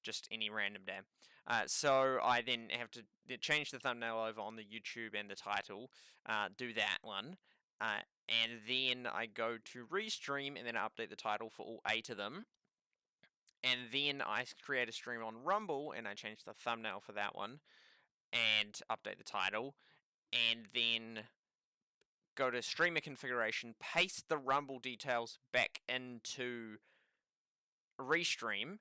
just any random day. So I then have to change the thumbnail over on the YouTube and the title, do that one, and then I go to restream and then update the title for all 8 of them. And then I create a stream on Rumble and I change the thumbnail for that one and update the title, and then go to streamer configuration, paste the Rumble details back into Restream,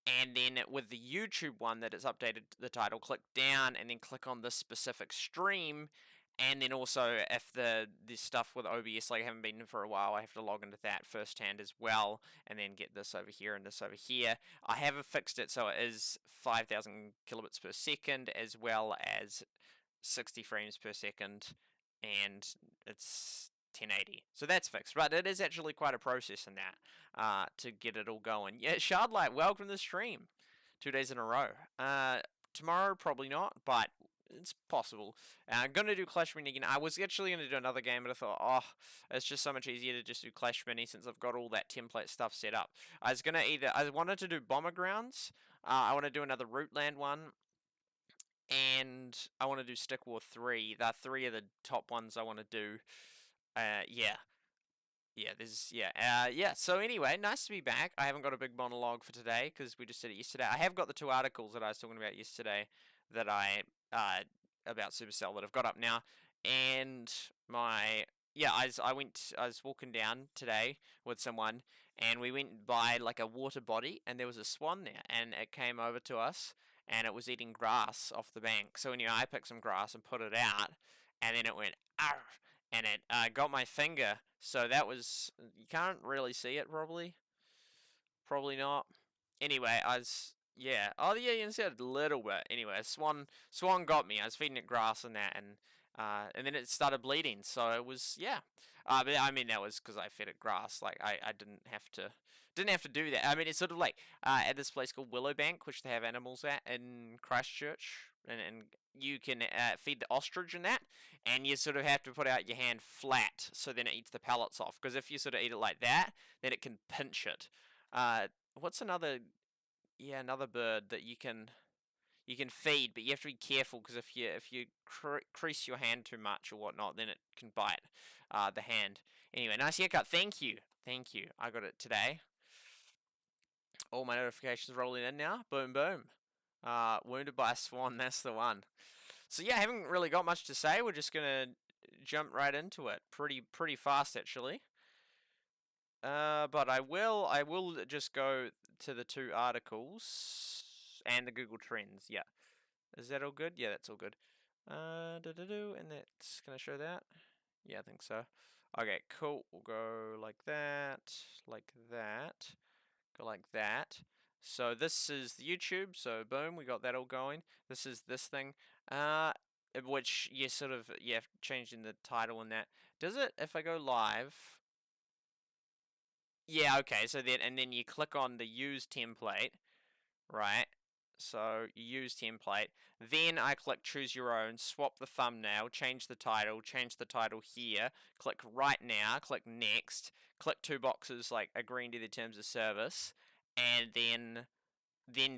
and then with the YouTube one that is updated the title, click down and then click on this specific stream. And then also, if this stuff with OBS, like I haven't been in for a while, I have to log into that firsthand as well, and then get this over here and this over here. I haven't fixed it, so it is 5,000 kilobits per second, as well as 60 frames per second, and it's 1080. So that's fixed, but it is actually quite a process in that to get it all going. Yeah, Shardlight, welcome to the stream. 2 days in a row. Tomorrow, probably not, but it's possible. I'm going to do Clash Mini again. I was actually going to do another game, but I thought, oh, it's just so much easier to just do Clash Mini since I've got all that template stuff set up. I wanted to do Bomber Grounds. I want to do another Rootland one. And I want to do Stick War 3. The 3 of the top ones I want to do. Yeah. So anyway, nice to be back. I haven't got a big monologue for today because we just did it yesterday. I have got the 2 articles that I was talking about yesterday that about Supercell that I've got up now, and I was walking down today with someone, and we went by like a water body, and there was a swan there, and it came over to us, and it was eating grass off the bank. So anyway, I picked some grass and put it out, and then it went arr, and it got my finger. So that was, you can't really see it probably not. Anyway, yeah. Oh, yeah, you can see it a little bit. Anyway, swan got me. I was feeding it grass and that, and then it started bleeding. So it was, yeah. But I mean, that was because I fed it grass. Like, I didn't have to do that. I mean, it's sort of like at this place called Willowbank, which they have animals at in Christchurch, and you can feed the ostrich and that, and you sort of have to put out your hand flat so then it eats the pellets off. Because if you sort of eat it like that, then it can pinch it. What's another bird that you can feed, but you have to be careful because if you crease your hand too much or whatnot, then it can bite the hand. Anyway, nice haircut. Thank you. I got it today. All my notifications rolling in now. Boom, boom. Wounded by a swan. That's the one. So yeah, I haven't really got much to say. We're just gonna jump right into it. Pretty fast actually. But I will just go to the 2 articles and the Google Trends. Yeah, is that all good? Yeah, that's all good. And that's, can I show that? Yeah, I think so. Okay, cool. We'll go like that, go like that. So this is the YouTube. So boom, we got that all going. This is this thing. Which you sort of changing the title and that. Does it if I go live? Yeah, okay, so then you click on the use template, right? So you use template. Then I click choose your own, swap the thumbnail, change the title here, click right now, click next, click 2 boxes like agreeing to the terms of service, and then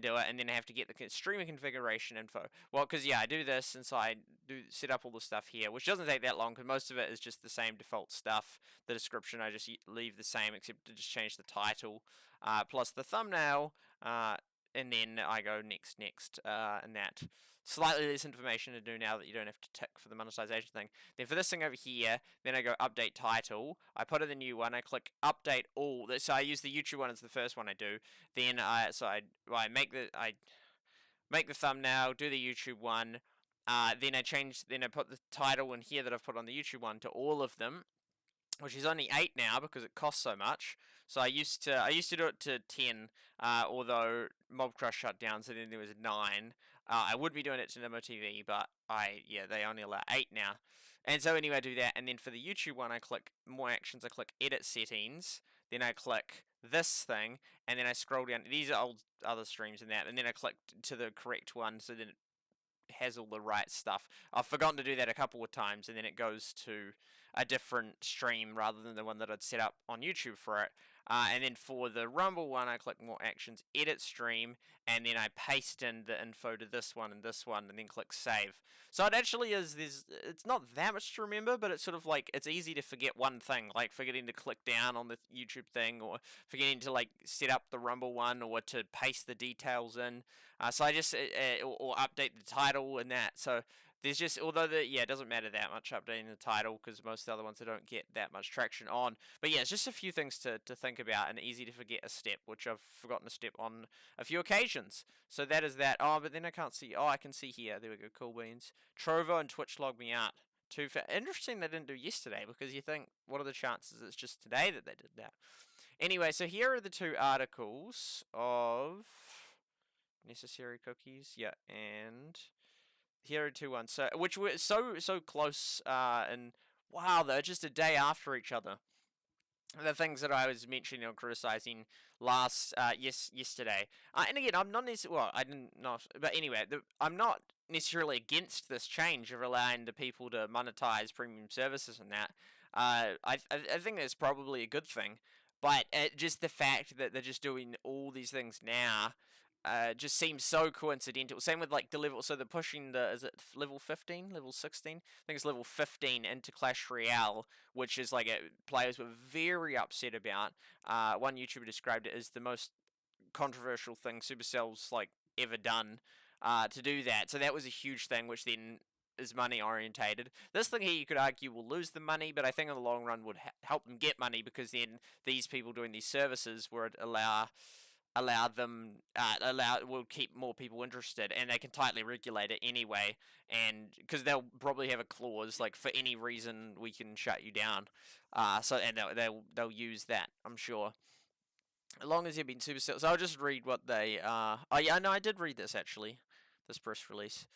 do it, and then I have to get the streamer configuration info. Well, because yeah, I do this, and so I do set up all the stuff here, which doesn't take that long, because most of it is just the same default stuff. The description I just leave the same, except to just change the title, plus the thumbnail, and then I go next, and that. Slightly less information to do now that you don't have to tick for the monetization thing. Then for this thing over here, then I go update title. I put in the new one. I click update all. So I use the YouTube one as the first one I do. Then I make the thumbnail, do the YouTube one. Then I put the title in here that I've put on the YouTube one to all of them, which is only 8 now because it costs so much. So I used to do it to 10, although Mob Crush shut down, so then there was 9. I would be doing it to Nemo TV, but they only allow 8 now. And so anyway, I do that, and then for the YouTube one, I click more actions. I click edit settings, then I click this thing, and then I scroll down. These are old other streams and that, and then I click to the correct one, so then it has all the right stuff. I've forgotten to do that a couple of times, and then it goes to a different stream rather than the one that I'd set up on YouTube for it. And then for the Rumble one, I click more actions, edit stream, and then I paste in the info to this one, and then click save. So it actually is, it's not that much to remember, but it's sort of like, it's easy to forget one thing, like forgetting to click down on the YouTube thing, or forgetting to like set up the Rumble one, or to paste the details in. So I just, or update the title and that. So there's just, although it doesn't matter that much updating the title, because most of the other ones I don't get that much traction on. But yeah, it's just a few things to think about, and easy to forget a step, which I've forgotten a step on a few occasions. So that is that. Oh, but then I can't see. Oh, I can see here. There we go. Cool beans. Trovo and Twitch logged me out. Interesting they didn't do yesterday, because you think, what are the chances it's just today that they did that? Anyway, so here are the two articles of necessary cookies. Yeah, and here are two ones. So which were so close, and wow, they're just a day after each other. The things that I was mentioning or criticizing yesterday. And again, I'm not necessarily, well, I didn't not, but anyway, I'm not necessarily against this change of allowing the people to monetize premium services and that. I think that's probably a good thing, but just the fact that they're just doing all these things now. Just seems so coincidental. Same with like the level. So they're pushing is it level 15, level 16? I think it's level 15 into Clash Royale, which is like players were very upset about. One YouTuber described it as the most controversial thing Supercell's like ever done to do that. So that was a huge thing, which then is money orientated. This thing here, you could argue, will lose the money, but I think in the long run would help them get money, because then these people doing these services would will keep more people interested, and they can tightly regulate it anyway, and because they'll probably have a clause like, for any reason we can shut you down, and they'll use that, I'm sure, as long as you've been Supercell. So I'll just read what they oh yeah, no, I did read this actually, this press release.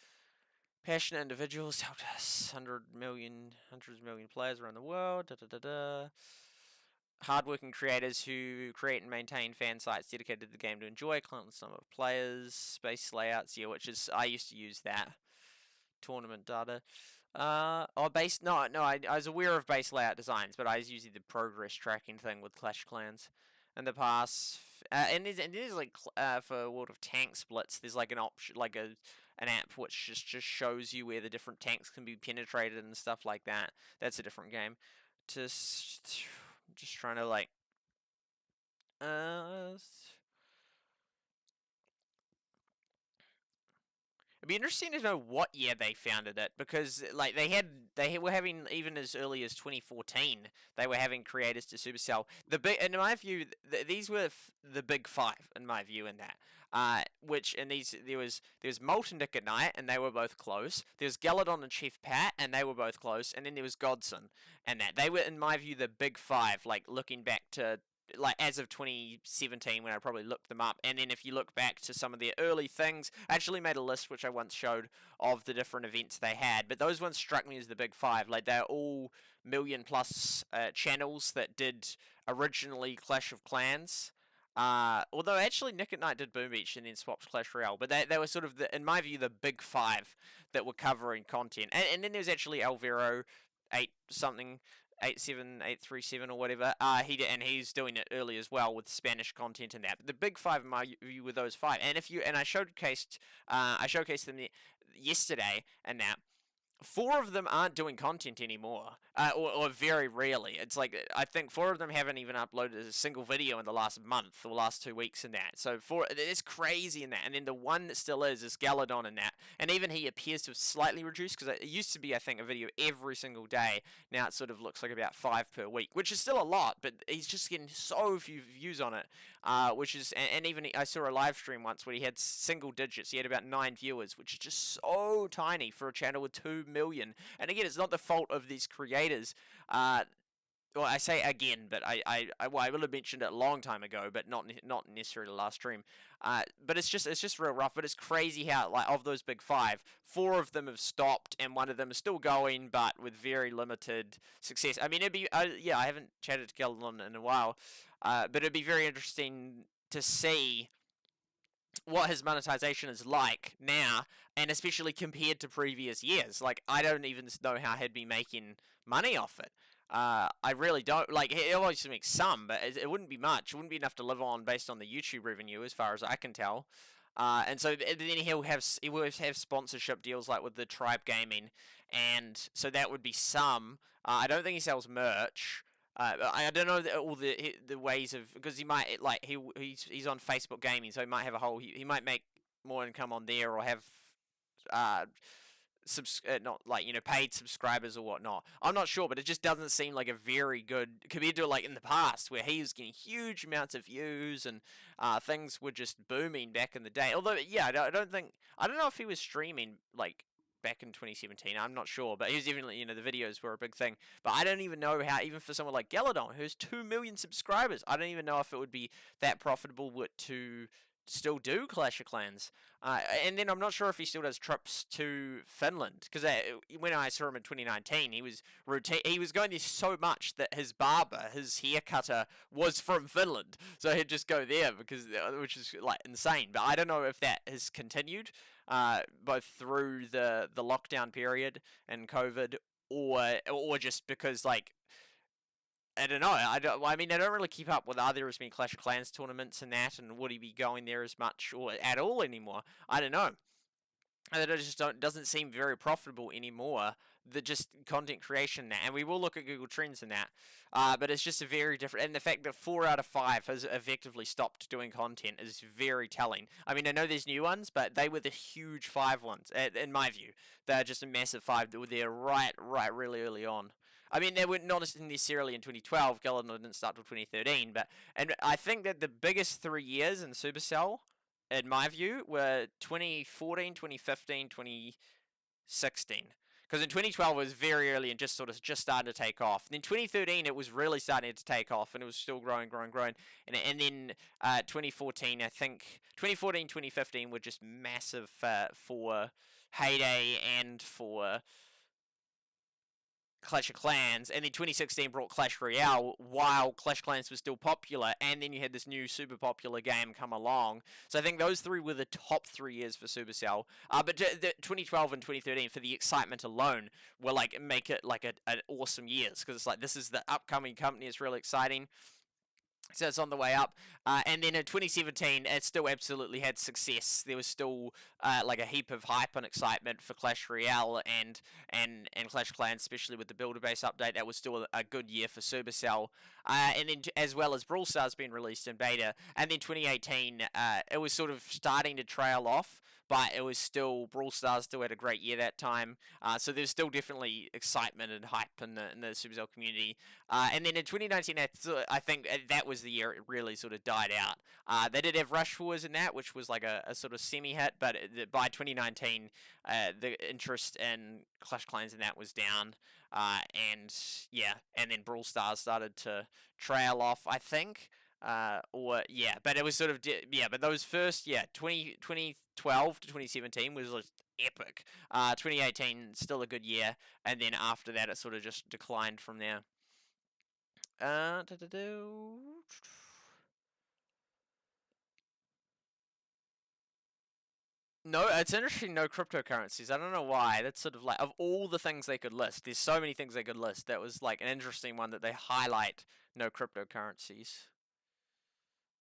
Passionate individuals helped us, hundreds of million players around the world, hardworking creators who create and maintain fan sites dedicated to the game to enjoy, countless number of players, space layouts, yeah, which is, I used to use that. Tournament data. I was aware of base layout designs, but I was using the progress tracking thing with Clash Clans in the past. And there's like, for World of Tank splits, there's like an option, like an app which just shows you where the different tanks can be penetrated and stuff like that. That's a different game. Just trying to like it'd be interesting to know what year they founded it, because like they were having, even as early as 2014, they were having creators to Supercell. In my view, these were the big five in my view in that. Which, and there was Molt and Nick at Night, and they were both close. There was Galadon and Chief Pat, and they were both close. And then there was Godson, and that they were, in my view, the big five. Like looking back to, like, as of 2017, when I probably looked them up. And then if you look back to some of their early things, I actually made a list which I once showed of the different events they had, but those ones struck me as the big five. Like, they're all million plus channels that did originally Clash of Clans. Although actually Nick at Night did Boom Beach and then swapped Clash Royale, but they were sort of, in my view, the big five that were covering content. And then there's actually Alvaro 8 something, 87837 or whatever. He's doing it early as well with Spanish content and that. But the big five in my view were those five. And I showcased them yesterday, and that 4 of them aren't doing content anymore, or very rarely. It's like, I think 4 of them haven't even uploaded a single video in the last month or last 2 weeks in that. So it's crazy in that. And then the one that still is Galadon in that. And even he appears to have slightly reduced, because it used to be, I think, a video every single day. Now it sort of looks like about 5 per week, which is still a lot, but he's just getting so few views on it. Which is, and even I saw a live stream once where he had single digits. He had about 9 viewers, which is just so tiny for a channel with 2 million. And again, it's not the fault of these creators. Well, I say again, but I would have mentioned it a long time ago, but not necessarily the last stream. But it's just real rough. But it's crazy how, like, of those big five, 4 of them have stopped, and 1 of them is still going, but with very limited success. I mean, it'd be yeah, I haven't chatted to Galadon in a while, but it'd be very interesting to see what his monetization is like now, and especially compared to previous years. Like, I don't even know how he'd be making money off it. I really don't like. It always makes some, but it wouldn't be much. It wouldn't be enough to live on based on the YouTube revenue, as far as I can tell. And so then he will have sponsorship deals like with the Tribe Gaming, and so that would be some. I don't think he sells merch. I don't know all the ways of, because he might like he's on Facebook Gaming, so he might have a whole he might make more income on there, or have uh not like, paid subscribers or whatnot. I'm not sure, but it just doesn't seem like a very good, compared to like in the past where he was getting huge amounts of views, and things were just booming back in the day. Although, yeah, I don't know if he was streaming like back in 2017. I'm not sure, but he was definitely, the videos were a big thing. But I don't even know how, even for someone like Galadon, who has 2 million subscribers, I don't even know if it would be that profitable to still do Clash of Clans. And then I'm not sure if he still does trips to Finland, because when I saw him in 2019, he was He was going there so much that his barber, his hair cutter, was from Finland, so he'd just go there because, which is like insane. But I don't know if that has continued, both through the lockdown period and COVID, or just because like I don't know. I mean, I don't really keep up with are there as many Clash of Clans tournaments and that, and would he be going there as much or at all anymore? I don't know. And it just doesn't seem very profitable anymore. The just content creation and we will look at Google Trends and that. But it's just a very different, and the fact that 4 out of 5 has effectively stopped doing content is very telling. I mean, I know there's new ones, but they were the huge 5 ones, in my view. They're just a massive 5 that were there right, really early on. I mean, they were not necessarily in 2012. Galadon didn't start till 2013, and I think that the biggest 3 years in Supercell, in my view, were 2014, 2015, 2016. Because in 2012 it was very early and just started to take off. And then 2013 it was really starting to take off, and it was still growing. And then 2014, I think 2014, 2015 were just massive for Heyday and for Clash of Clans, and then 2016 brought Clash Royale while Clash Clans was still popular, and then you had this new super popular game come along. So I think those 3 were the top 3 years for Supercell. But 2012 and 2013, for the excitement alone, were like make it like an awesome years, because it's like this is the upcoming company. It's really exciting. So it's on the way up. And then in 2017, it still absolutely had success. There was still like a heap of hype and excitement for Clash Royale and Clash Clans, especially with the Builder Base update. That was still a good year for Supercell. And then as well as Brawl Stars being released in beta. And then 2018, it was sort of starting to trail off, but it was still, Brawl Stars still had a great year that time. So there's still definitely excitement and hype in the Supercell community. And then in 2019, I think that was the year it really sort of died out. They did have Rush Wars in that, which was like a sort of semi-hit, but by 2019, the interest in Clash Clans in that was down. And yeah, and then Brawl Stars started to trail off, I think. But it was sort of but those first 2012 to 2017 was just epic. 2018 still a good year, and then after that it sort of just declined from there. No, it's interesting. No cryptocurrencies. I don't know why. That's sort of like, of all the things they could list, there's so many things they could list. That was like an interesting one that they highlight no cryptocurrencies.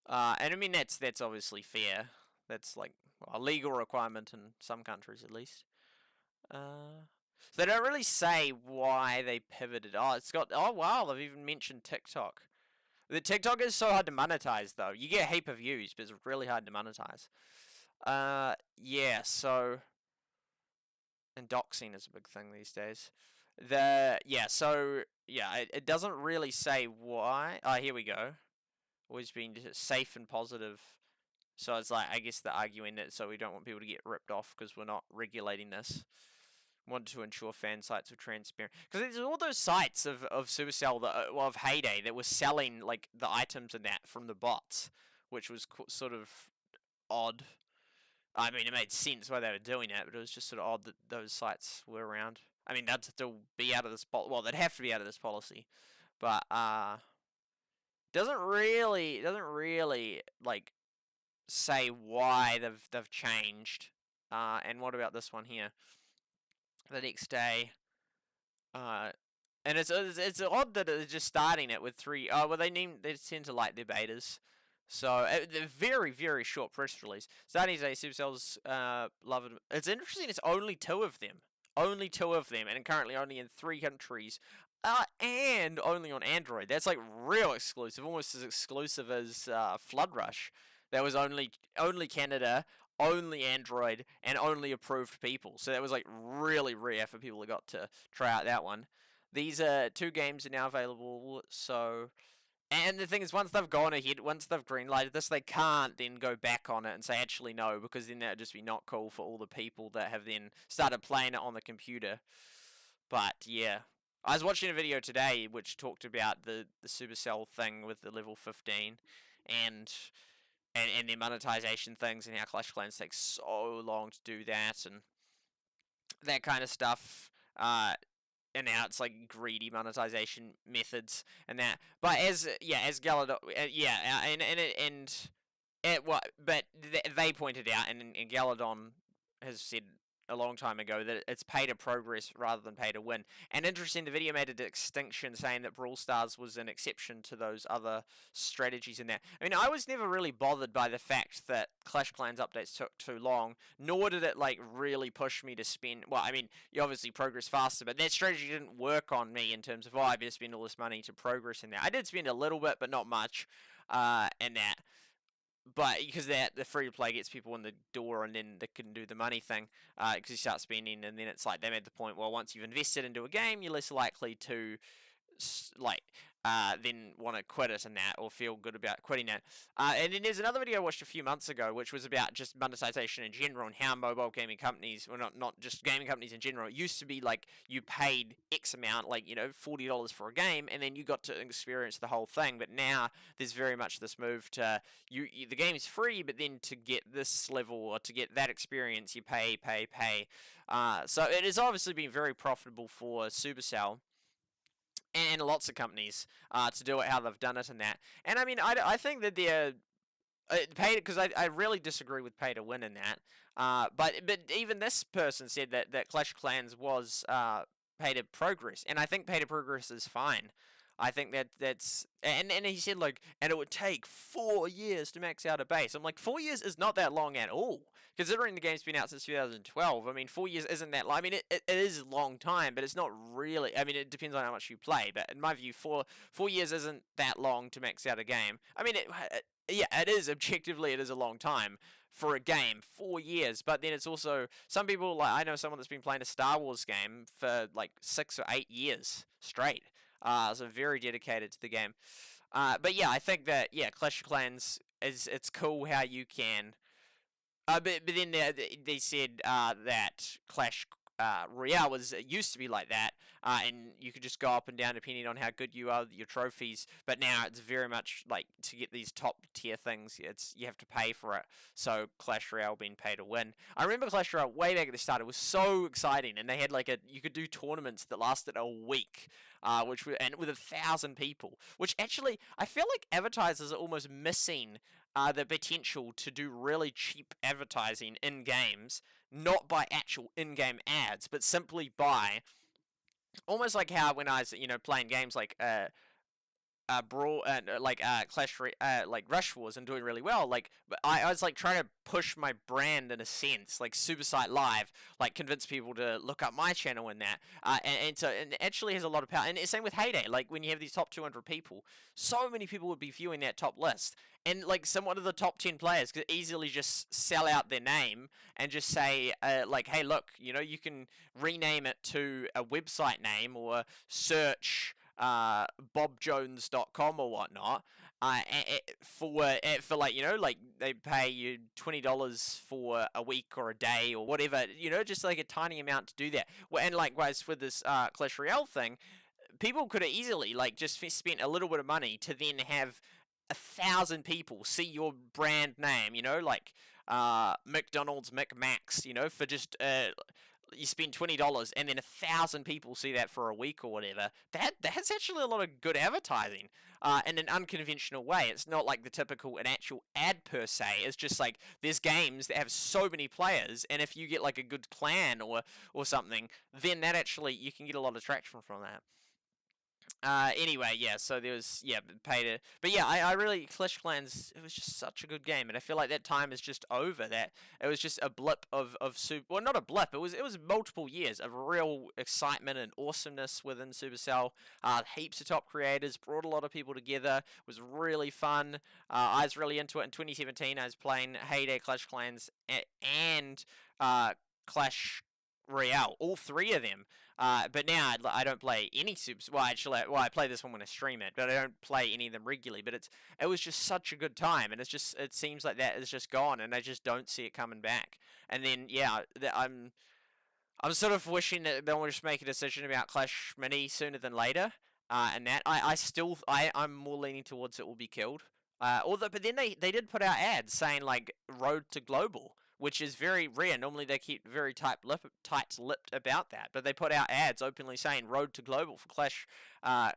And I mean that's obviously fair. That's like a legal requirement in some countries at least. So they don't really say why they pivoted. Oh wow, they've even mentioned TikTok. The TikTok is so hard to monetize though. You get a heap of views, but it's really hard to monetize. Yeah, so, and doxing is a big thing these days. It doesn't really say why. Here we go. Always been safe and positive. So it's like, I guess they're arguing that so we don't want people to get ripped off because we're not regulating this. Want to ensure fan sites are transparent, because there's all those sites of Supercell of Heyday that were selling like the items and that from the bots, which was sort of odd. I mean, it made sense why they were doing it, but it was just sort of odd that those sites were around. I mean, they'd still be out of this well, they'd have to be out of this policy, but doesn't really like say why they've changed. And what about this one here? The next day, And it's odd that they're just starting it with three. Oh well, they tend to like their betas, so they're very short press release. Starting today, Supercell's love it. It's interesting. It's only two of them, and currently only in 3 countries, and only on Android. That's like real exclusive, almost as exclusive as Flood Rush. That was only Canada, only Android, and only approved people. So that was like really rare for people who got to try out that one. These 2 games are now available, so and the thing is, once they've gone ahead, once they've greenlighted this, they can't then go back on it and say, actually, no, because then that would just be not cool for all the people that have then started playing it on the computer. But, yeah. I was watching a video today which talked about the Supercell thing with the level 15 and and their monetization things and how Clash of Clans takes so long to do that and that kind of stuff. And now it's like greedy monetization methods and that. But as Galadon, but they pointed out, and Galadon has said a long time ago that it's pay to progress rather than pay to win. And interesting, the video made a distinction saying that Brawl Stars was an exception to those other strategies in that. I mean, I was never really bothered by the fact that Clash Clans updates took too long, nor did it like really push me to spend. Well, I mean, you obviously progress faster, but that strategy didn't work on me in terms of I better spend all this money to progress in that. I did spend a little bit, but not much, in that. But because the free to play gets people in the door, and then they can do the money thing, because you start spending, and then it's like they made the point. Well, once you've invested into a game, you're less likely to like then want to quit it and that, or feel good about quitting it. And then there's another video I watched a few months ago, which was about just monetization in general and how mobile gaming companies, well, not just gaming companies in general, it used to be like you paid X amount, like $40 for a game, and then you got to experience the whole thing. But now there's very much this move to the game is free, but then to get this level or to get that experience, you pay. So it has obviously been very profitable for Supercell and lots of companies to do it how they've done it and that. And I mean, I think that they're pay because I really disagree with pay to win in that. But even this person said that Clash of Clans was pay to progress, and I think pay to progress is fine. I think that's and he said like, and it would take 4 years to max out a base. I'm like, 4 years is not that long at all, considering the game's been out since 2012. I mean, 4 years isn't that long. I mean, it is a long time, but it's not really. I mean, it depends on how much you play. But in my view, 4 years isn't that long to max out a game. I mean, yeah, it is objectively, it is a long time for a game, 4 years. But then it's also some people, like I know someone that's been playing a Star Wars game for like 6 or 8 years straight. So very dedicated to the game. But yeah, I think that Clash of Clans it's cool how you can. But then they said that Clash Royale used to be like that, and you could just go up and down depending on how good you are with your trophies. But now it's very much like to get these top tier things, you have to pay for it. So Clash Royale being pay to win. I remember Clash Royale way back at the start. It was so exciting, and they had like you could do tournaments that lasted a week. And with 1,000 people, which actually I feel like advertisers are almost missing the potential to do really cheap advertising in games, not by actual in-game ads, but simply by almost like how when I was playing games like Brawl Clash like Rush Wars and doing really well. Like I was like trying to push my brand in a sense, like SuperSight Live, like convince people to look up my channel in that. And so it actually has a lot of power. And same with Heyday. Like when you have these top 200 people, so many people would be viewing that top list. And like somewhat of the top 10 players could easily just sell out their name and just say like, hey, look, you can rename it to a website name or search bobjones.com or whatnot, for like like they pay you $20 for a week or a day or whatever, just like a tiny amount to do that. Well, and likewise for this Clash Royale thing, people could have easily like just spent a little bit of money to then have 1,000 people see your brand name, like McDonald's McMax, for just you spend $20 and then 1,000 people see that for a week or whatever. That's actually a lot of good advertising in an unconventional way. It's not like the typical an actual ad per se. It's just like there's games that have so many players, and if you get like a good clan or something, then that actually you can get a lot of traction from that. Anyway, yeah, so there was, yeah, paid it. But yeah, I really, Clash Clans, it was just such a good game, and I feel like that time is just over, that it was just a blip of super, well, not a blip, it was multiple years of real excitement and awesomeness within Supercell. Heaps of top creators, brought a lot of people together, was really fun. I was really into it in 2017, I was playing Heyday, Clash Clans, and Clash Royale, all three of them. But now I don't play any subs. Well, actually, I play this one when I stream it, but I don't play any of them regularly. But it was just such a good time, and it seems like that is just gone, and I just don't see it coming back. And then yeah, I'm sort of wishing that they'll just make a decision about Clash Mini sooner than later. And that I'm more leaning towards it will be killed. Although, but then they did put out ads saying like Road to Global, which is very rare. Normally they keep very tight-lipped about that, but they put out ads openly saying Road to Global for Clash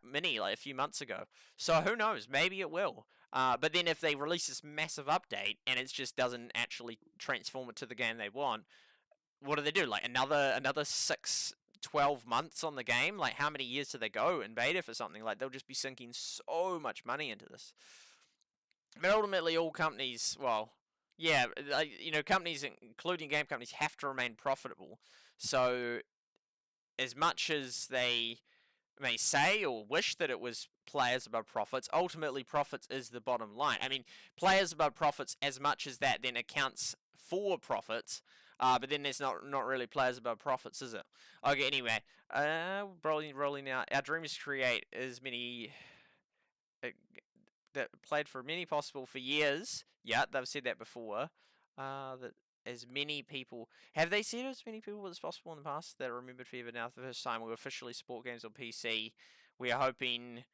Mini like a few months ago. So who knows? Maybe it will. But then if they release this massive update and it just doesn't actually transform it to the game they want, what do they do? Like another 12 months on the game? Like how many years do they go in beta for something? Like they'll just be sinking so much money into this. But ultimately, all companies, well, yeah, companies, including game companies, have to remain profitable. So, as much as they may say or wish that it was players above profits, ultimately profits is the bottom line. I mean, players above profits, as much as that then accounts for profits, but then there's not really players above profits, is it? Okay, anyway, rolling out. Our dream is to create as many uh, that played for many possible for years. Yeah, they've said that before. That as many people have they said as many people as possible in the past that are remembered forever. Now, for the first time, we'll officially support games on PC. We are hoping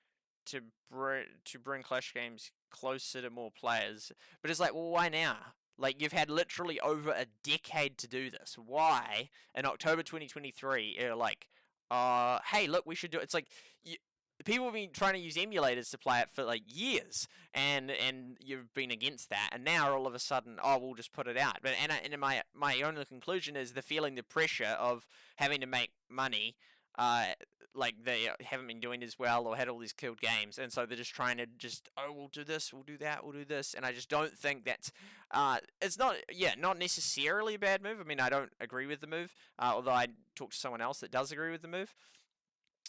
to bring Clash games closer to more players. But it's like, well, why now? Like you've had literally over a decade to do this. Why in October 2023? You're like, hey, look, we should do it. It's like people have been trying to use emulators to play it for like years, and you've been against that, and now all of a sudden, oh, we'll just put it out. But and my only conclusion is the feeling, the pressure of having to make money. Like they haven't been doing as well or had all these killed games, and so they're just trying to we'll do this, we'll do that, we'll do this, and I just don't think that's it's not necessarily a bad move. I mean, I don't agree with the move, although I talked to someone else that does agree with the move.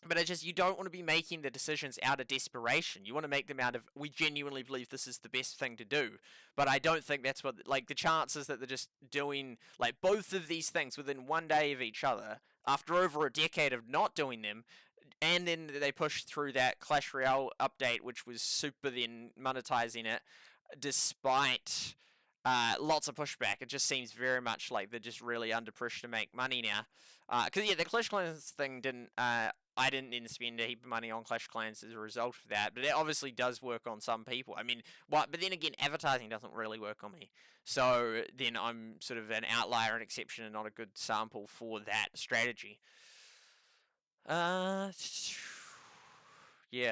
But it's just you don't want to be making the decisions out of desperation. You want to make them out of we genuinely believe this is the best thing to do. But I don't think that's what like the chances that they're just doing like both of these things within one day of each other after over a decade of not doing them, and then they pushed through that Clash Royale update, which was super then monetizing it, despite lots of pushback. It just seems very much like they're just really under pressure to make money now. Because yeah, the Clash Clans thing didn't. I didn't then spend a heap of money on Clash Clans as a result of that, but it obviously does work on some people. I mean, what? But then again, advertising doesn't really work on me. So then I'm sort of an outlier, an exception, and not a good sample for that strategy. Yeah,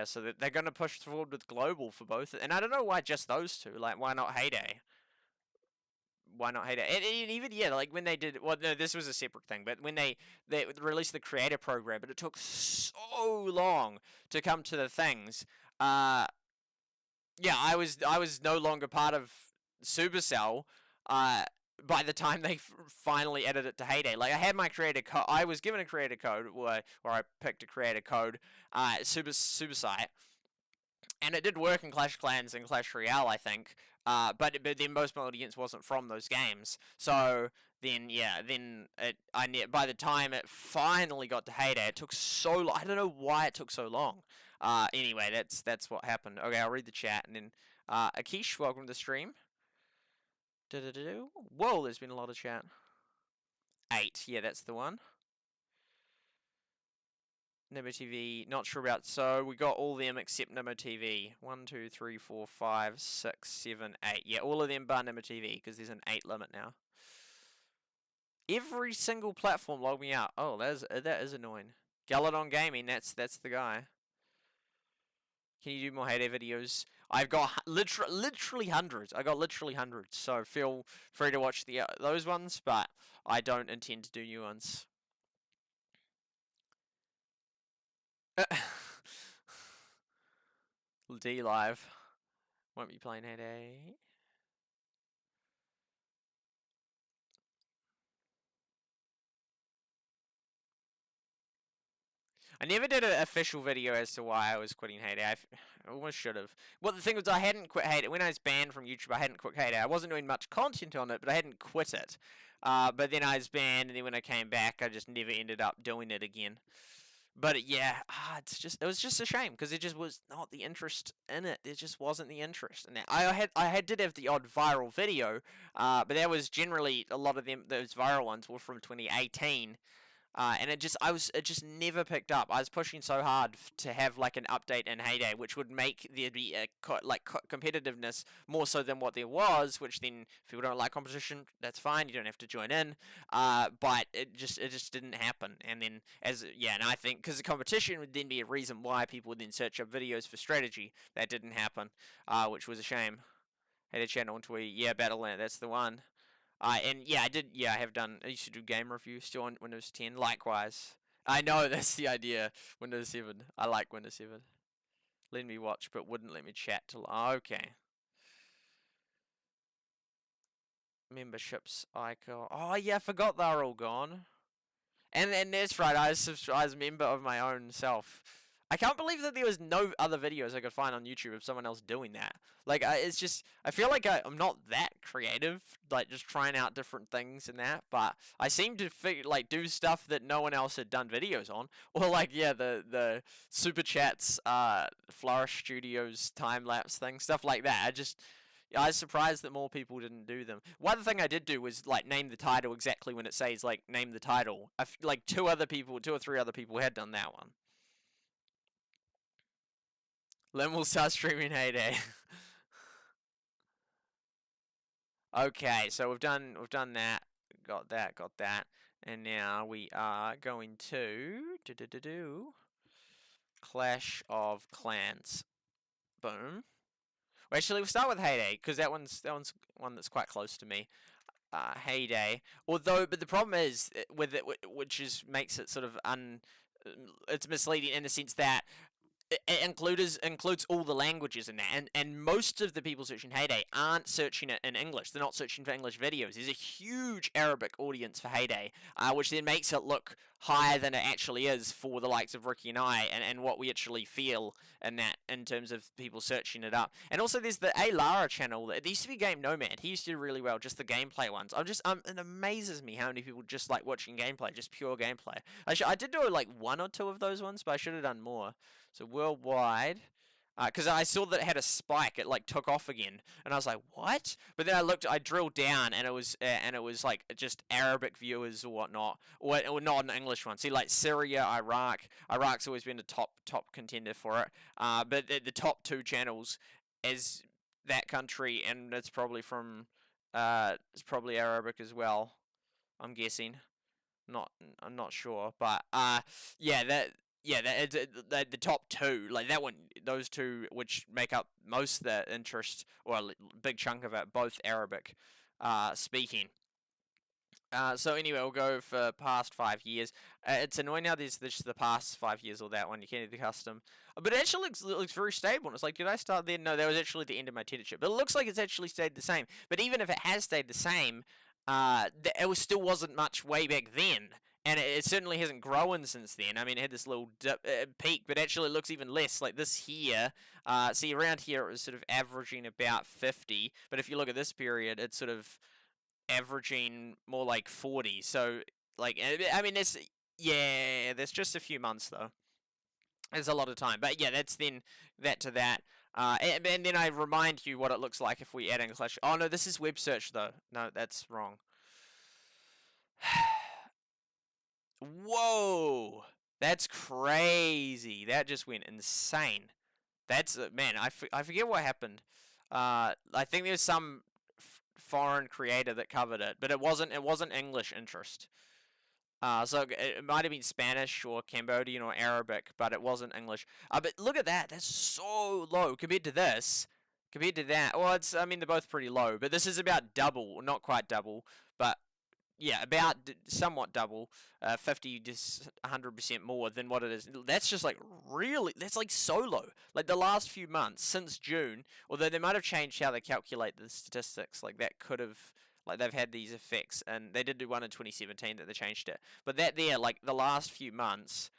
so they're going to push forward with global for both, and I don't know why just those two. Like, why not Heyday? Why not Heyday? And even yeah, like when they did. Well, no, this was a separate thing. But when they released the creator program, but it took so long to come to the things. Yeah, I was no longer part of Supercell. By the time they finally added it to Heyday, like I had my creator code. I was given a creator code where I picked a creator code. SuperSight, and it did work in Clash Clans and Clash Royale, I think. But then most of my audience wasn't from those games, so then yeah, by the time it finally got to Heyday, it took so long. I don't know why it took so long. Anyway, that's what happened. Okay, I'll read the chat and then Akish, welcome to the stream. Whoa, there's been a lot of chat. 8, yeah, that's the one. Nemo TV, not sure about. So we got all them except Nemo TV. 1, 2, 3, 4, 5, 6, 7, 8. Yeah, all of them bar Nemo TV because there's an 8 limit now. Every single platform logged me out. Oh, that is annoying. Galadon Gaming, that's the guy. Can you do more Heyday videos? I've got literally hundreds. I got literally hundreds. So feel free to watch those ones, but I don't intend to do new ones. D live. Won't be playing Heyday. I never did an official video as to why I was quitting Heyday. I almost should have. Well, the thing was, I hadn't quit Heyday. When I was banned from YouTube, I hadn't quit Heyday. I wasn't doing much content on it, but I hadn't quit it. But then I was banned, and then when I came back, I just never ended up doing it again. But yeah, it was just a shame because it just was not the interest in it. It just wasn't the interest. And I did have the odd viral video, but that was generally a lot of those viral ones were from 2018. And it just never picked up. I was pushing so hard to have like an update in Heyday, which would make there be a competitiveness more so than what there was. Which then, if people don't like competition, that's fine. You don't have to join in. But it just didn't happen. And then and I think because the competition would then be a reason why people would then search up videos for strategy. That didn't happen, which was a shame. Heyday channel and tweet, yeah, Battlelands, that's the one. And yeah, I have done. I used to do game reviews still on Windows 10. Likewise, I know that's the idea. Windows 7. I like Windows 7. Let me watch, but wouldn't let me chat till. Okay. Memberships icon. Oh yeah, I forgot they're all gone. And that's right. I was a member of my own self. I can't believe that there was no other videos I could find on YouTube of someone else doing that. Like, it's just, I feel like I'm not that creative, like just trying out different things and that. But I seem to do stuff that no one else had done videos on, or like the super chats, Flourish Studios time lapse thing, stuff like that. I was surprised that more people didn't do them. One thing I did do was like name the title exactly when it says like name the title. Like two or three other people had done that one. Len will start streaming Heyday. Okay, so we've done that. Got that. And now we are going to Clash of Clans. Boom. Well, actually, we'll start with Heyday because that one's one that's quite close to me. Heyday. But the problem is with it, which makes it sort of it's misleading in the sense that it includes all the languages in that, and most of the people searching Heyday aren't searching it in English. They're not searching for English videos. There's a huge Arabic audience for Heyday, which then makes it look higher than it actually is for the likes of Ricky and I, and what we actually feel in terms of people searching it up. And also there's the A Lara channel. It used to be Game Nomad. He used to do really well, just the gameplay ones. It amazes me how many people just like watching gameplay, just pure gameplay. I did do like one or two of those ones, but I should have done more. So worldwide, because I saw that it had a spike, it like took off again, and I was like, what? But then I drilled down, and it was like just Arabic viewers or whatnot, or not an English one. See, like Syria, Iraq's always been a top contender for it. But the top two channels is that country, and it's probably it's probably Arabic as well. I'm guessing. I'm not sure, but yeah, the top two, like that one, those two, which make up most of the interest, or a big chunk of it, both Arabic speaking. So anyway, we'll go for past 5 years. It's annoying now there's the past 5 years or that one. You can't do the custom. But it actually looks very stable. And it's like, did I start there? No, that was actually the end of my tenureship. But it looks like it's actually stayed the same. But even if it has stayed the same, still wasn't much way back then. And it certainly hasn't grown since then. I mean, it had this little peak, but actually it looks even less. Like this here, see around here it was sort of averaging about 50. But if you look at this period, it's sort of averaging more like 40. So, like, I mean, there's just a few months though. There's a lot of time. But yeah, that's then that to that. And then I remind you what it looks like if we add in Clash. Oh no, this is web search though. No, that's wrong. Whoa! That's crazy. That just went insane. That's man. I forget what happened. I think there's some foreign creator that covered it, but it wasn't English interest. So it might have been Spanish or Cambodian or Arabic, but it wasn't English. But look at that. That's so low compared to this. Compared to that, well, I mean, they're both pretty low, but this is about double, not quite double, but yeah, about somewhat double, 50 to 100% more than what it is. That's just like really, that's like so low. Like the last few months since June, although they might have changed how they calculate the statistics, like that could have, like they've had these effects, and they did do one in 2017 that they changed it. But that there, like the last few months,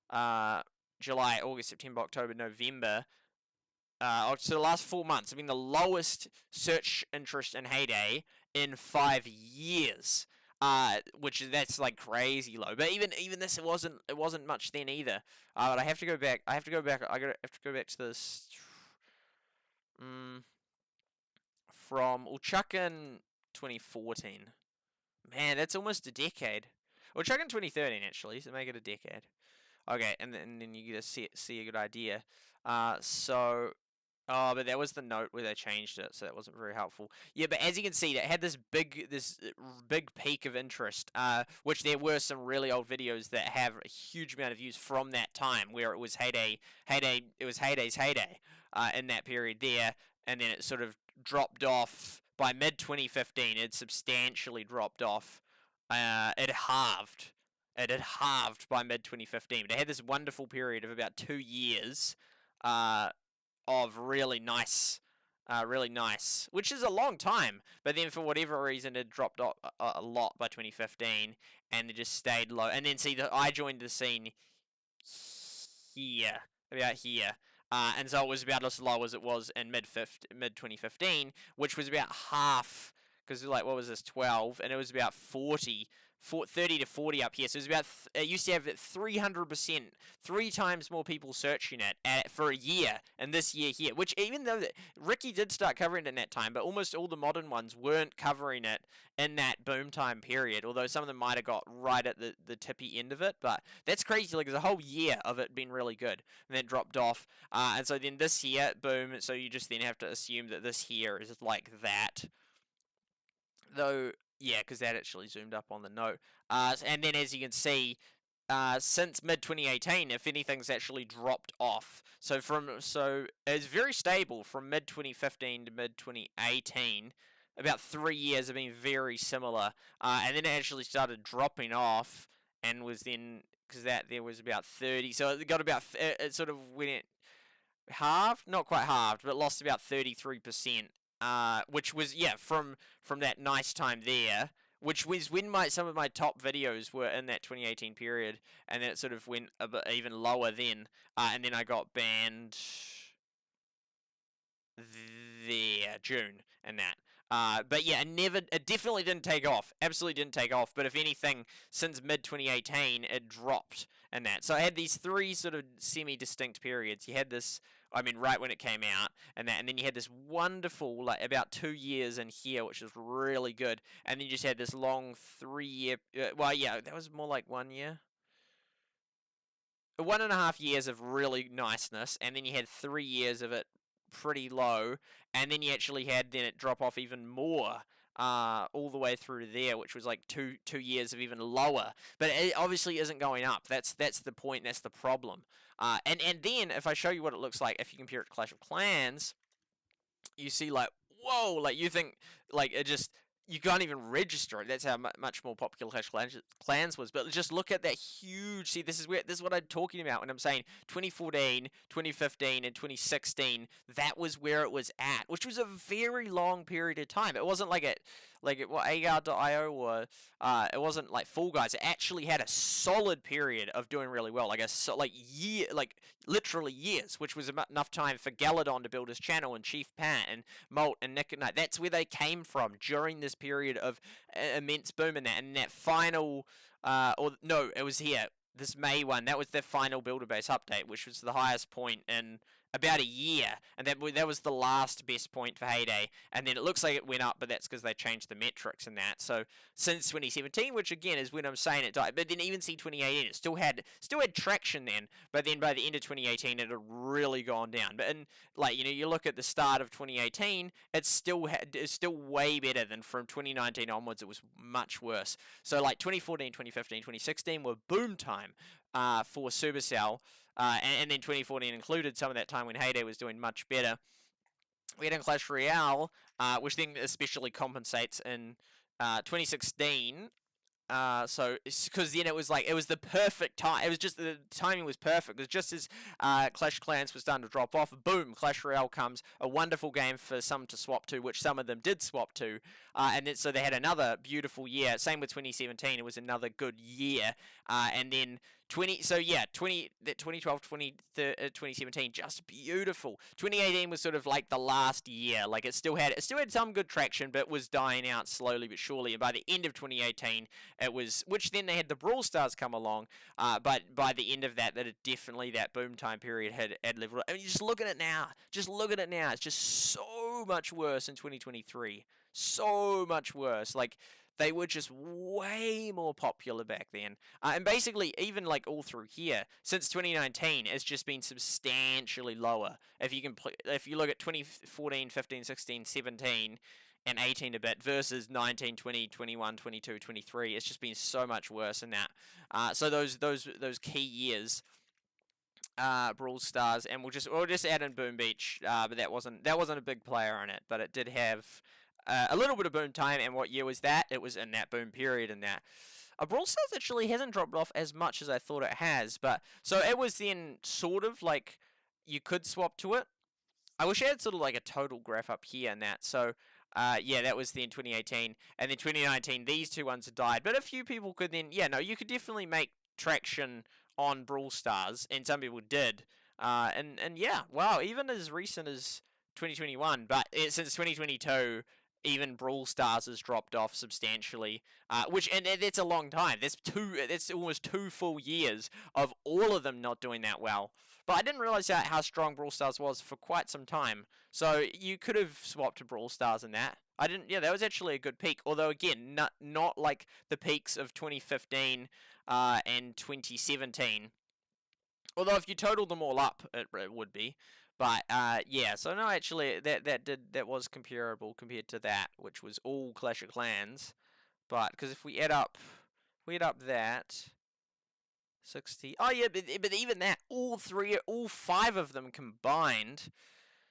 uh, July, August, September, October, November, so the last 4 months have been the lowest search interest in Heyday in 5 years. Which is that's like crazy low. But even this, it wasn't much then either. But I have to go back. I have to go back. Have to go back to this. Mm, from we'll chuck in 2014. Man, that's almost a decade. We'll chuck in 2013 actually, so make it a decade. Okay, and then you get to see a good idea. So oh, but that was the note where they changed it, so that wasn't very helpful. Yeah, but as you can see, it had this big peak of interest, which there were some really old videos that have a huge amount of views from that time, where it was it was Heyday's heyday, in that period there, and then it sort of dropped off by mid 2015. It substantially dropped off. It halved. It had halved by mid 2015. But it had this wonderful period of about 2 years. Of really nice, which is a long time. But then for whatever reason, it dropped off a lot by 2015, and it just stayed low. And then see that I joined the scene here, about here. And so it was about as low as it was in mid 2015, which was about half. Because like what was this 12, and it was about 30 to 40 up here. So it was about it used to have 300%, 3 times more people searching it for a year, and this year here. Which even though Ricky did start covering it in that time, but almost all the modern ones weren't covering it in that boom time period. Although some of them might have got right at the tippy end of it, but that's crazy. Like there's a whole year of it being really good, and then dropped off. And so then this year, boom. So you just then have to assume that this here is like that. Though, yeah, because that actually zoomed up on the note. And then as you can see, since mid 2018, if anything's actually dropped off. So it's very stable from mid 2015 to mid 2018. About 3 years have been very similar, and then it actually started dropping off, and was then because that there was about 30. So it got about it sort of went halved, not quite halved, but lost about 33%. Which was from that nice time there, which was when some of my top videos were in that 2018 period, and then it sort of went a bit even lower then, and then I got banned there June and that. But yeah, it definitely didn't take off. Absolutely didn't take off. But if anything, since mid 2018, it dropped and that. So I had these 3 sort of semi-distinct periods. You had this, I mean, right when it came out and that, and then you had this wonderful, like about 2 years in here, which was really good. And then you just had this long 3-year, well, yeah, that was more like 1 year. 1.5 years of really niceness, and then you had 3 years of it pretty low, and then you actually had then it drop off even more, all the way through to there, which was like two years of even lower. But it obviously isn't going up. That's the point. That's the problem. And then if I show you what it looks like, if you compare it to Clash of Clans, you see like whoa, like you think like it just you can't even register it. That's how much more popular Clash Clans was. But just look at that huge. See, this is what I'm talking about when I'm saying 2014, 2015, and 2016. That was where it was at, which was a very long period of time. It wasn't like what Agar.io or it wasn't like Fall Guys. It actually had a solid period of doing really well, literally years, which was enough time for Galadon to build his channel, and Chief Pat and Molt and Nick at Night. That's where they came from during this period of immense boom in that. And that final, it was here. This May one, that was their final builder base update, which was the highest point in about a year, and that was the last best point for Heyday. And then it looks like it went up, but that's because they changed the metrics and that. So since 2017, which again is when I'm saying it died, but then even see 2018, it still had traction then. But then by the end of 2018, it had really gone down. But you look at the start of 2018, it's still way better than from 2019 onwards. It was much worse. So like 2014, 2015, 2016 were boom time for Supercell. And then 2014 included some of that time when Heyday was doing much better. We had in Clash Royale, which then especially compensates in 2016. So because then it was like it was the perfect time. It was just the timing was perfect. It was just as Clash of Clans was starting to drop off. Boom! Clash Royale comes, a wonderful game for some to swap to, which some of them did swap to, and then so they had another beautiful year. Same with 2017. It was another good year, and then 2012, 2017, just beautiful. 2018 was sort of like the last year. Like it still had some good traction, but was dying out slowly but surely. And by the end of 2018, it was, which then they had the Brawl Stars come along. But by the end of that, definitely that boom time period had leveled. I mean, just look at it now. Just look at it now. It's just so much worse in 2023. So much worse. Like they were just way more popular back then. And basically, even like all through here, since 2019, it's just been substantially lower. If you look at 2014, 15, 16, 17, and 18 a bit versus 19, 20, 21, 22, 23, it's just been so much worse than that. So those key years, Brawl Stars, and we'll just add in Boom Beach, but that wasn't a big player in it, but it did have a little bit of boom time. And what year was that? It was in that boom period, and that. Brawl Stars actually hasn't dropped off as much as I thought it has, but so it was then sort of like you could swap to it. I wish I had sort of like a total graph up here and that. So yeah, that was then 2018, and then 2019. These two ones had died, but a few people could then, yeah, no, you could definitely make traction on Brawl Stars, and some people did. And yeah, wow, even as recent as 2021, but since 2022, even Brawl Stars has dropped off substantially. Which and that's a long time. That's almost 2 full years of all of them not doing that well. But I didn't realize how strong Brawl Stars was for quite some time. So you could have swapped to Brawl Stars in that. I didn't. Yeah, that was actually a good peak. Although again, not like the peaks of 2015 and 2017. Although if you total them all up, it would be. But yeah, so no, actually, that was comparable compared to that, which was all Clash of Clans. But because if we add up, that 60. Oh yeah, but even that, all five of them combined,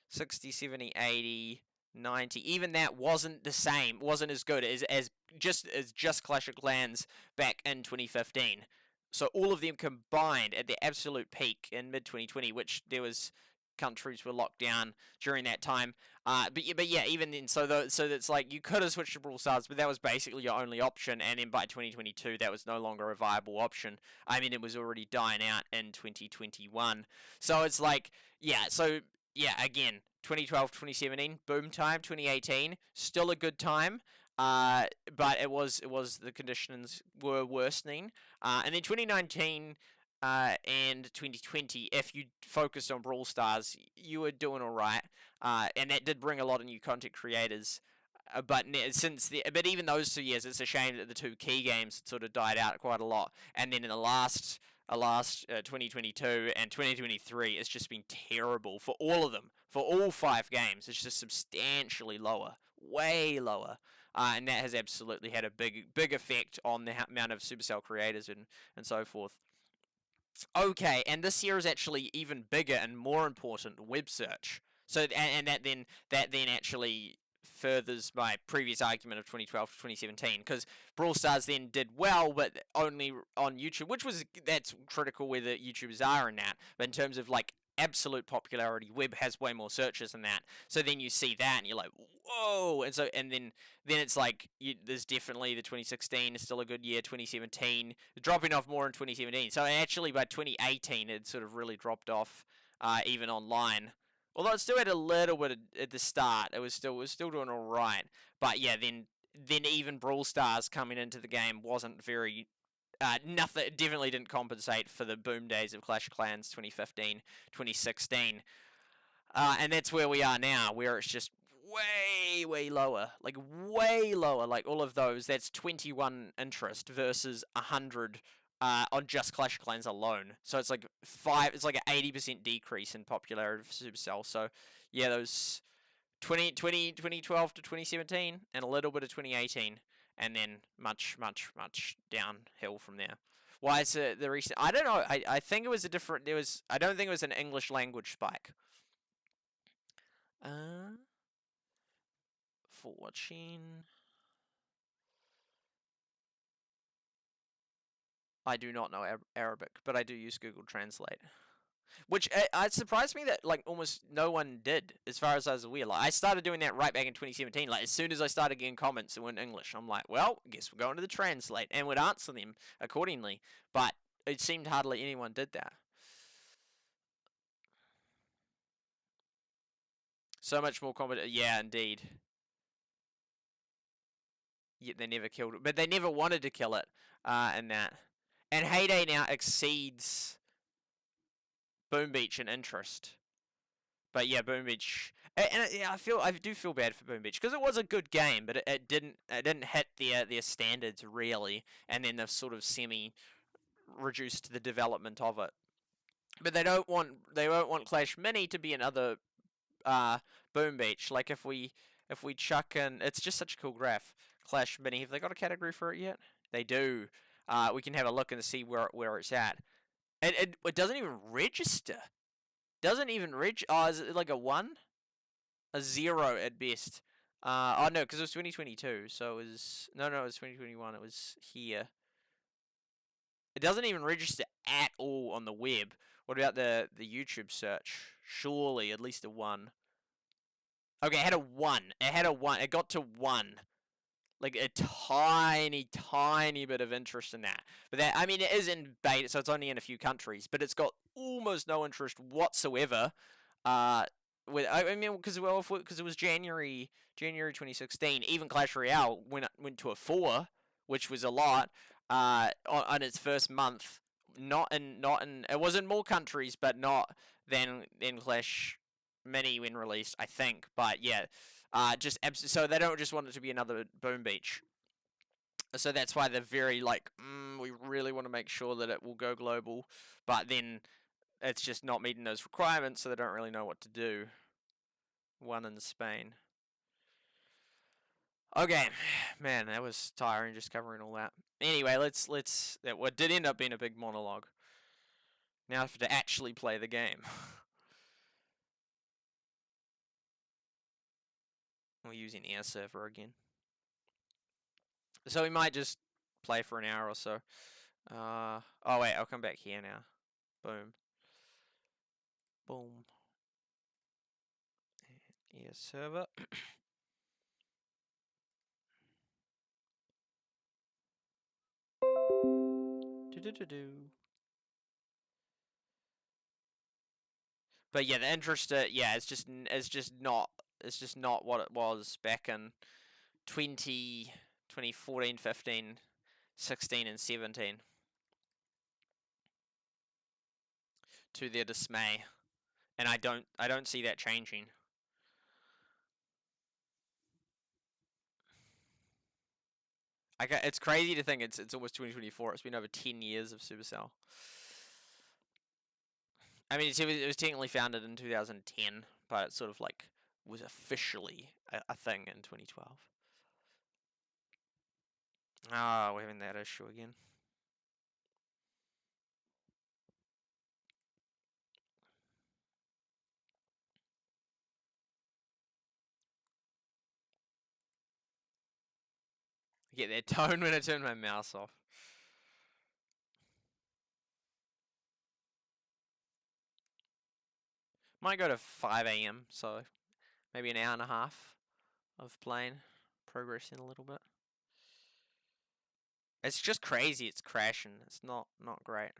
60, 70, 80, 90. Even that wasn't the same, wasn't as good as just Clash of Clans back in 2015. So all of them combined at their absolute peak in mid 2020, which there was countries were locked down during that time. But yeah, even then, so it's like you could have switched to Brawl Stars, but that was basically your only option. And then by 2022, that was no longer a viable option. I mean, it was already dying out in 2021. So it's like, yeah, so yeah, again, 2012, 2017, boom time. 2018, still a good time. But it was the conditions were worsening. And then 2019 and 2020, if you focused on Brawl Stars, you were doing all right. And that did bring a lot of new content creators. But even those 2 years, it's a shame that the two key games sort of died out quite a lot. And then in the last 2022 and 2023, it's just been terrible for all of them. For all 5 games, it's just substantially lower, way lower. And that has absolutely had a big effect on the amount of Supercell creators and so forth. Okay, and this year is actually even bigger and more important, web search. So and that then actually furthers my previous argument of 2012 to 2017, because Brawl Stars then did well, but only on YouTube, that's critical whether YouTubers are in that. But in terms of like absolute popularity, web has way more searches than that. So then you see that and you're like, whoa, and then it's like there's definitely the 2016 is still a good year, 2017 dropping off more in 2017. So actually by 2018 it sort of really dropped off, even online. Although it still had a little bit at the start, it was still doing all right. But yeah, then even Brawl Stars coming into the game wasn't very. Nothing definitely didn't compensate for the boom days of Clash of Clans 2015, 2016. And that's where we are now, where it's just way lower, like way lower. Like all of those, that's 21 interest versus 100 on just Clash of Clans alone. So it's like it's like an 80% decrease in popularity of Supercell. So yeah, those 2012 to 2017 and a little bit of 2018, and then much downhill from there. Why is the recent? I don't know. I think it was a different. I don't think it was an English language spike. For watching. I do not know Arabic, but I do use Google Translate. Which it surprised me that like almost no one did, as far as I was aware. Like I started doing that right back in 2017. Like as soon as I started getting comments in English, I'm like, well, I guess we're going to the translate, and would answer them accordingly. But it seemed hardly anyone did that. So much more competent. Yeah, indeed. Yet they never killed it, but they never wanted to kill it. In that, and Heyday now exceeds Boom Beach in interest. But yeah, Boom Beach, and yeah, I do feel bad for Boom Beach because it was a good game, but it didn't hit their standards really, and then they've sort of semi reduced the development of it. But they won't want Clash Mini to be another uh, Boom Beach. Like if we chuck in, it's just such a cool graph. Clash Mini, have they got a category for it yet? They do. We can have a look and see where it's at. It doesn't even register. Doesn't even register. Oh, is it like a 1? A 0 at best. Oh no, because it was 2022, so it was no, it was 2021. It was here. It doesn't even register at all on the web. What about the YouTube search? Surely at least a 1. Okay, it had a 1. It had a 1. It got to 1. Like a tiny, tiny bit of interest in that. But that, I mean, it is in beta, so it's only in a few countries. But it's got almost no interest whatsoever. I mean, because it was January 2016. Even Clash Royale went to a 4, which was a lot. On its first month, not in it was in more countries, but not than Clash Mini when released, I think. But yeah, so they don't just want it to be another Boom Beach. So that's why they're very like, we really want to make sure that it will go global, but then it's just not meeting those requirements, so they don't really know what to do. 1 in Spain. Okay, man, that was tiring just covering all that. Anyway, that what did end up being a big monologue. Now to actually play the game. We're using air server again. So we might just play for an hour or so. Oh wait, I'll come back here now. Boom. Boom. Air server. Do. But yeah, the interest, yeah, it's just not what it was back in 2014, 15, 16, and 17. To their dismay, and I don't see that changing. It's crazy to think it's almost 2024. It's been over 10 years of Supercell. I mean, it was technically founded in 2010, but it sort of like was officially a thing in 2012. Ah, we're having that issue again. I get that tone when I turn my mouse off. Might go to 5 a.m., so maybe an hour and a half of playing, progressing a little bit. It's just crazy. It's crashing. It's not great.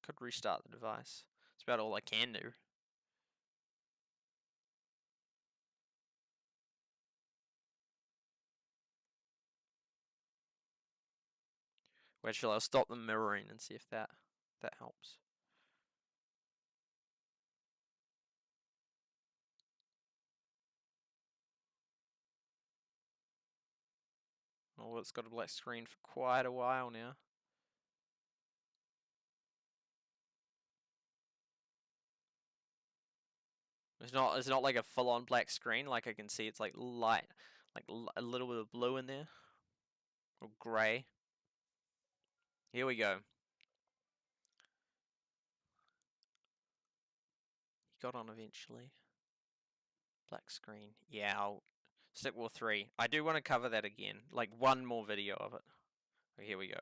Could restart the device. It's about all I can do. Actually, I'll stop the mirroring and see if that helps. Oh, it's got a black screen for quite a while now. It's not like a full-on black screen. Like I can see, it's like light, like a little bit of blue in there, or grey. Here we go. got on eventually. Black screen. Yeah, I'll stick War 3. I do want to cover that again. Like one more video of it. Okay, here we go.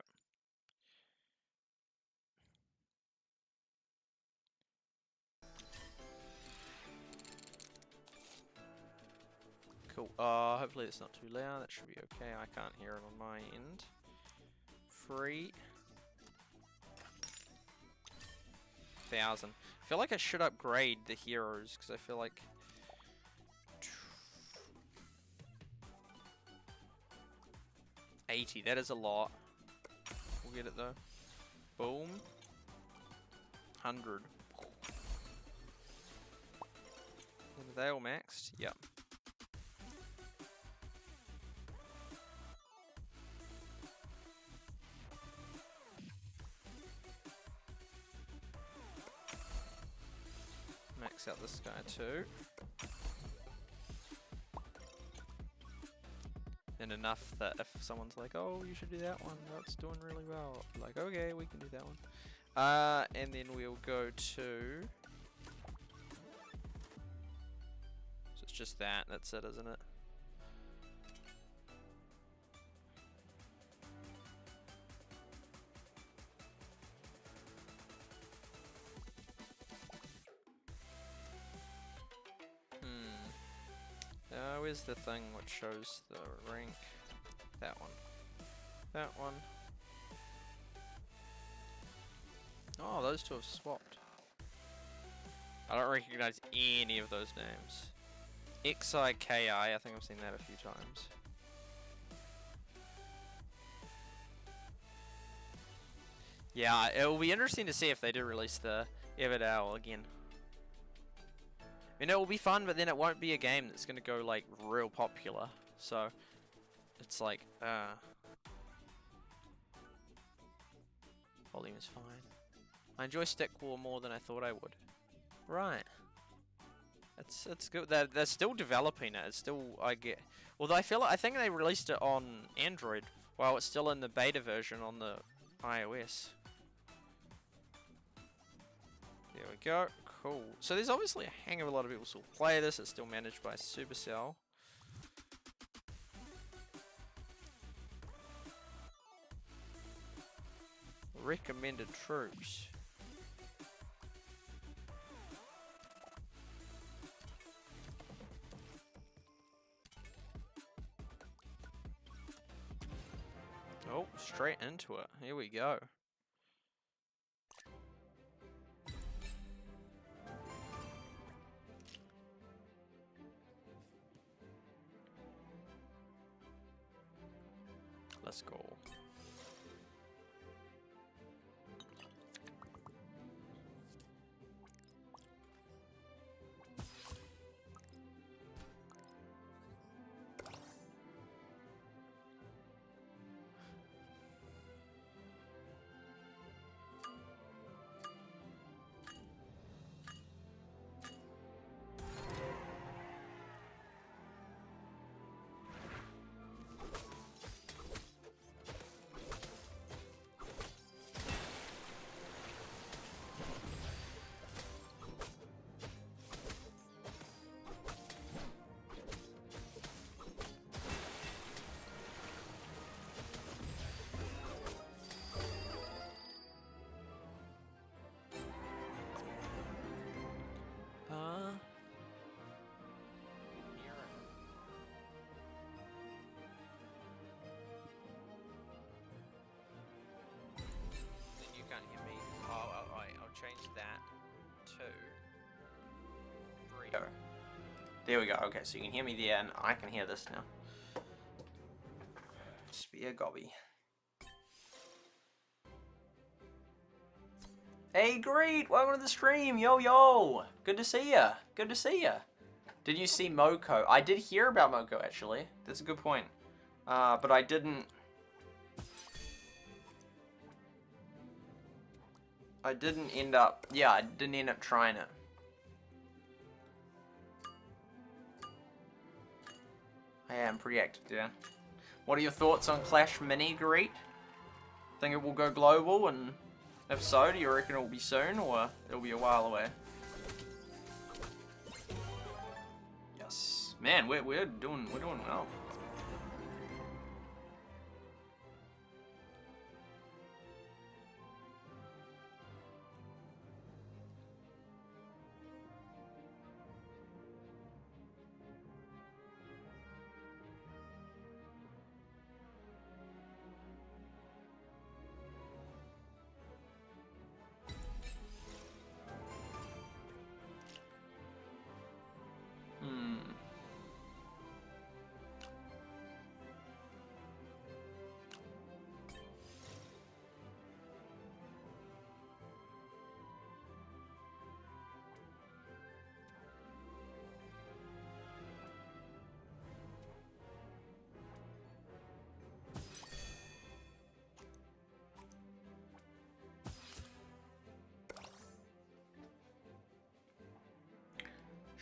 Cool. Hopefully it's not too loud. That should be okay. I can't hear it on my end. Free. 1,000. I feel like I should upgrade the heroes because I feel like 80. That is a lot. We'll get it though. Boom. 100. Are they all maxed? Yep. Max out this guy too. And enough that if someone's like, oh, you should do that one, that's doing really well. Like, okay, we can do that one. And then we'll go to... So it's just that, that's it, isn't it? Where's the thing which shows the rank? That one. That one. Oh, those two have swapped. I don't recognize any of those names. XIKI, I think I've seen that a few times. Yeah, it will be interesting to see if they do release the Everdale again. I mean, it will be fun, but then it won't be a game that's going to go, like, real popular. So, it's like, volume is fine. I enjoy Stick War more than I thought I would. Right. It's good. They're still developing it. It's still, although I think they released it on Android while it's still in the beta version on the iOS. There we go. Cool. So there's obviously a hang of a lot of people still play this. It's still managed by Supercell. Recommended troops. Oh, straight into it. Here we go. Let's go. Change that to 3. There we go. Okay, so you can hear me there, and I can hear this now. Spear Gobby. Hey, great! Welcome to the stream. Yo, yo. Good to see ya. Good to see ya. Did you see Moko? I did hear about Moko, actually. That's a good point. But I didn't end up, yeah, I didn't end up trying it. I am pretty active, yeah. What are your thoughts on Clash Mini, Greet? Think it will go global, and if so, do you reckon it will be soon, or it'll be a while away? Man, we're doing well.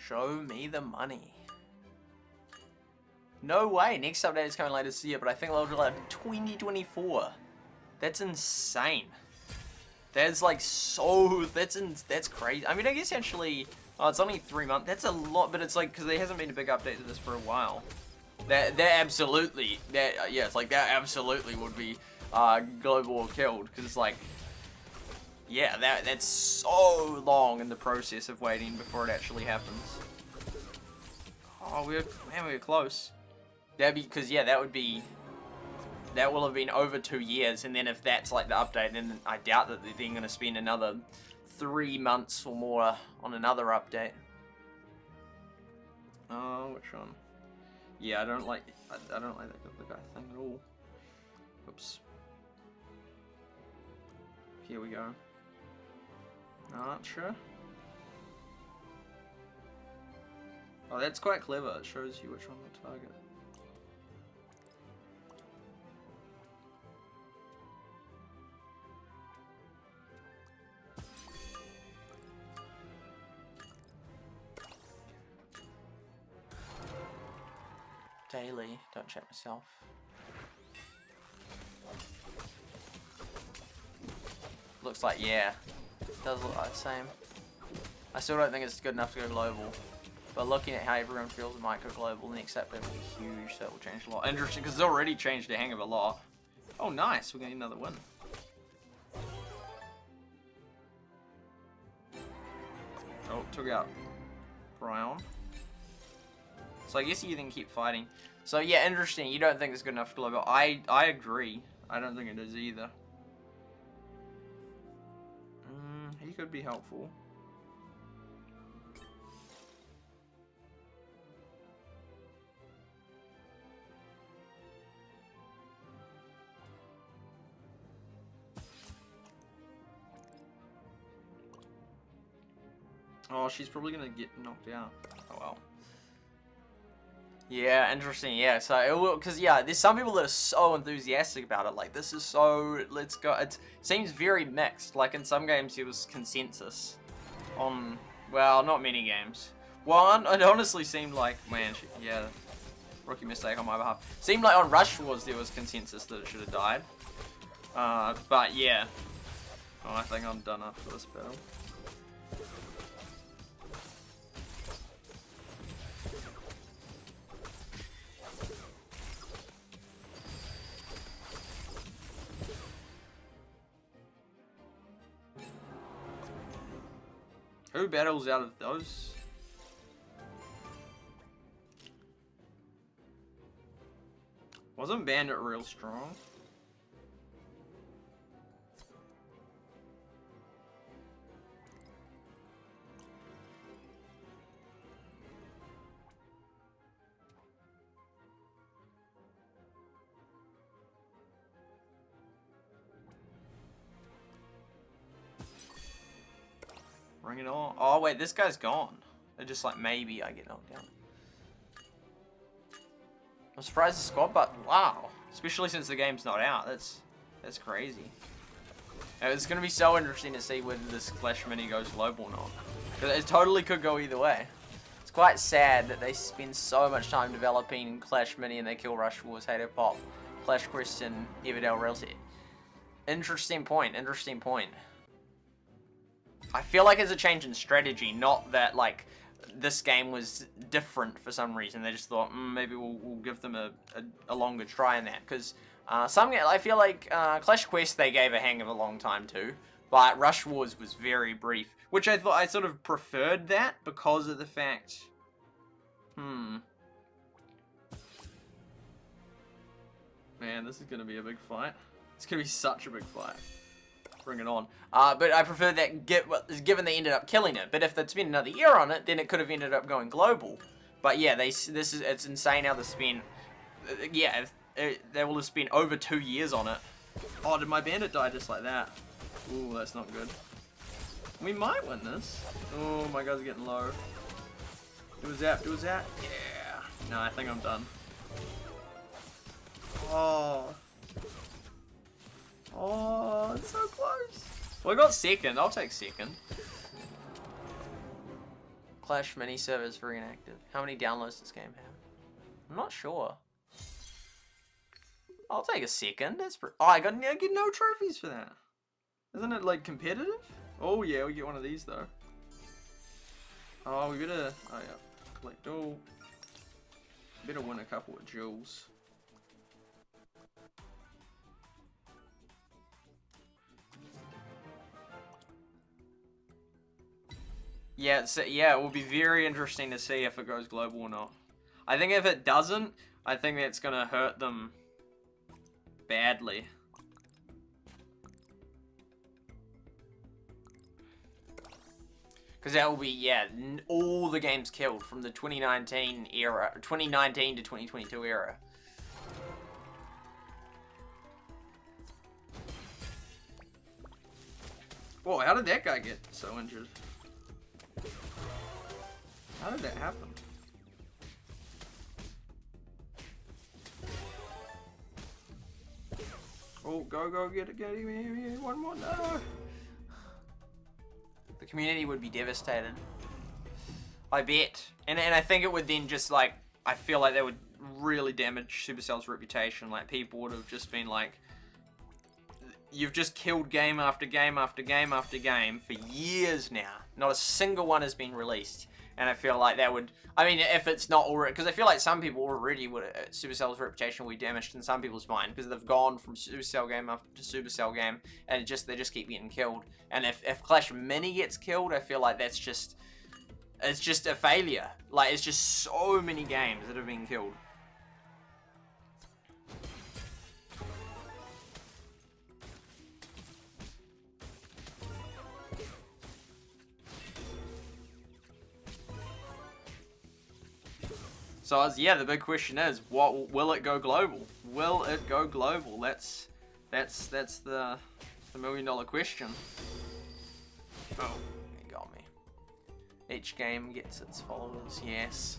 Show me the money. No way. Next update is coming later this year, but I think they'll do like 2024. That's insane. That's like so. That's crazy. I mean, I guess actually, oh, it's only 3 months. That's a lot, but it's like because there hasn't been a big update to this for a while. That absolutely. Yeah, it's like that absolutely would be global killed because it's like. Yeah, that's so long in the process of waiting before it actually happens. Oh, we were close. That'd be because that will have been over 2 years, and then if that's like the update, then I doubt that they're then going to spend another 3 months or more on another update. Oh, which one? Yeah, I don't like that guy thing at all. Oops. Here we go. Archer. Oh, that's quite clever. It shows you which one to target. Daily. Don't check myself. Looks like, yeah. Does look like the same. I still don't think it's good enough to go global. But looking at how everyone feels it might go global, the next update will be huge, so it will change a lot. Interesting, because it's already changed a hang of a lot. Oh, nice. We're getting another win. Oh, took out Brown. So I guess you then keep fighting. So yeah, interesting. You don't think it's good enough for global. I agree. I don't think it is either. He could be helpful. Oh, she's probably gonna get knocked out. Oh well. Yeah, interesting. Yeah, so it will, because yeah, there's some people that are so enthusiastic about it. Like, this is so, let's go. It seems very mixed. Like in some games, it was consensus on, well, not many games. One, it honestly seemed like, man, yeah, rookie mistake on my behalf. Seemed like on Rush Wars there was consensus that it should have died. But yeah, oh, I think I'm done after this battle. Who battles out of those? Wasn't Bandit real strong? Bring it on. Oh, wait, this guy's gone. They're just like, maybe I get knocked down. I'm surprised the squad, but wow. Especially since the game's not out. That's crazy. And it's going to be so interesting to see whether this Clash Mini goes global or not. Because it totally could go either way. It's quite sad that they spend so much time developing Clash Mini and they kill Rush Wars, Hater Pop, Clash Quest, and Everdell Realty. Interesting point, interesting point. I feel like it's a change in strategy, not that, like, this game was different for some reason. They just thought, maybe we'll give them a longer try in that. Because I feel like Clash Quest they gave a hang of a long time too. But Rush Wars was very brief. Which I thought I sort of preferred that because of the fact... Man, this is going to be a big fight. It's going to be such a big fight. Bring it on. But I prefer that given they ended up killing it. But if they'd spent another year on it, then it could have ended up going global. But yeah, it's insane how they spent... Yeah, they will have spent over 2 years on it. Oh, did my bandit die just like that? Ooh, that's not good. We might win this. Oh, my guy's getting low. Do a zap, do a zap. Yeah. No, I think I'm done. Oh. Oh, it's so close. Well, I got second. I'll take second. Clash mini servers very inactive. How many downloads does this game have? I'm not sure. I'll take a second. That's oh, I get no trophies for that. Isn't it like competitive? Oh yeah, we get one of these though. Oh, we better. Oh yeah, collect all. Better win a couple of jewels. Yeah, it will be very interesting to see if it goes global or not. I think if it doesn't, I think that's gonna hurt them badly. Because that will be, yeah, all the games killed from the 2019 era, 2019 to 2022 era. Whoa, how did that guy get so injured? How did that happen? Oh, go, get him, one more, no! The community would be devastated. I bet. And I think it would then just, like, I feel like that would really damage Supercell's reputation. Like, people would have just been like, you've just killed game after game after game after game for years now. Not a single one has been released. And I feel like that would, I mean, if it's not already, because I feel like some people already would, Supercell's reputation will be damaged in some people's mind, because they've gone from Supercell game after Supercell game, and they just keep getting killed. And if Clash Mini gets killed, I feel like that's just, it's just a failure. Like, it's just so many games that have been killed. So yeah, the big question is, what will it go global? Will it go global? That's the $1 million question. Oh, it got me. Each game gets its followers. Yes.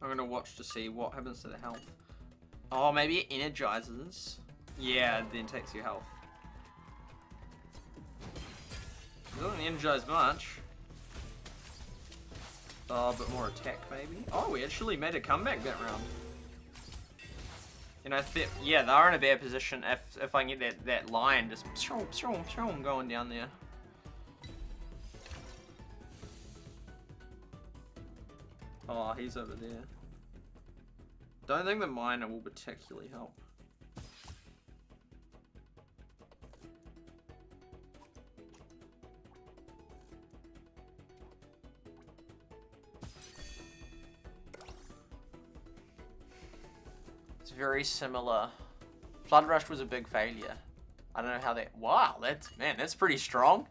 I'm gonna watch to see what happens to the health. Oh, maybe it energizes. Yeah, it then takes your health. It doesn't energize much. Oh, but more attack maybe. Oh, we actually made a comeback that round. And I think, yeah, they are in a bad position if I can get that line just going down there. Oh, he's over there. Don't think the miner will particularly help. It's very similar. Flood Rush was a big failure. I don't know how that... Wow, that's pretty strong.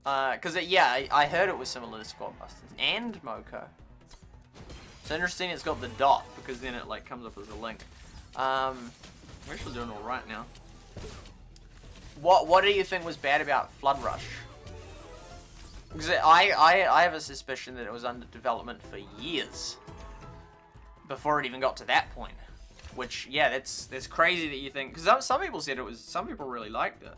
Because, yeah, I heard it was similar to Squad Busters and Moko. It's interesting it's got the dot, because then it like comes up as a link. We're actually doing alright now. What do you think was bad about Flood Rush? Because I have a suspicion that it was under development for years. before it even got to that point. Which, yeah, that's crazy that you think, because some people said it was, some people really liked it.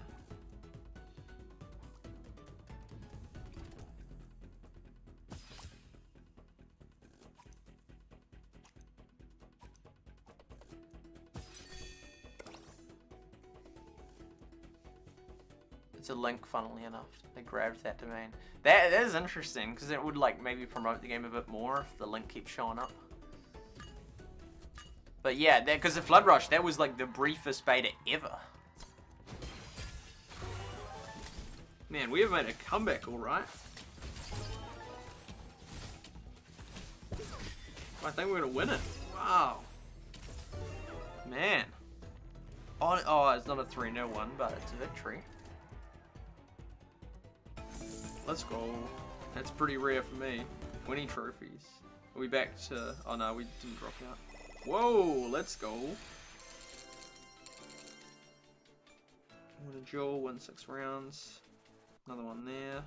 It's a link, funnily enough. They grabbed that domain. That is interesting, because it would like maybe promote the game a bit more if the link keeps showing up. But yeah, because the Flood Rush, that was like the briefest beta ever. Man, we have made a comeback, alright. I think we're gonna win it. Wow. Man. Oh, it's not a 3-0 one, but it's a victory. Let's go. That's pretty rare for me. 20 trophies. Are we back to... Oh no, we didn't drop out. Whoa, let's go. Win a duel, win 6 rounds. Another one there.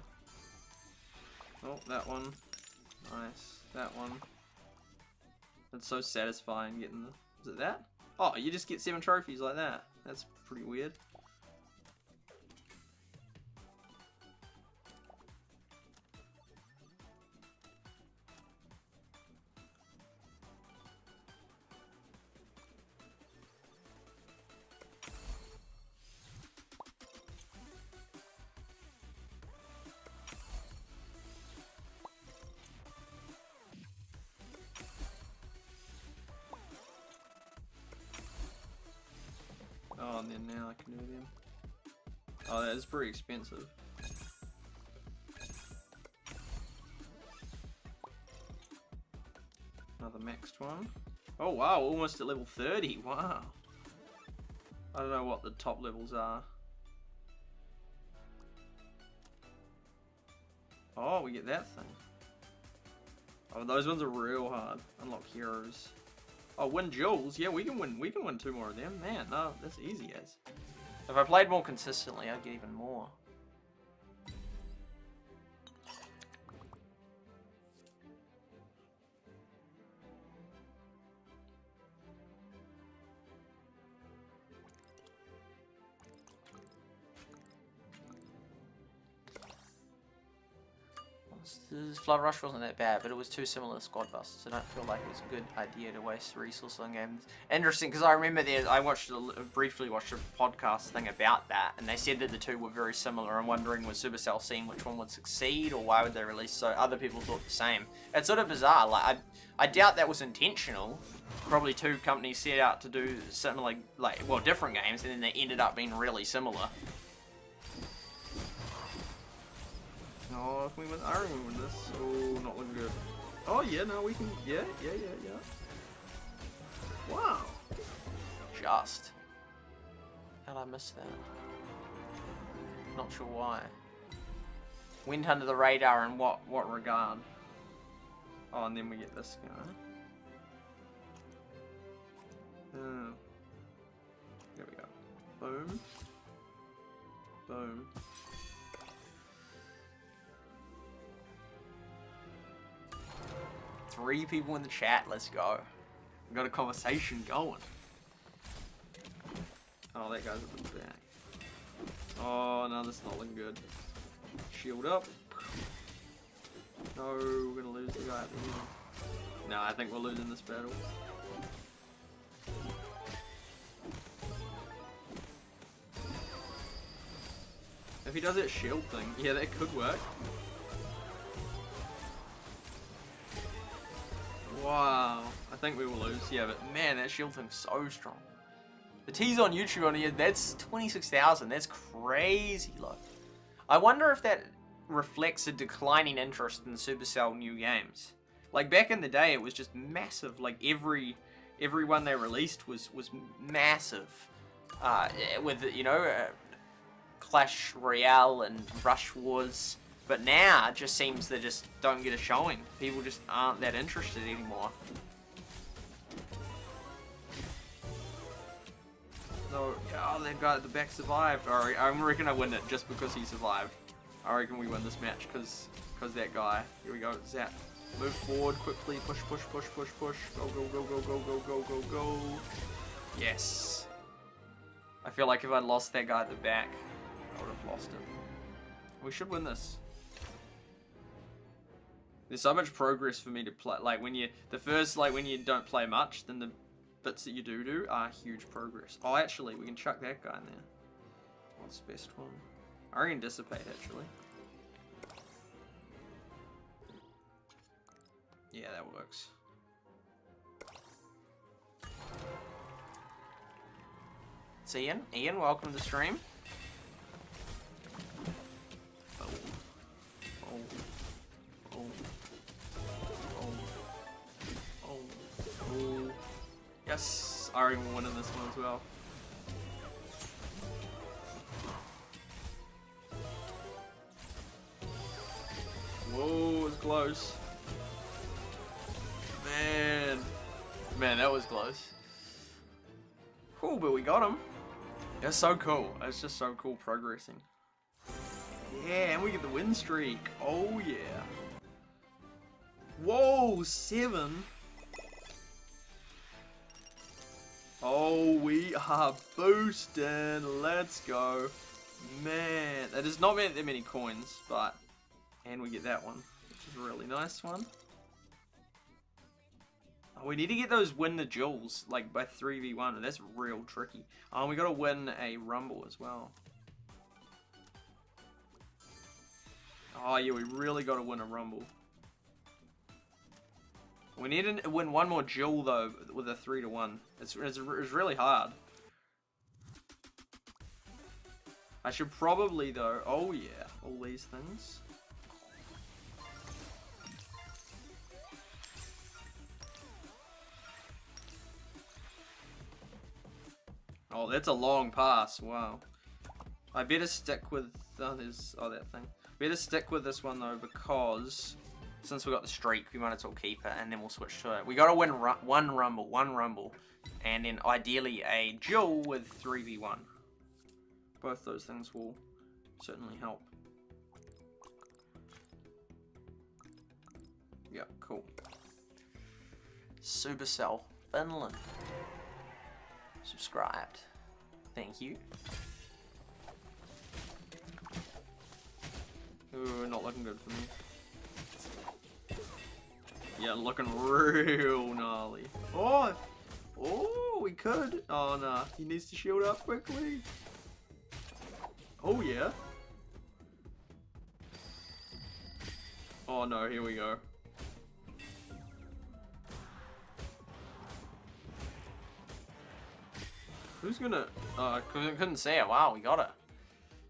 Oh, that one. Nice. That one. That's so satisfying getting the... Is it that? Oh, you just get 7 trophies like that. That's pretty weird. Oh, and then now I can do them. Oh, that is pretty expensive. Another maxed one. Oh wow, almost at level 30. Wow. I don't know what the top levels are. Oh, we get that thing. Oh, those ones are real hard. Unlock heroes. Oh, win duels. Yeah, we can win 2 more of them. Man, no, that's easy as. If I played more consistently, I'd get even more. This Flood Rush wasn't that bad, but it was too similar to Squad Busters. I don't feel like it was a good idea to waste resources on games. Interesting, because I remember I briefly watched a podcast thing about that, and they said that the two were very similar. I'm wondering, was Supercell seeing which one would succeed, or why would they release so other people thought the same? It's sort of bizarre. Like I doubt that was intentional. Probably two companies set out to do something well, different games, and then they ended up being really similar. Oh, if we win, I reckon we win this. Oh, not looking good. Oh yeah, no, we can. Yeah. Wow. Just. How'd I miss that? Not sure why. Went under the radar in what regard? Oh, and then we get this guy. Oh. There we go. Boom. Boom. Three people in the chat, let's go. We've got a conversation going. Oh, that guy's at the back. Oh, no, that's not looking good. Shield up. No, we're gonna lose the guy at the end. No, I think we're losing this battle. If he does that shield thing, yeah, that could work. Wow, I think we will lose. Yeah, but man, that shield thing's so strong. The T's on YouTube on here, that's 26,000. That's crazy low. I wonder if that reflects a declining interest in Supercell new games. Like back in the day, it was just massive. Like every one they released was massive. With Clash Royale and Rush Wars. But now, it just seems they just don't get a showing. People just aren't that interested anymore. No, oh, that guy at the back survived. Alright, I reckon I win it just because he survived. I reckon we win this match because that guy. Here we go, Zap. Move forward quickly. Push, push, push, push, push. Go, go, go, go, go, go, go, go, go. Yes. I feel like if I'd lost that guy at the back, I would have lost it. We should win this. There's so much progress for me to play. Like when you, when you don't play much, then the bits that you do are huge progress. Oh, actually, we can chuck that guy in there. What's the best one? I reckon Dissipate, actually. Yeah, that works. It's Ian. Ian, welcome to the stream. Oh. Oh. Oh. Oh. Oh. Oh. Yes, I reckon we're winning this one as well. Whoa, it's close. Man, that was close. Cool, but we got him. That's so cool. It's just so cool progressing. Yeah, and we get the win streak. Oh yeah. Whoa, 7. Oh, we are boosting. Let's go. Man, that is not that many coins, but... And we get that one, which is a really nice one. Oh, we need to get those win the duels, like by 3v1, and that's real tricky. Oh, we gotta win a rumble as well. Oh yeah, we really gotta win a rumble. We need to win one more duel though, with a 3-1. It's really hard. I should probably though, oh yeah, all these things. Oh, that's a long pass. Wow. I better stick with that thing. Better stick with this one though, because since we got the streak, we might as well keep it, and then we'll switch to it. We gotta win one rumble, and then ideally a duel with 3v1. Both those things will certainly help. Yeah, cool. Supercell, Finland. Subscribed. Thank you. Ooh, not looking good for me. Yeah, looking real gnarly. Oh! Oh, we could. Oh, nah. He needs to shield up quickly. Oh, yeah. Oh, no. Here we go. Who's gonna... I couldn't say it. Wow, we got it.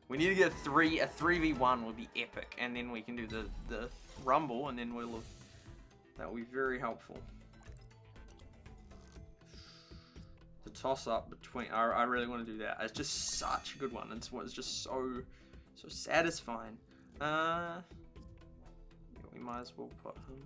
We need to get a 3v1 would be epic, and then we can do the rumble, and then we'll have... That will be very helpful. The toss up between... I really want to do that. It's just such a good one. It's just so satisfying. Yeah, we might as well put him...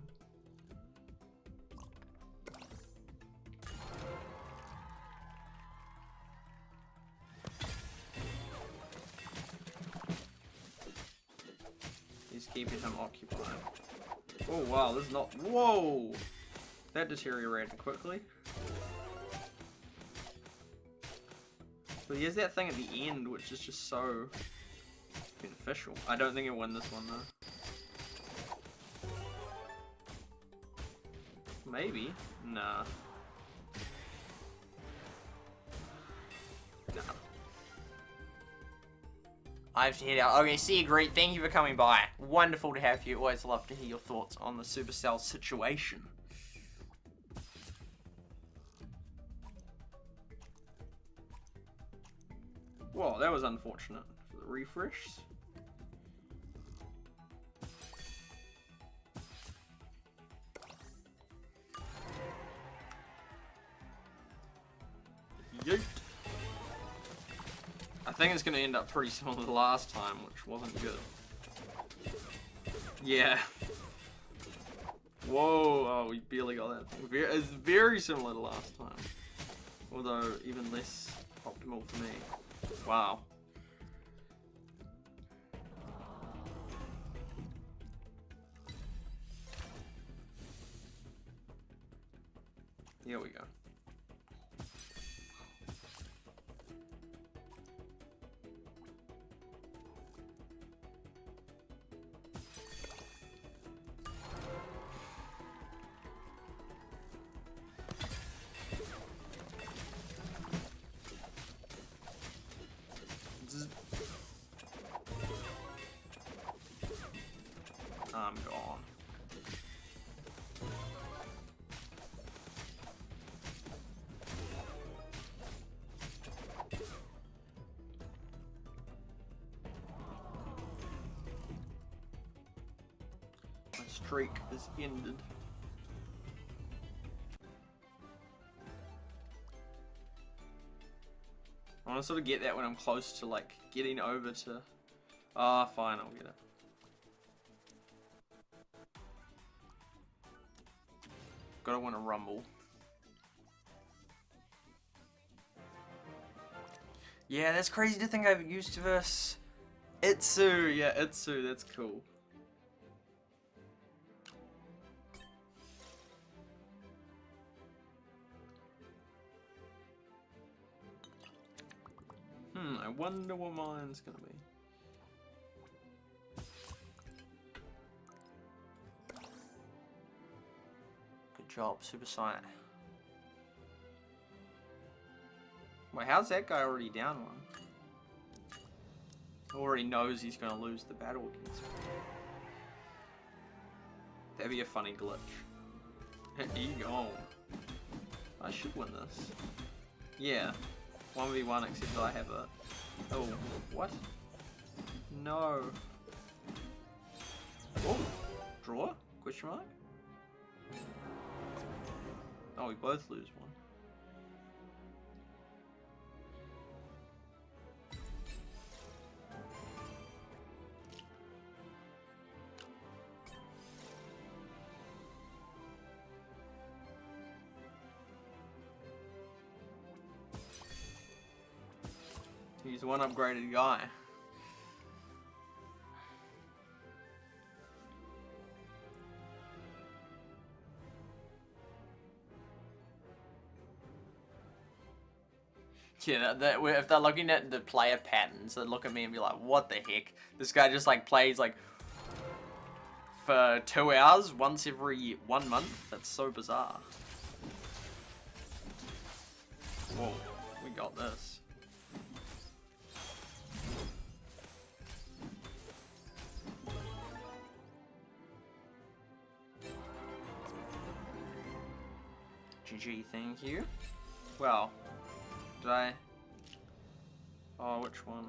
He's keeping him occupied. Oh wow, this is not... Whoa! That deteriorated quickly. But he has that thing at the end, which is just so beneficial. I don't think he'll win this one though. Maybe? Nah. Nah. I have to head out. Okay, see you, great. Thank you for coming by. Wonderful to have you. Always love to hear your thoughts on the Supercell situation. Whoa, that was unfortunate for the refresh. Yeet. I think it's going to end up pretty similar to the last time, which wasn't good. Yeah. Whoa, oh, we barely got that thing. It's very similar to last time. Although, even less optimal for me. Wow. Here we go. I'm gone. My streak is ended. I want to sort of get that when I'm close to like getting over to. Ah, fine, I'll get it. Gotta win a rumble. Yeah, that's crazy to think I've used versus Itsu. Yeah, Itsu, that's cool. I wonder what mine's gonna be. Good job, SuperSight. Wait, how's that guy already down one? Already knows he's gonna lose the battle against me. That'd be a funny glitch. Egon. I should win this. Yeah. 1v1 except that I have a... Oh, what? No. Oh, draw? Question mark? Oh, we both lose one. He's one upgraded guy. Yeah, if they're looking at the player patterns, they look at me and be like, what the heck? This guy just like plays like for 2 hours once every 1 month? That's so bizarre. Whoa, we got this. GG, thank you. Well, did I? Oh, which one?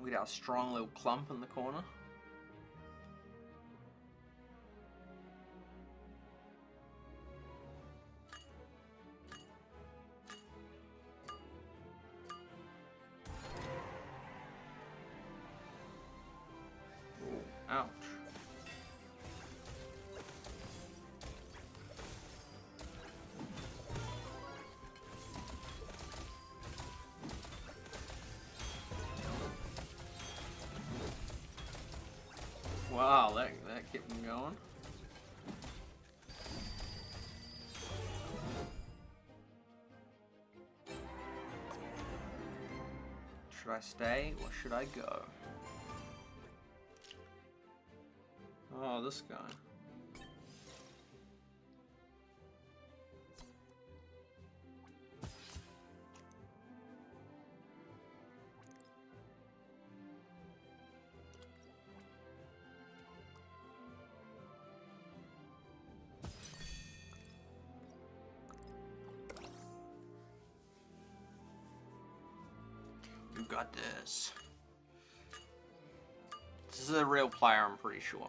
We got our strong little clump in the corner. Ouch. Wow, that kept him going. Should I stay or should I go? Oh, this guy. You got this. This is a real player, I'm pretty sure.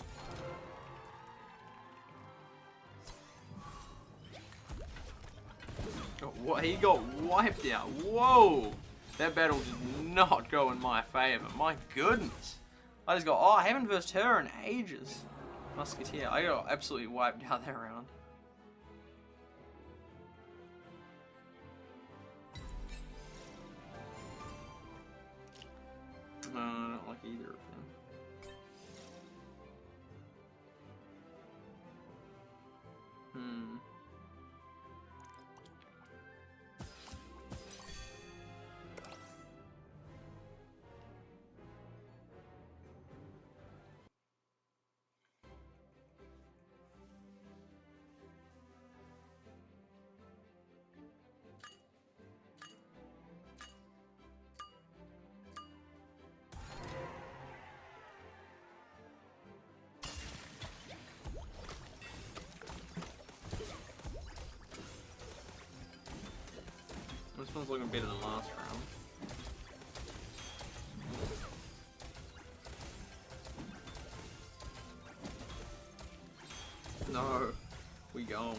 Oh, what? He got wiped out. Whoa! That battle did not go in my favor. My goodness. I just got, oh, I haven't versed her in ages. Musketeer. I got absolutely wiped out that round. No, I don't like either of them. This one's looking better than last round. No, we gone.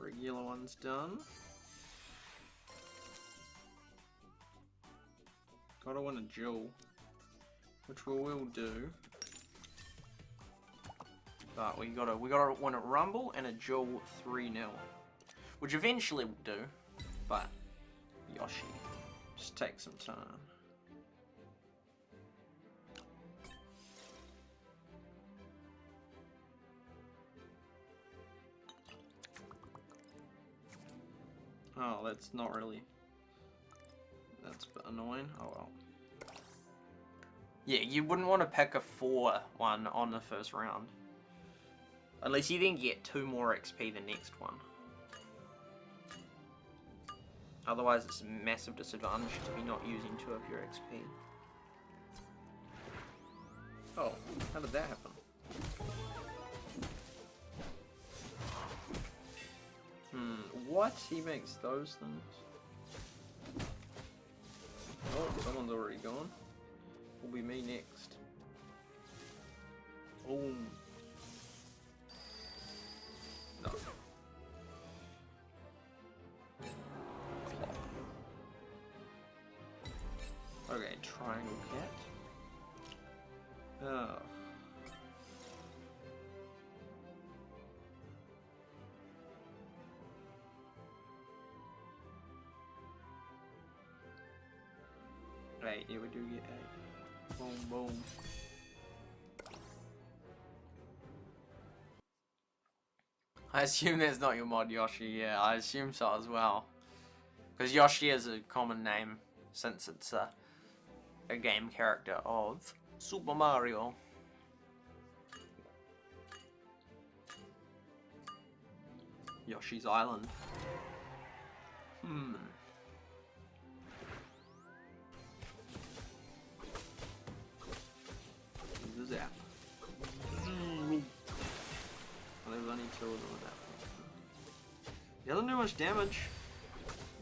Regular one's done. Gotta win a duel, which we will do. But we gotta win a rumble and a duel 3-0, which eventually we'll do. But Yoshi, just take some time. Oh, that's not really... That's a bit annoying. Oh well. Yeah, you wouldn't want to pick a 4-1 on the first round. Unless you then get 2 more XP the next one. Otherwise it's a massive disadvantage to be not using 2 of your XP. Oh, how did that happen? What? He makes those things? Oh, someone's already gone. Will be me next. Boom. No. Okay, triangle cat. Oh. Right, yeah, we do get 8. Boom, boom. I assume that's not your mod, Yoshi. Yeah, I assume so as well. Because Yoshi is a common name since it's a game character of Super Mario. Yoshi's Island. Zap. Well, there's only 2 of them at that point. He doesn't do much damage.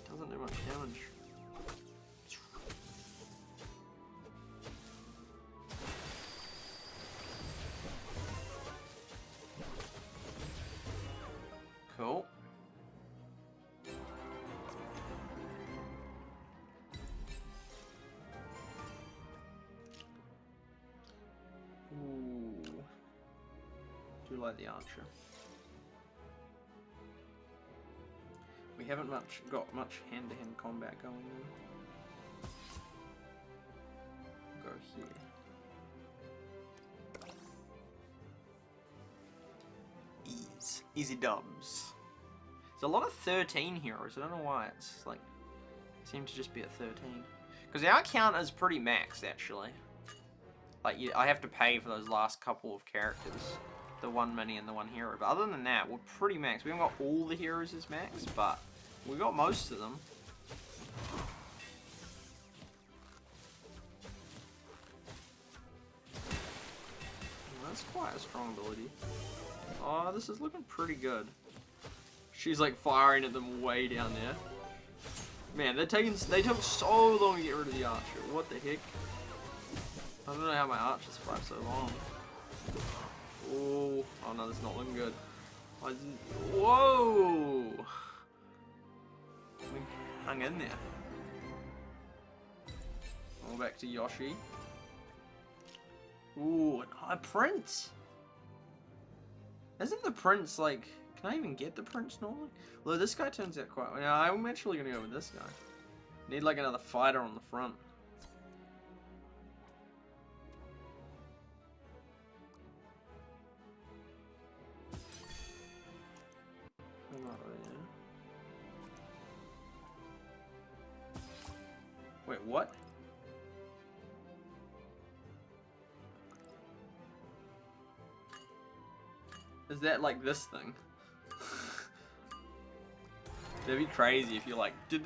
He doesn't do much damage. Cool. Do like the archer. We haven't got much hand-to-hand combat going on. Go here. Easy dubs. There's a lot of 13 heroes. I don't know why it's like seems to just be at 13. Because our count is pretty maxed actually. Like I have to pay for those last couple of characters. The 1 mini and the 1 hero. But other than that, we're pretty max. We haven't got all the heroes as max, but we got most of them. That's quite a strong ability. Oh, this is looking pretty good. She's like firing at them way down there. Man, they took so long to get rid of the archer. What the heck? I don't know how my archer survived so long. Oh no, that's not looking good. Whoa! We hung in there. We're back to Yoshi. Ooh, a prince! Isn't the prince like... Can I even get the prince normally? Well, this guy turns out quite... Yeah, I'm actually gonna go with this guy. Need like another fighter on the front. Wait, what? Is that like this thing? That'd be crazy if you're like the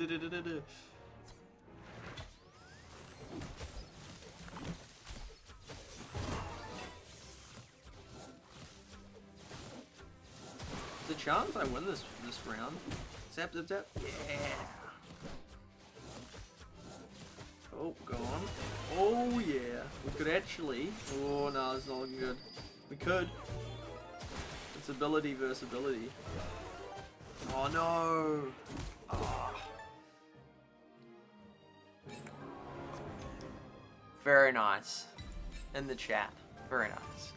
chance I win this round. Zap zap zap. Yeah. Oh, go on. Oh yeah. We could actually. Oh no, it's not looking good. We could. It's ability versus ability. Oh no. Oh. Very nice. In the chat. Very nice.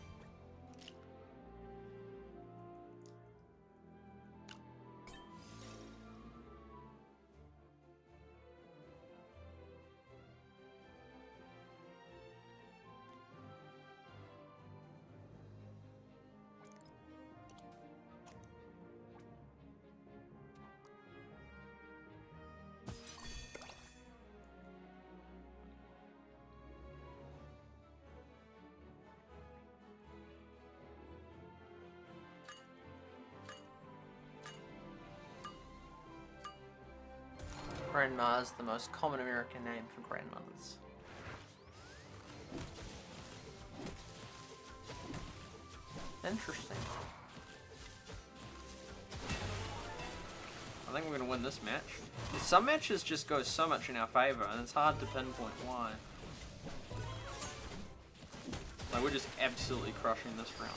Grandma is the most common American name for grandmothers. Interesting. I think we're going to win this match. Some matches just go so much in our favor, and it's hard to pinpoint why. Like, we're just absolutely crushing this round.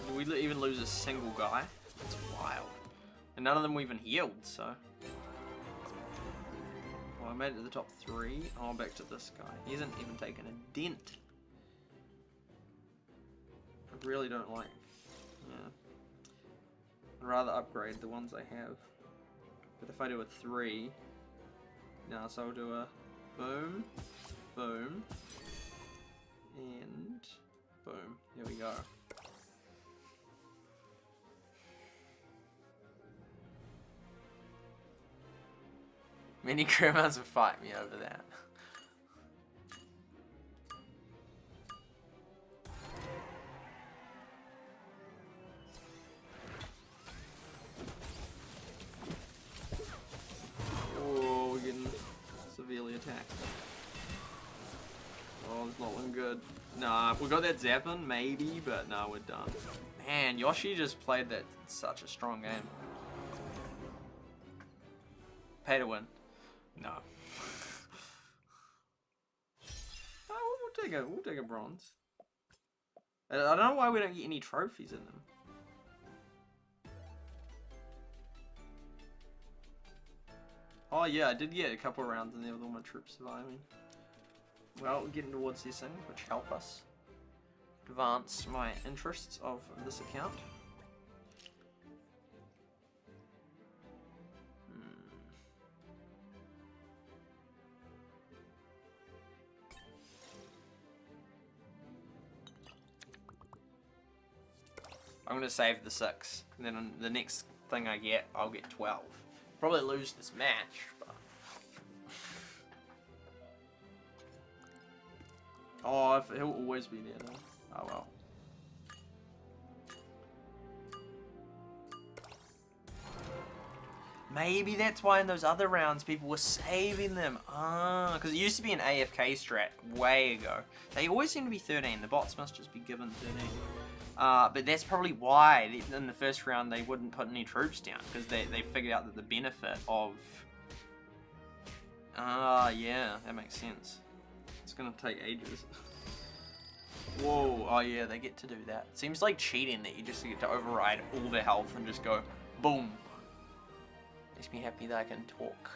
Do we even lose a single guy? That's wild. And none of them were even healed, so... Well, I made it to the top 3. Oh, back to this guy. He hasn't even taken a dent. I really don't like... Yeah. I'd rather upgrade the ones I have. But if I do a 3... No, so I'll do a... Boom. Boom. And... Boom. Here we go. Many grandmas would fight me over that. Oh, we're getting severely attacked. Oh, it's not looking good. Nah, if we got that zapping, maybe, but no, we're done. Man, Yoshi just played that such a strong game. Pay to win. No. Oh, we'll take a bronze. I don't know why we don't get any trophies in them. Oh yeah, I did get a couple rounds in there with all my troops surviving. Well, we're getting towards these things, which help us advance my interests of this account. I'm gonna save the 6, and then on the next thing I get, I'll get 12. Probably lose this match, but... Oh, he'll always be there though. Oh well. Maybe that's why in those other rounds people were saving them. Ah, because it used to be an AFK strat way ago. They always seem to be 13. The bots must just be given 13. But that's probably why in the first round they wouldn't put any troops down, because they figured out that the benefit of... yeah, that makes sense. It's gonna take ages. Whoa, oh yeah, they get to do that. It seems like cheating that you just get to override all their health and just go boom. Makes me happy that I can talk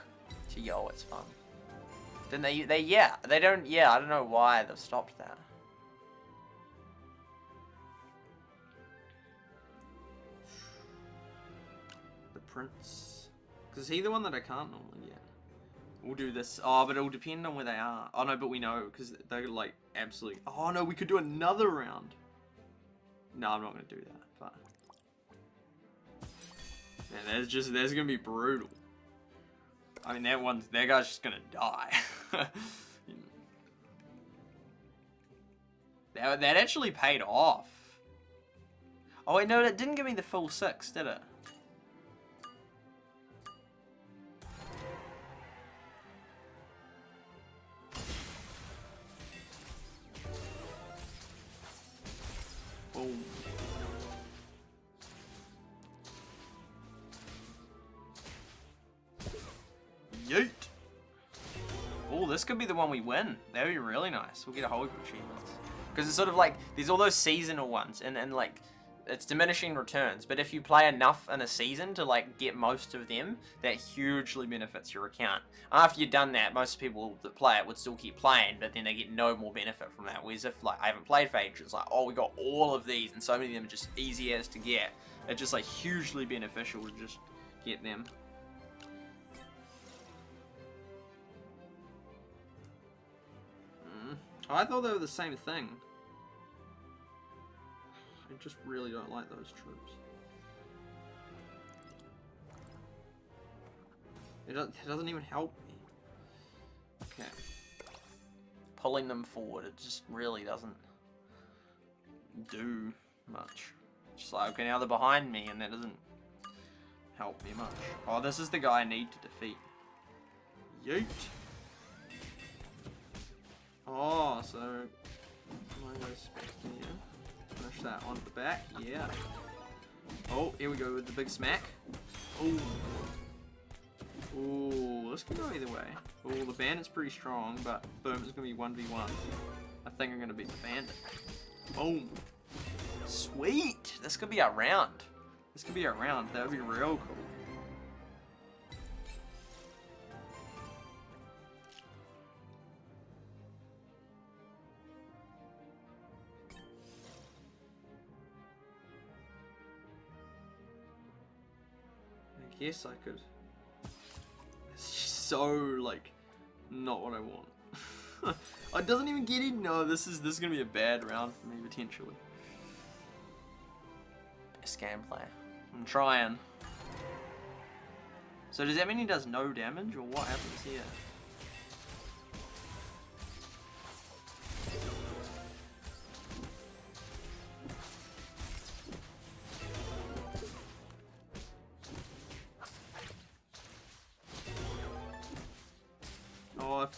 to yo, it's fun. Then they don't, I don't know why they've stopped that. The prince. Because is he the one that I can't normally get? We'll do this. Oh, but it'll depend on where they are. Oh no, but we know, because they're like absolutely... Oh no, we could do another round. No, I'm not going to do that. But... Man, that's going to be brutal. I mean, that guy's just going to die. That actually paid off. Oh wait, no, that didn't give me the full 6, did it? Boom. Yeet. Oh, this could be the one we win. That would be really nice. We'll get a whole heap of achievements. Because it's sort of like, there's all those seasonal ones, and like, it's diminishing returns. But if you play enough in a season to like get most of them, that hugely benefits your account. After you've done that, most people that play it would still keep playing, but then they get no more benefit from that. Whereas if like I haven't played for ages, like, oh, we got all of these, and so many of them are just easy as to get. It's just like hugely beneficial to just get them. I thought they were the same thing. I just really don't like those troops. It doesn't even help me. Okay. Pulling them forward, it just really doesn't do much. Just like, okay, now they're behind me, and that doesn't help me much. Oh, this is the guy I need to defeat. Yeet. Oh, so I'm gonna go back here. Finish that one at the back. Yeah. Oh, here we go with the big smack. Oh. Oh, this can go either way. Oh, the bandit's pretty strong, but boom, it's gonna be 1v1. I think I'm gonna beat the bandit. Boom. Sweet. This could be our round. This could be our round. That would be real cool. I guess I could. It's just so like not what I want. It doesn't even get in. No, this is gonna be a bad round for me potentially. Scam player. I'm trying. So does that mean he does no damage, or what happens here? Oh,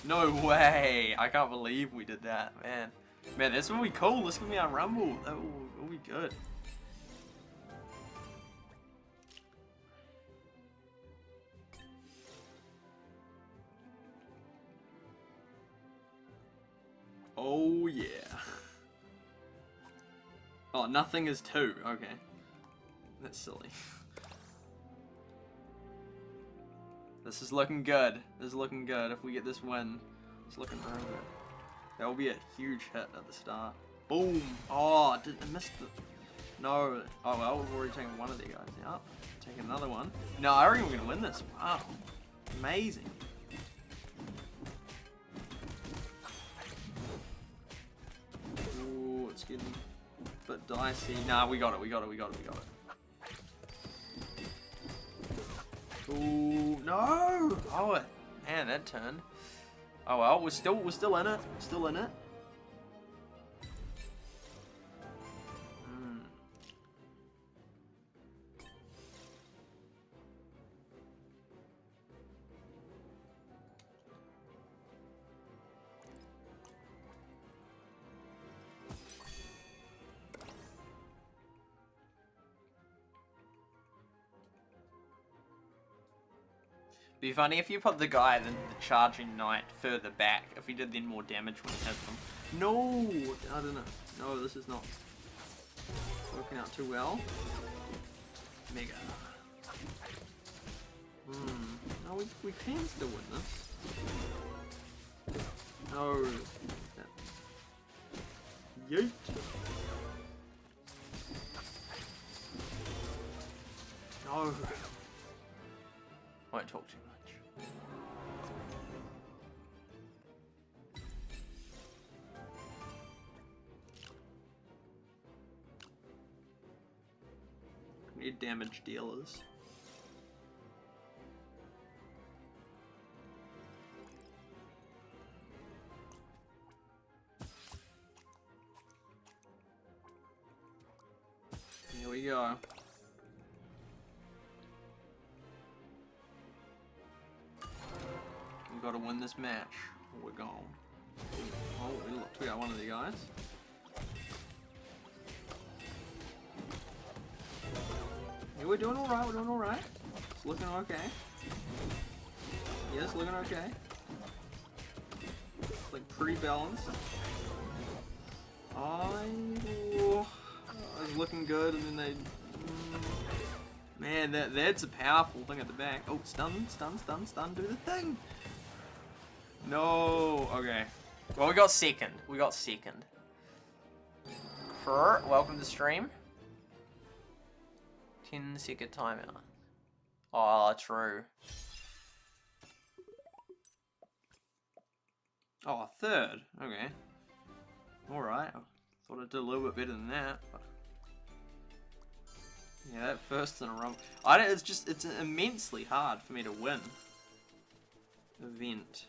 no way! I can't believe we did that, man. Man, this will be cool. This will be our rumble. That will be good. Oh yeah. Oh, nothing is 2. Okay. That's silly. This is looking good. This is looking good. If we get this win, it's looking real good. That will be a huge hit at the start. Boom! Oh, I missed the... No. Oh well, we've already taken one of the guys out. Take another one. No, I reckon we're going to win this. Wow. Amazing. Ooh, it's getting a bit dicey. Nah, we got it. We got it. We got it. We got it. Ooh, no! Oh, man, that turned. Oh well, we're still in it. Still in it. Be funny if you put the guy, the charging knight, further back. If he did then more damage when he hit them. No! I don't know. No, this is not working out too well. Mega. No, we can still win this. No. Yeet. No. Won't talk too much. Need damage dealers. Here we go. We gotta win this match, or we're gone. Oh, we got one of the guys. Yeah, we're doing alright, we're doing alright. It's looking okay. Yeah, it's looking okay. It's like pretty balanced. It's looking good, and then they... Man, that's a powerful thing at the back. Oh, stun, do the thing! No, okay. Well, we got second. Fur, welcome to the stream. 10-second timeout. Oh, true. Oh, third. Okay. Alright. Thought I'd do a little bit better than that. But... yeah, that first in a rumble. It's immensely hard for me to win. Event.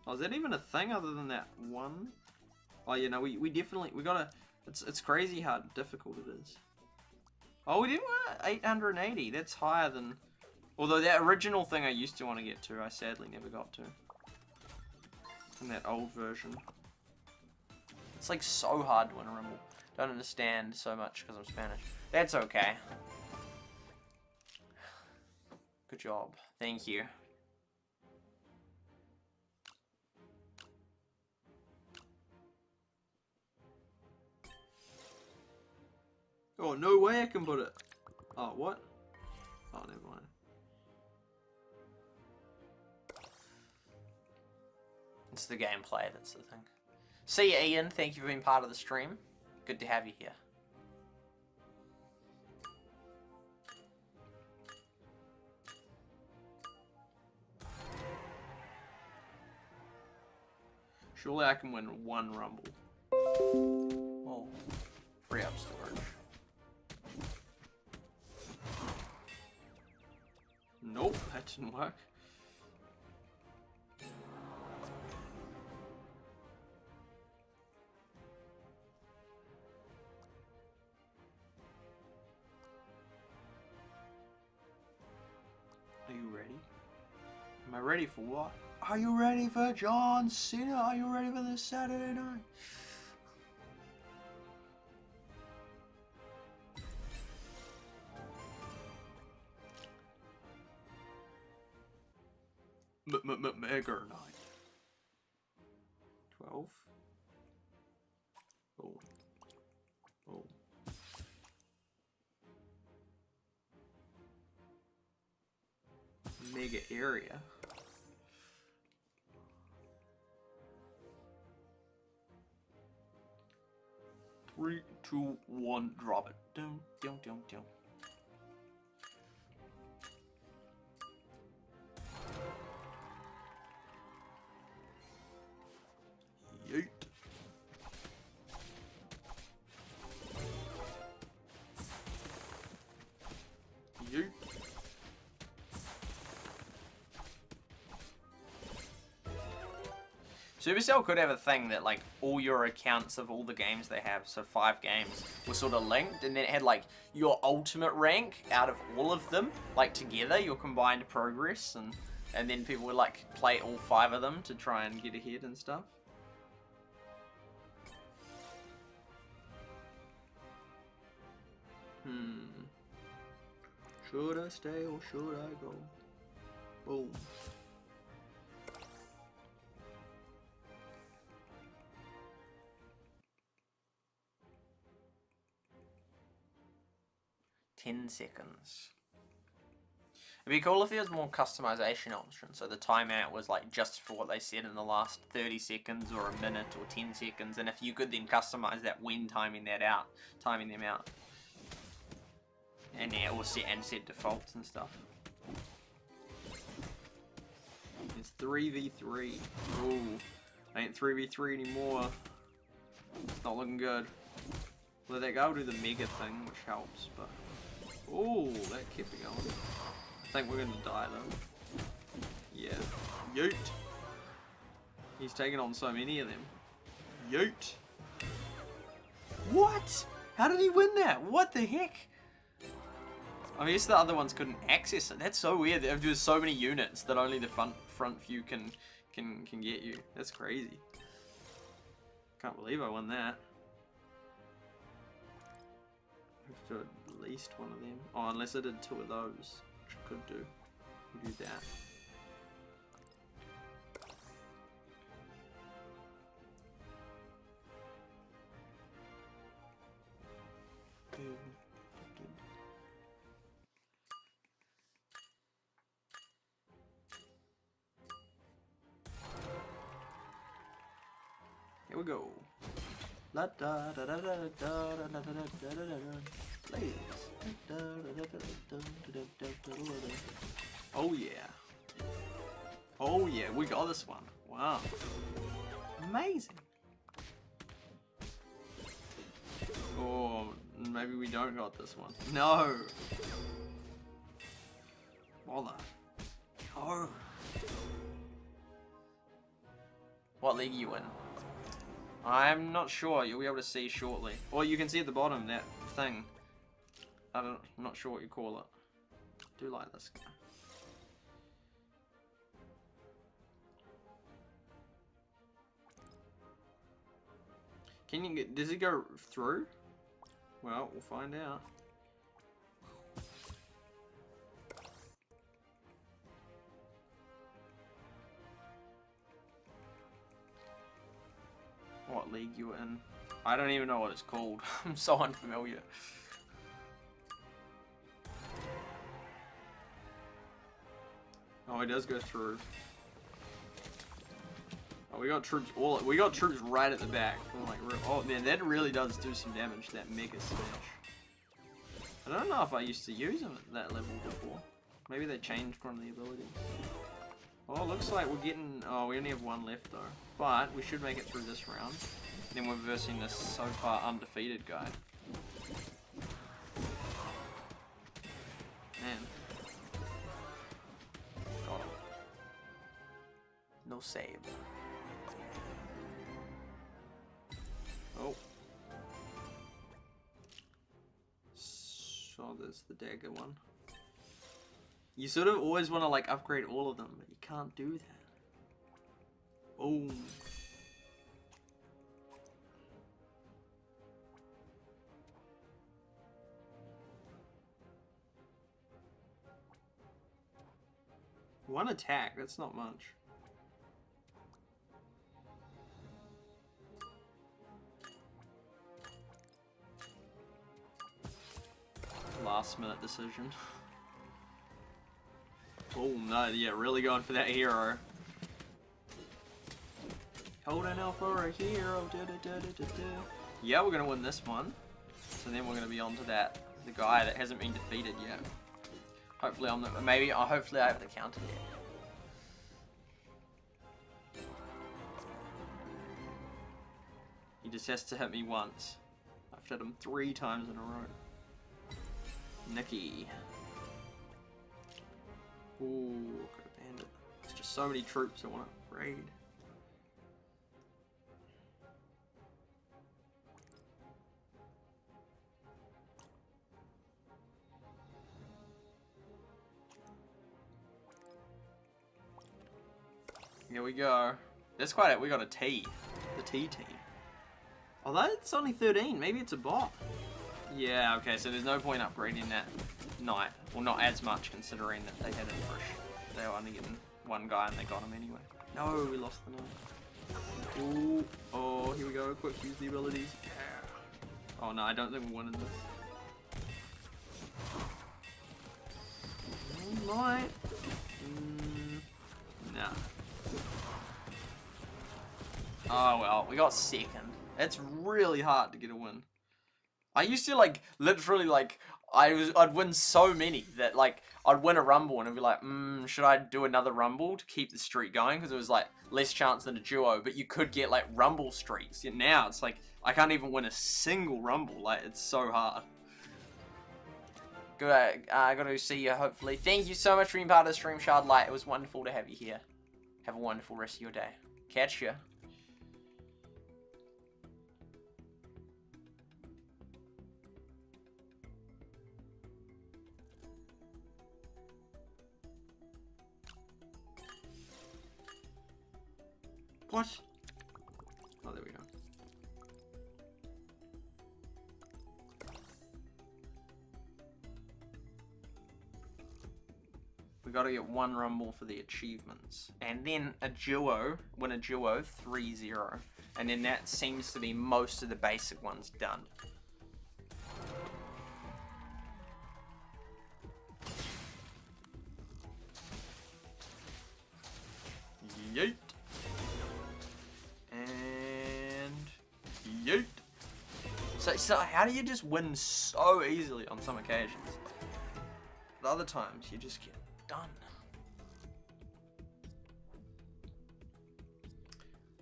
Oh, is that even a thing other than that one? Oh, yeah, no, we gotta... It's crazy how difficult it is. Oh, we did 880. That's higher than... although that original thing I used to want to get to, I sadly never got to. In that old version. It's like so hard to win a rumble. Don't understand so much because I'm Spanish. That's okay. Good job. Thank you. Oh, no way I can put it. Oh, what? Oh, never mind. It's the gameplay, that's the thing. See you, Ian. Thank you for being part of the stream. Good to have you here. Surely I can win one rumble. Oh, free up storage. Nope, that didn't work. Are you ready? Am I ready for what? Are you ready for John Cena? Are you ready for this Saturday night? Mega night. 12. Boom. Boom. Mega area. 3, 2, 1, drop it. Dum, dum, dum, dum. Yeet. Yeet. Supercell could have a thing that like all your accounts of all the games they have, so 5 games, were sort of linked, and then it had like your ultimate rank out of all of them, like together, your combined progress, and then people would like play all 5 of them to try and get ahead and stuff. Should I stay or should I go? Boom. "10 seconds. It'd be cool if there was more customization options, so the timeout was like just for what they said in the last 30 seconds or a minute or 10 seconds, and if you could then customize that when timing them out. And yeah, or set defaults and stuff. It's 3v3. Ooh, ain't 3v3 anymore. It's not looking good. Well, that guy will do the mega thing, which helps, but... Ooh, that kept it going. I think we're gonna die though. Yeah. Yeet! He's taking on so many of them. Yeet! What? How did he win that? What the heck? I guess the other ones couldn't access it. That's so weird. There's so many units that only the front few can get you. That's crazy. Can't believe I won that. I have to do at least one of them. Oh, unless I did 2 of those, which I could do. We'll do that. Here we go. La da da da da da da da da da da da. Please. Oh yeah. Oh yeah, we got this one. Wow. Amazing. Oh, maybe we don't got this one. No. Bother. Oh. What league are you in? I'm not sure. You'll be able to see shortly. Or you can see at the bottom that thing. I'm not sure what you call it. I do like this guy. Can you get? Does it go through? Well, we'll find out. What league you were in? I don't even know what it's called. I'm so unfamiliar. Oh, it does go through. Oh, we got troops we got troops right at the back. Oh, like, oh man, that really does do some damage, that mega smash. I don't know if I used to use them at that level before. Maybe they changed one of the abilities. Oh, looks like we're getting... Oh, we only have 1 left though. But we should make it through this round. Then we're versing this so far undefeated guy. Man. Got him. No save. Oh. So there's the dagger one. You sort of always want to like upgrade all of them, but you can't do that. Oh. One attack, that's not much. Last minute decision. Oh no, yeah, really going for that hero. Holding out for a hero. Da, da, da, da, da, da. Yeah, we're gonna win this one. So then we're gonna be on to that, the guy that hasn't been defeated yet. Hopefully I'm the, hopefully I have the counter yet. He just has to hit me once. I've hit him 3 times in a row. Nikki. Ooh, could have banned it. There's just so many troops I want to raid. Here we go. That's quite it. We got a T. The T team. Although it's only 13. Maybe it's a bot. Yeah, okay, so there's no point upgrading that night. Well, not as much considering that they had a push. They were only getting one guy and they got him anyway. No, we lost the knight. Ooh, oh, here we go. Quick, use the abilities. Yeah. Oh no, I don't think we're winning this. Knight. Nah. Oh well, we got second. It's really hard to get a win. I used to like literally like I'd win so many that like I'd win a rumble and I'd be like, should I do another rumble to keep the streak going? Because it was like less chance than a duo, but you could get like rumble streaks. Yet now it's like I can't even win a single rumble. Like it's so hard. Good, I got to see you hopefully. Thank you so much for being part of the stream, Shard Light. It was wonderful to have you here. Have a wonderful rest of your day. Catch ya. What? Oh, there we go. We gotta get one rumble for the achievements. And then a duo, win a duo, 3-0. And then that seems to be most of the basic ones done. Yeet. And yeet. So how do you just win so easily on some occasions? But other times you just get done.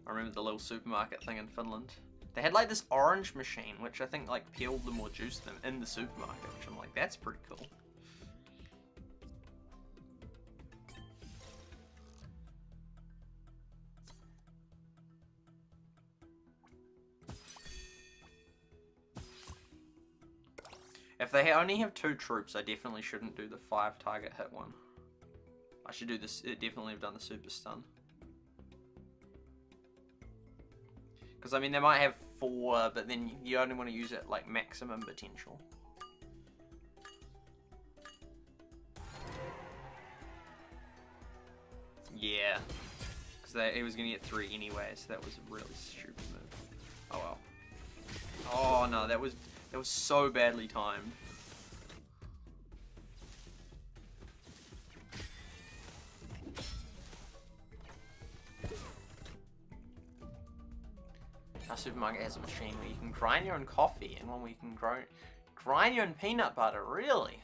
I remember the little supermarket thing in Finland. They had like this orange machine, which I think like peeled them or juiced them in the supermarket, which I'm like, that's pretty cool. If they only have 2 troops, I definitely shouldn't do the 5 target hit one. I should do this, definitely have done the super stun. Because I mean, they might have 4, but then you only want to use it like maximum potential. Yeah. Because he was going to get 3 anyway, so that was a really stupid move. Oh well. Oh no, that was so badly timed. Our supermarket has a machine where you can grind your own coffee and one where you can grind your own peanut butter. Really?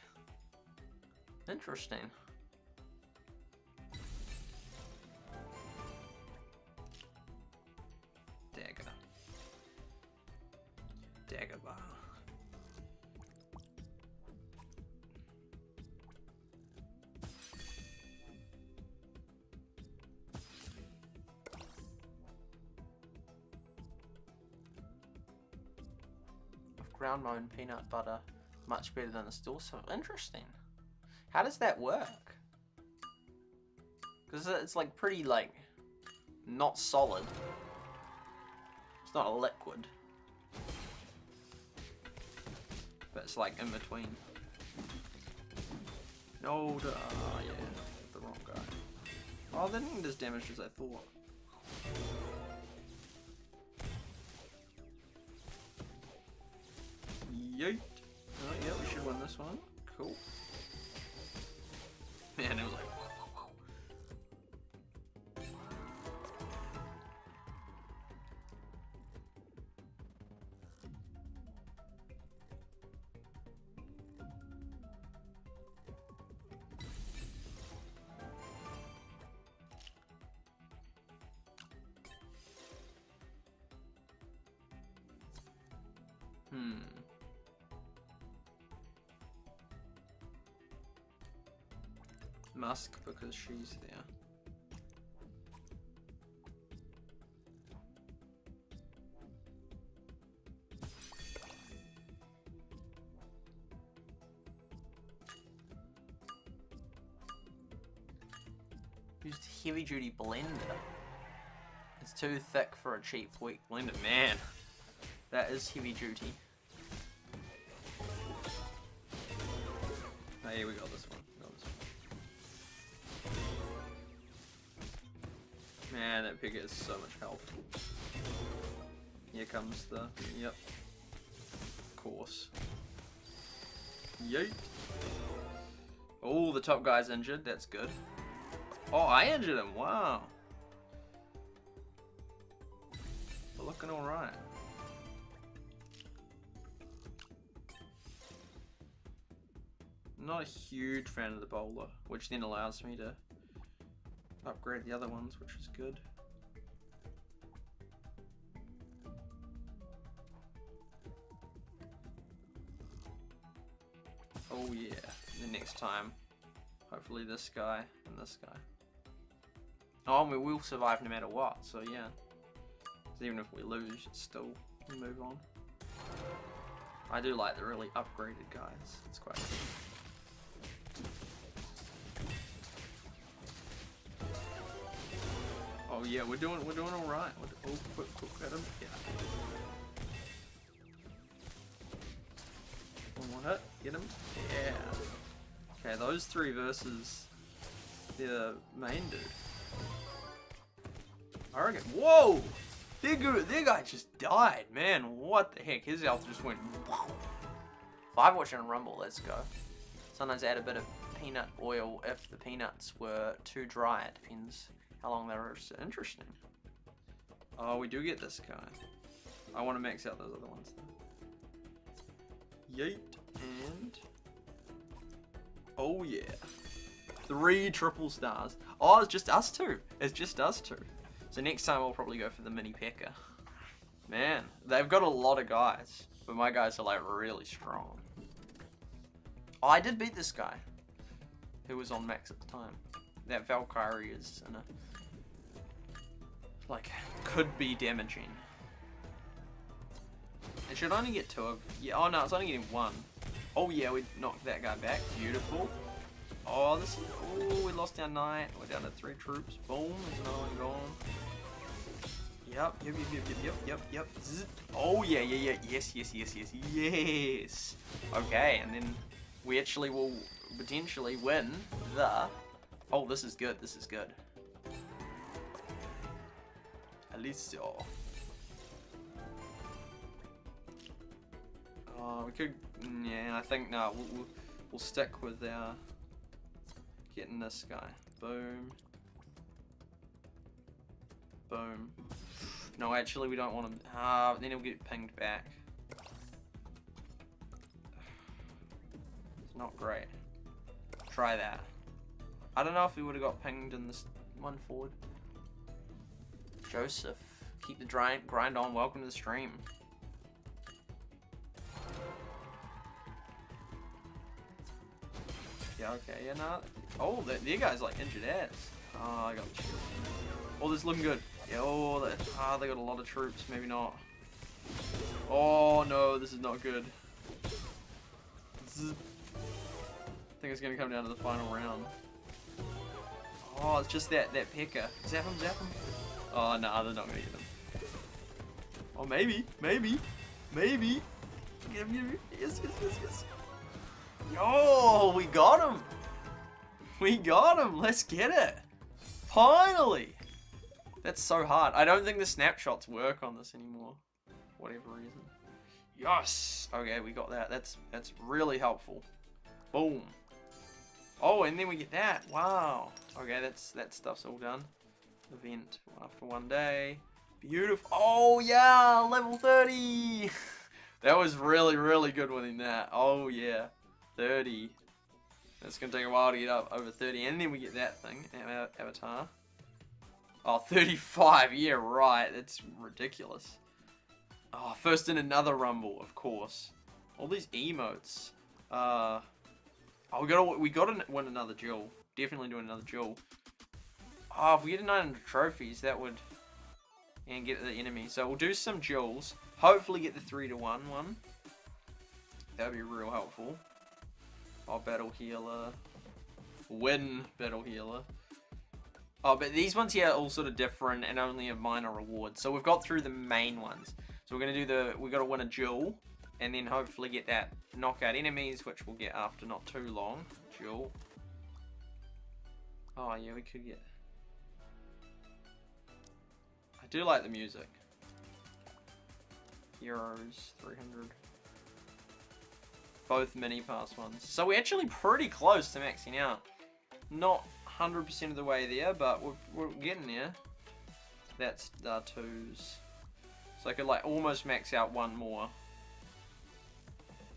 Interesting. Dagger. Dagger bar. Ground my own peanut butter much better than the store. So interesting. How does that work? Because it's like pretty like not solid. It's not a liquid, but it's like in between. No, yeah, the wrong guy. Oh, that didn't do as damage as I thought. Yeet. Oh, yeah, we should win this one. Cool. Man, it was like... Musk, because she's there. Used heavy duty blender. It's too thick for a cheap weak blender. Man, that is heavy duty. Hey, we got this one. Man, that pig has so much health. Here comes the... Yep. Of course. Yeet. Oh, the top guy's injured. That's good. Oh, I injured him. Wow. We're looking alright. Not a huge fan of the bowler, which then allows me to upgrade the other ones, which is good. Oh yeah, the next time, hopefully this guy and this guy. Oh, and we will survive no matter what, so yeah. So even if we lose, it's still, we move on. I do like the really upgraded guys, it's quite cool. Oh yeah, we're doing all right. Oh, quick, hit him. Yeah. One more hit. Get him. Yeah. Okay, those three versus the main dude. I reckon. Whoa! Their guy just died, man. What the heck? His health just went. If I've watched on Rumble, let's go. Sometimes add a bit of peanut oil if the peanuts were too dry. It depends how long they were. Interesting. Oh, we do get this guy. I want to max out those other ones though. Yeet and oh yeah, 3 triple stars. Oh, it's just us two. It's just us two. So next time I'll probably go for the mini P.E.K.K.A. Man, they've got a lot of guys, but my guys are like really strong. Oh, I did beat this guy who was on max at the time. That Valkyrie is in a like could be damaging. It should only get 2 of oh no, it's only getting 1. Oh yeah, we knocked that guy back. Beautiful. Oh, this is oh we lost our knight. We're down to 3 troops. Boom, there's another one gone. Yep. Zzz. Oh yeah. Yes. Okay, and then we actually will potentially win the oh, this is good. Alicio. Oh, we could. Yeah, I think no. We'll stick with our getting this guy. Boom. No, actually, we don't want him. Then he'll get pinged back. It's not great. Try that. I don't know if he would have got pinged in this one forward. Joseph, keep the grind on. Welcome to the stream. Yeah, okay, yeah, nah. Oh, their guy's like injured ass. Oh, I got the shield. Oh, this is looking good. Yeah, oh, they got a lot of troops. Maybe not. Oh, no, this is not good. I think it's going to come down to the final round. Oh, it's just that P.E.K.K.A. Zap him. Oh, nah, they're not going to get him. Oh, maybe. Get him. Yes. Yo, we got him. Let's get it. Finally. That's so hard. I don't think the snapshots work on this anymore. Whatever reason. Yes. Okay, we got that. That's really helpful. Boom. Oh, and then we get that. Wow. Okay, that stuff's all done. Event after 1 day. Beautiful. Oh yeah, level 30. That was really good winning that. Oh yeah, 30. It's gonna take a while to get up over 30, and then we get that thing, avatar. Oh, 35. Yeah, right. That's ridiculous. Oh, first in another rumble, of course. All these emotes. Oh, we gotta win another duel. Definitely do another duel. Oh, if we get 900 trophies, that would... And get the enemy. So we'll do some duels. Hopefully get the 3-1 one. That would be real helpful. Oh, battle healer. Win battle healer. Oh, but these ones here are all sort of different and only have minor rewards. So we've got through the main ones. So we're gonna do we gotta win a duel. and then hopefully get that knockout enemies, which we'll get after not too long. Duel. Oh yeah, we could get... I do like the music. Heroes, 300. Both mini pass ones. So we're actually pretty close to maxing out. Not 100% of the way there, but we're getting there. That's the 2s. So I could like almost max out one more.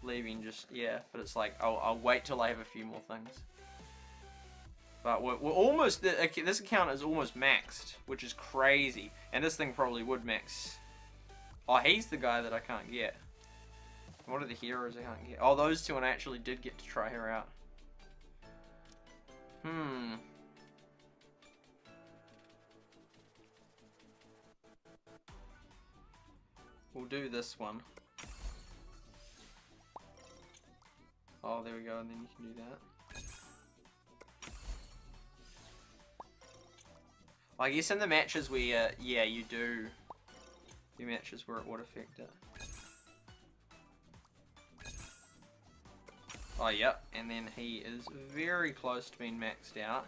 Leaving just, yeah, but it's like, I'll wait till I have a few more things. But we're almost, this account is almost maxed, which is crazy. And this thing probably would max. Oh, he's the guy that I can't get. What are the heroes I can't get? Oh, those two, and I actually did get to try her out. We'll do this one. Oh, there we go, and then you can do that. I guess in the matches where, yeah, you do. The matches where it would affect it. Oh, yep, and then he is very close to being maxed out.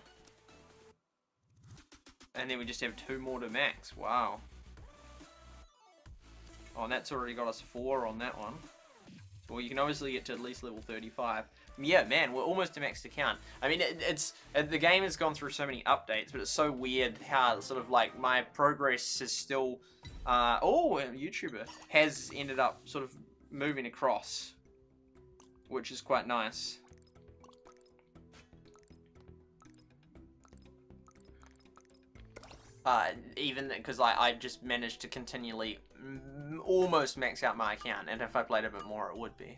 And then we just have 2 more to max. Wow. Oh, and that's already got us 4 on that one. Well, you can obviously get to at least level 35. Yeah, man, we're almost to maxed account. I mean, the game has gone through so many updates, but it's so weird how sort of like my progress is still... oh, a YouTuber has ended up sort of moving across, which is quite nice. Even because I just managed to continually almost max out my account, and if I played a bit more, it would be.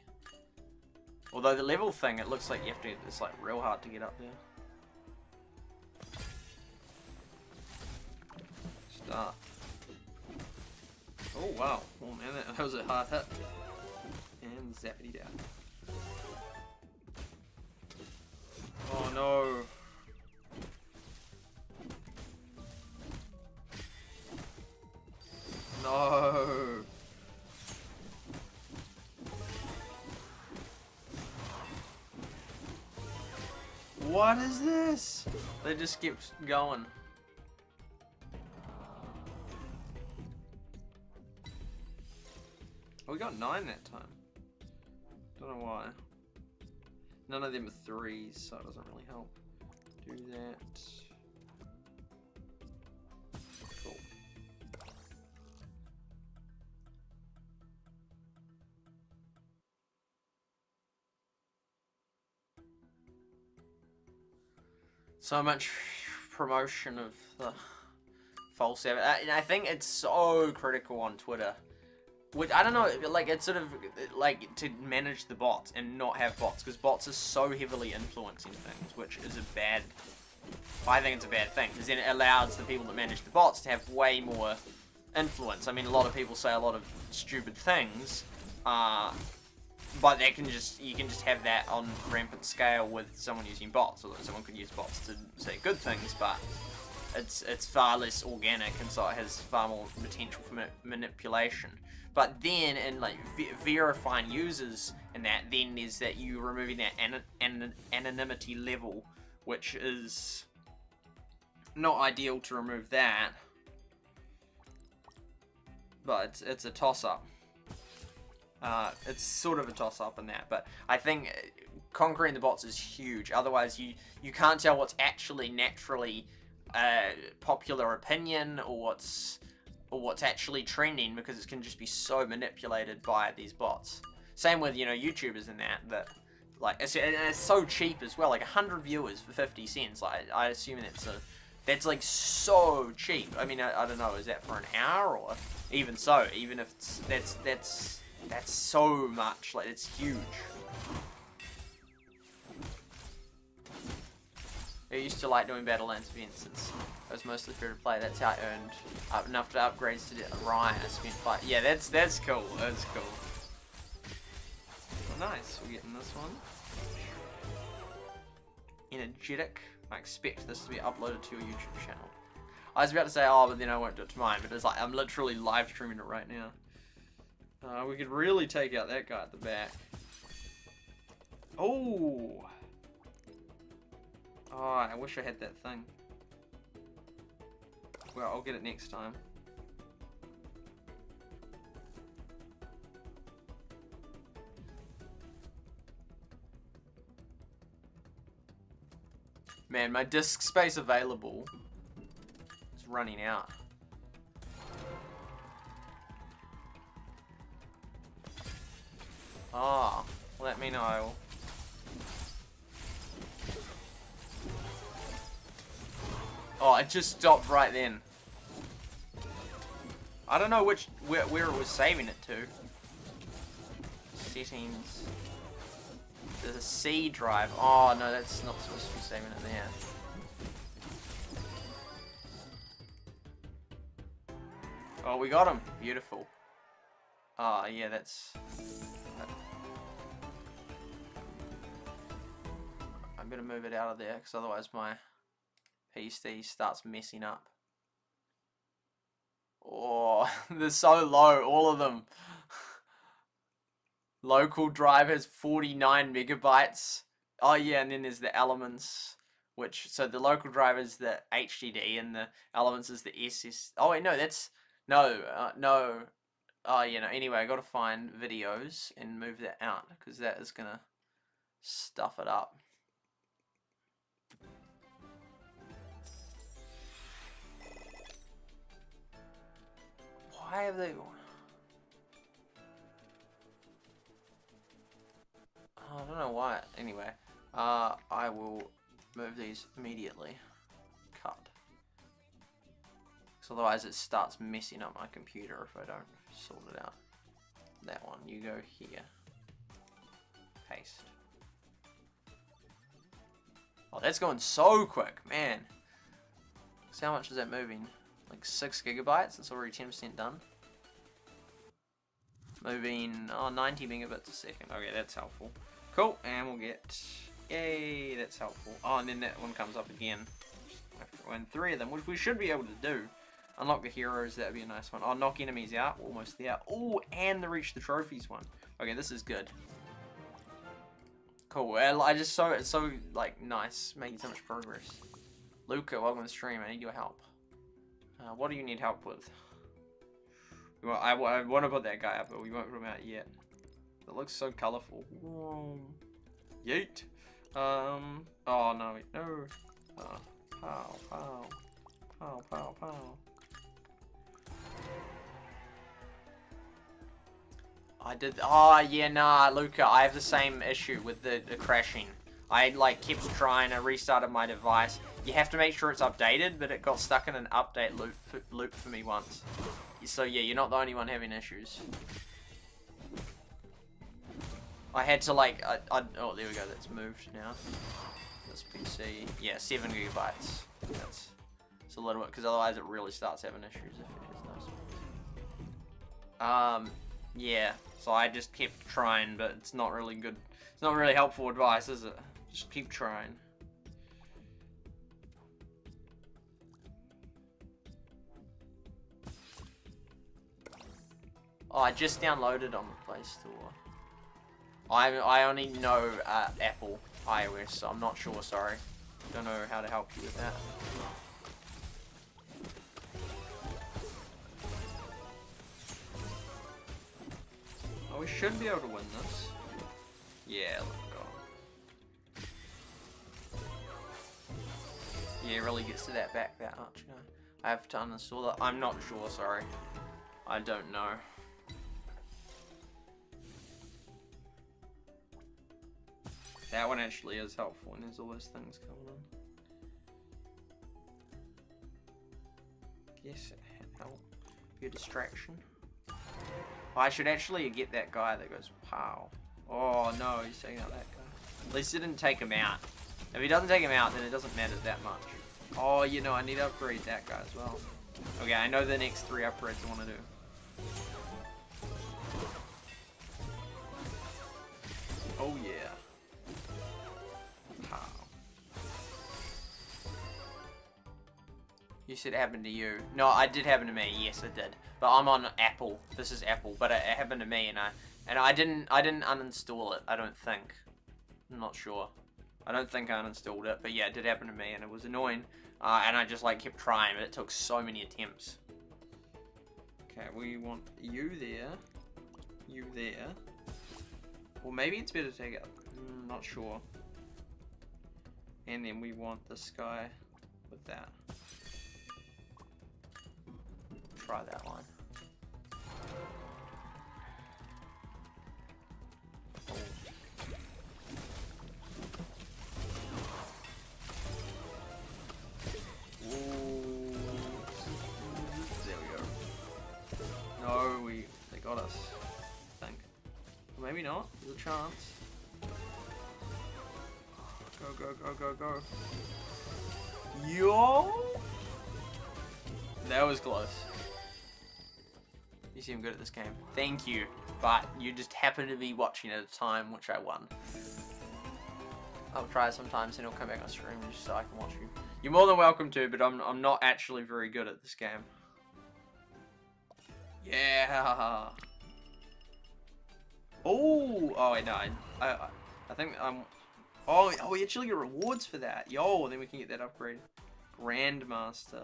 Although the level thing, it looks like you have to, it's like real hard to get up there. Start. Oh wow, oh man, that was a hard hit. And zappity down. Oh no. No. What is this? They just kept going. Oh, we got 9 that time. Don't know why. None of them are 3s, so it doesn't really help. Do that. Cool. So much promotion of the false advertising. I think it's so critical on Twitter. Which, I don't know, like, it's sort of, like, to manage the bots and not have bots, because bots are so heavily influencing things, which is a bad, I think it's a bad thing, because then it allows the people that manage the bots to have way more influence. I mean, a lot of people say a lot of stupid things, but they can just, you can just have that on rampant scale with someone using bots, although someone could use bots to say good things, but it's far less organic, and so it has far more potential for manipulation. But then, in like verifying users and that, then is that you removing that anonymity level, which is not ideal to remove that. But it's a toss-up. It's sort of a toss-up in that, but I think conquering the bots is huge. Otherwise, you can't tell what's actually naturally popular opinion or what's actually trending, because it can just be so manipulated by these bots. Same with, you know, YouTubers and that like, it's so cheap as well, like 100 viewers for 50 cents. Like, I assume that's like so cheap. I mean, I don't know, is that for an hour, or even so, even if it's, that's so much, like, it's huge. I used to like doing Battlelands events. It was mostly free to play. That's how I earned enough to upgrades to Ryan. I spent 5. Yeah, that's cool. That's cool. Well, nice. We're getting this one. Energetic. I expect this to be uploaded to your YouTube channel. I was about to say, oh, but then I won't do it to mine. But it's like I'm literally live streaming it right now. We could really take out that guy at the back. Oh! Oh, I wish I had that thing. Well, I'll get it next time. Man, my disk space available is running out. Oh, let me know. Oh, it just stopped right then. I don't know where it was saving it to. Settings. There's a C drive. Oh no, that's not supposed to be saving it there. Oh, we got him. Beautiful. Oh yeah, that's. I'm gonna move it out of there because otherwise my PC starts messing up. Oh, they're so low, all of them. Local drive has 49 megabytes. Oh yeah, and then there's the elements, which, so the local drive is the HDD and the elements is the SS. Oh wait, no, that's, no. Oh yeah, no, anyway, I gotta find videos and move that out, because that is gonna stuff it up. Why have they... I don't know why. Anyway, I will move these immediately. Cut. Because otherwise it starts messing up my computer if I don't sort it out. That one, you go here. Paste. Oh, that's going so quick, man. So how much is that moving? Like 6 gigabytes? It's already 10% done. Moving, 90 megabits a second. Okay, that's helpful. Cool, and we'll get, yay, that's helpful. Oh, and then that one comes up again. After win 3 of them, which we should be able to do. Unlock the heroes, that'd be a nice one. Oh, knock enemies out, we're almost there. Oh, and the reach the trophies one. Okay, this is good. Cool, well, it's so, like, nice, making so much progress. Luca, welcome to the stream, I need your help. What do you need help with? Well, I want to put that guy up, but we won't put him out yet. It looks so colourful. Yeet. Oh no, no. Pow, pow. Pow, pow, pow. I did, oh yeah, nah, Luca, I have the same issue with the crashing. I like kept trying, I restarted my device. You have to make sure it's updated, but it got stuck in an update loop for me once. So yeah, you're not the only one having issues. I had to like, oh there we go, that's moved now. This PC, yeah, 7 gigabytes. It's a little bit, because otherwise it really starts having issues if it has no space. Yeah, so I just kept trying, but it's not really good. It's not really helpful advice, is it? Just keep trying. Oh, I just downloaded on the Play Store. I only know Apple iOS, so I'm not sure, sorry. Don't know how to help you with that. Oh, we should be able to win this. Yeah, let's go. Yeah, it really gets to that back that much, you know. I have to uninstall that. I'm not sure, sorry. I don't know. That one actually is helpful when there's all those things coming on. Yes, it help. Be a distraction. I should actually get that guy that goes pow. Oh no, he's taking out that guy. At least it didn't take him out. If he doesn't take him out, then it doesn't matter that much. Oh, you know, I need to upgrade that guy as well. Okay, I know the next 3 upgrades I want to do. Oh yeah. You You said it happened to you. No, it did happen to me. Yes, it did. But I'm on Apple. This is Apple, but it happened to me, and I didn't uninstall it. I don't think. I'm not sure. I don't think I uninstalled it, but yeah, it did happen to me, and it was annoying. And I just like kept trying, but it took so many attempts. Okay, we want you there. You there. Or maybe it's better to take it. Not sure. And then we want this guy with that. Try that one. Ooh. There we go. No, they got us. I think. Or maybe not. There's a chance. Go. Yo! That was close. You seem good at this game. Thank you. But you just happen to be watching at a time which I won. I'll try it sometimes and it'll come back on stream just so I can watch you. You're more than welcome to, but I'm not actually very good at this game. Yeah. Oh wait, no. I think I'm. Oh, we actually get rewards for that. Yo, then we can get that upgrade. Grandmaster.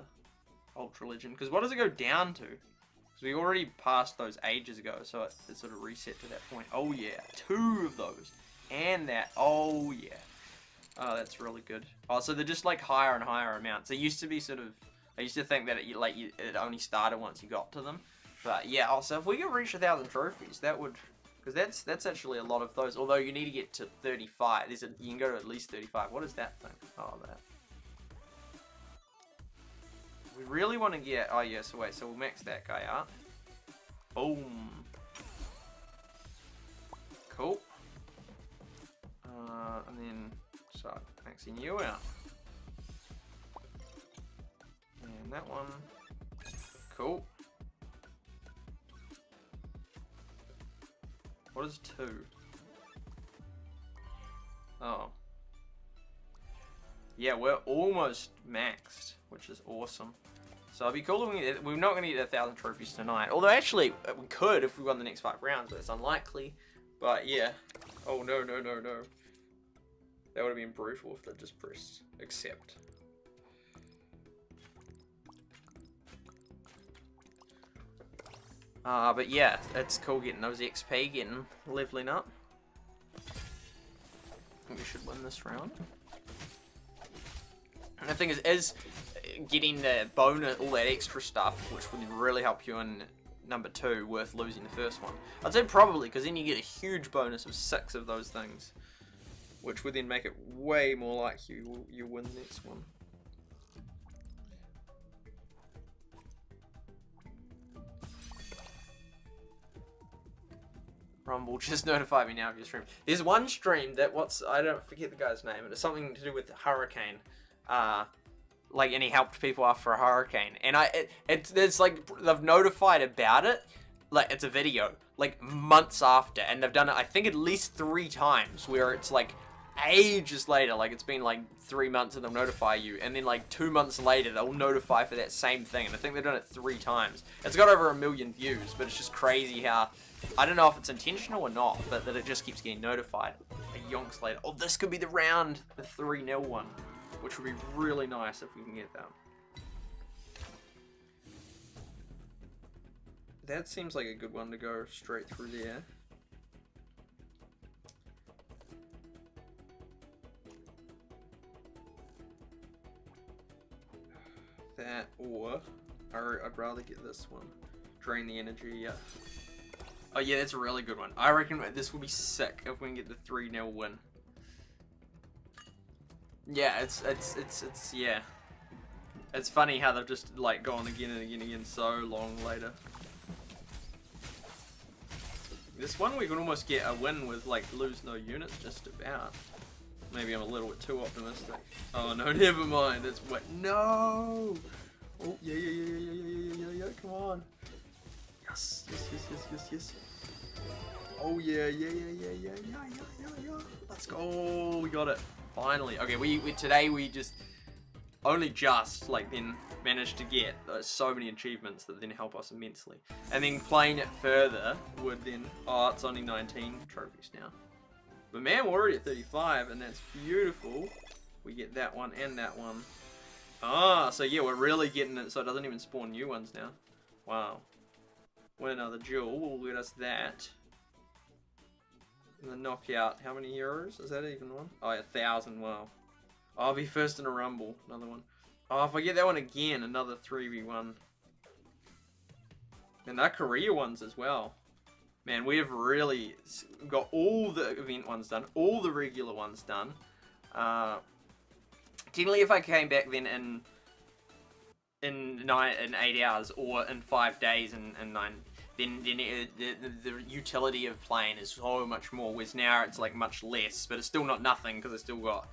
Ultra Legend. Because what does it go down to? Because we already passed those ages ago, so it sort of reset to that point. Oh yeah, 2 of those. And that. Oh yeah. Oh, that's really good. Oh, so they're just like higher and higher amounts. It used to be sort of. I used to think that it only started once you got to them. But yeah, also if we could reach 1,000 trophies, that would. Because that's actually a lot of those. Although you need to get to 35. You can go to at least 35. What is that thing? Oh, that. We really want to get. Oh yeah. So wait. So we'll max that guy out. Boom. Cool. And then start maxing you out. And that one. Cool. What is 2? Oh. Yeah, we're almost maxed, which is awesome. So it'd be cool if we're not going to get 1,000 trophies tonight. Although actually, we could if we won the next 5 rounds, but it's unlikely. But yeah. Oh no. That would have been brutal if they just pressed accept. But yeah, it's cool getting those XP, getting leveling up. I think we should win this round. And the thing is getting the bonus, all that extra stuff, which would really help you in number 2, worth losing the first one. I'd say probably, because then you get a huge bonus of 6 of those things, which would then make it way more likely you win the next one. Rumble, just notify me now of your stream. There's one stream that I don't forget the guy's name, and it's something to do with hurricane. Like, and he helped people after a hurricane. And it's like, they've notified about it, like, it's a video, like, months after, and they've done it, I think, at least 3 times, where it's, like, ages later, like, it's been, like, 3 months and they'll notify you, and then, like, 2 months later, they'll notify for that same thing, and I think they've done it 3 times. It's got over 1 million views, but it's just crazy how, I don't know if it's intentional or not, but that it just keeps getting notified a yonks later. Oh, this could be the round, the 3-0 one, which would be really nice if we can get that. That seems like a good one to go straight through there. That, or I'd rather get this one. Drain the energy, yeah. Oh yeah, that's a really good one. I reckon this will be sick if we can get the 3-0 win. Yeah, it's yeah. It's funny how they've just like gone again and again and again so long later. This one we can almost get a win with like lose no units just about. Maybe I'm a little bit too optimistic. Oh no, never mind. It's what? No. Oh yeah. Come on. Yes. Oh yeah. Let's go. We got it. Finally. Okay, we today we just only just like then managed to get so many achievements that then help us immensely. And then playing it further would then, oh, it's only 19 trophies now. But man, we're already at 35, and that's beautiful. We get that one and that one. Ah, so yeah, we're really getting it, so it doesn't even spawn new ones now. Wow. Win another duel will get us that. And the knockout, how many euros? Is that even one? Oh, 1,000, wow. I'll be first in a rumble, another one. Oh, if I get that one again, another 3v1. And that Korea ones as well. Man, we have really got all the event ones done, all the regular ones done. Generally, if I came back then in 8 hours or in 5 days and 9, then the utility of playing is so much more. Whereas now it's like much less, but it's still not nothing because I still got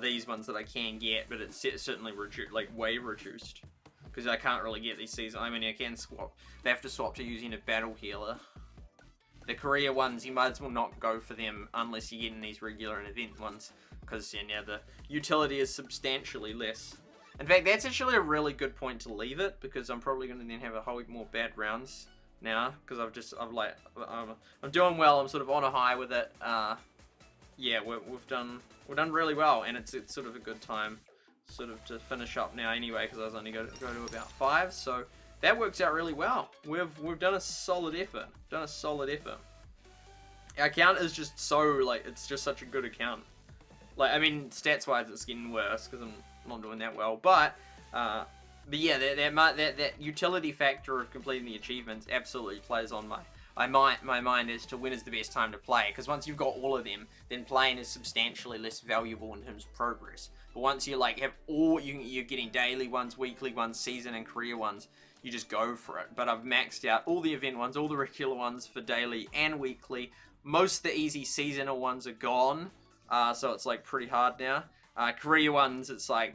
these ones that I can get, but it's certainly like way reduced because I can't really get these seasons. I mean, I can swap. They have to swap to using a battle healer. The Korea ones, you might as well not go for them unless you're getting these regular and event ones, because yeah, now the utility is substantially less. In fact, that's actually a really good point to leave it, because I'm probably going to then have a whole heap more bad rounds now, because I'm doing well. I'm sort of on a high with it. Yeah, we've done really well, and it's sort of a good time sort of to finish up now anyway, because I was only going to go to about 5, so that works out really well. We've done a solid effort. Our account is just so, like, it's just such a good account. Like, I mean, stats wise it's getting worse because I'm not doing that well, but yeah, that utility factor of completing the achievements absolutely plays on my mind as to when is the best time to play, because once you've got all of them, then playing is substantially less valuable in terms of progress. But once you like have all, you're getting daily ones, weekly ones, season and career ones, you just go for it. But I've maxed out all the event ones, all the regular ones for daily and weekly. Most of the easy seasonal ones are gone, so it's like pretty hard now. Career ones, it's like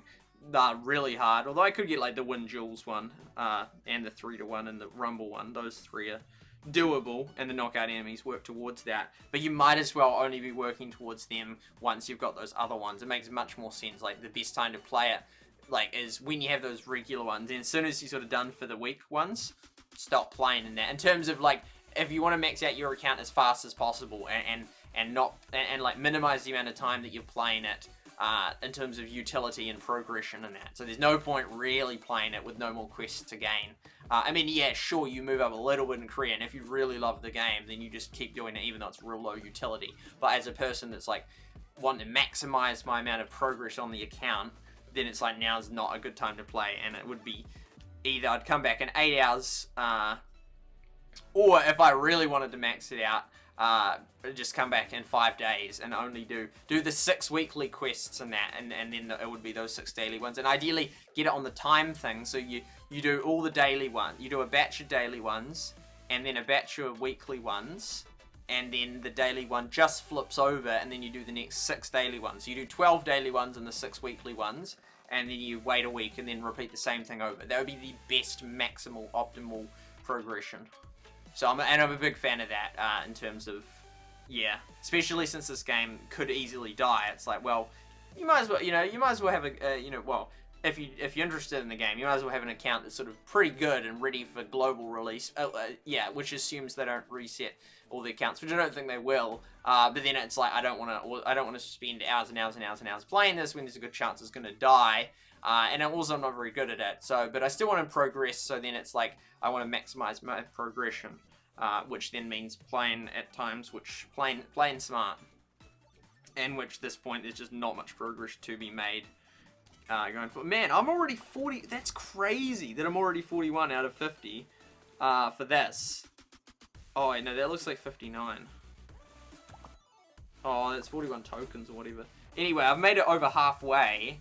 really hard. Although I could get like the win duels one, and the 3-to-1 and the rumble one. Those 3 are doable, and the knockout enemies work towards that. But you might as well only be working towards them once you've got those other ones. It makes much more sense. Like the best time to play it, like, is when you have those regular ones. And as soon as you're sort of done for the week ones, stop playing in that. In terms of like, if you want to max out your account as fast as possible and like minimize the amount of time that you're playing it, in terms of utility and progression and that. So there's no point really playing it with no more quests to gain. I mean, yeah, sure, you move up a little bit in career, and if you really love the game, then you just keep doing it even though it's real low utility. But as a person that's like wanting to maximize my amount of progress on the account, then it's like now's not a good time to play, and it would be either I'd come back in 8 hours, or if I really wanted to max it out, just come back in 5 days and only do the 6 weekly quests and that, and then it would be those 6 daily ones. And ideally get it on the time thing, so you do all the daily ones, you do a batch of daily ones and then a batch of weekly ones, and then the daily one just flips over, and then you do the next 6 daily ones. So you do 12 daily ones and the 6 weekly ones, and then you wait a week and then repeat the same thing over. That would be the best maximal optimal progression. So I'm a big fan of that, in terms of, yeah, especially since this game could easily die. It's like, well, you might as well have a, well, if you're interested in the game, you might as well have an account that's sort of pretty good and ready for global release. Yeah, which assumes they don't reset all the accounts, which I don't think they will. But then it's like, I don't want to spend hours and hours and hours and hours playing this when there's a good chance it's going to die. And I'm also not very good at it. So, but I still want to progress. So then it's like, I want to maximize my progression, which then means playing at times, which playing smart, and which this point there's just not much progress to be made. Going for, man, I'm already 40. That's crazy that I'm already 41 out of 50 for this. Oh wait, no, that looks like 59. Oh, that's 41 tokens or whatever. Anyway, I've made it over halfway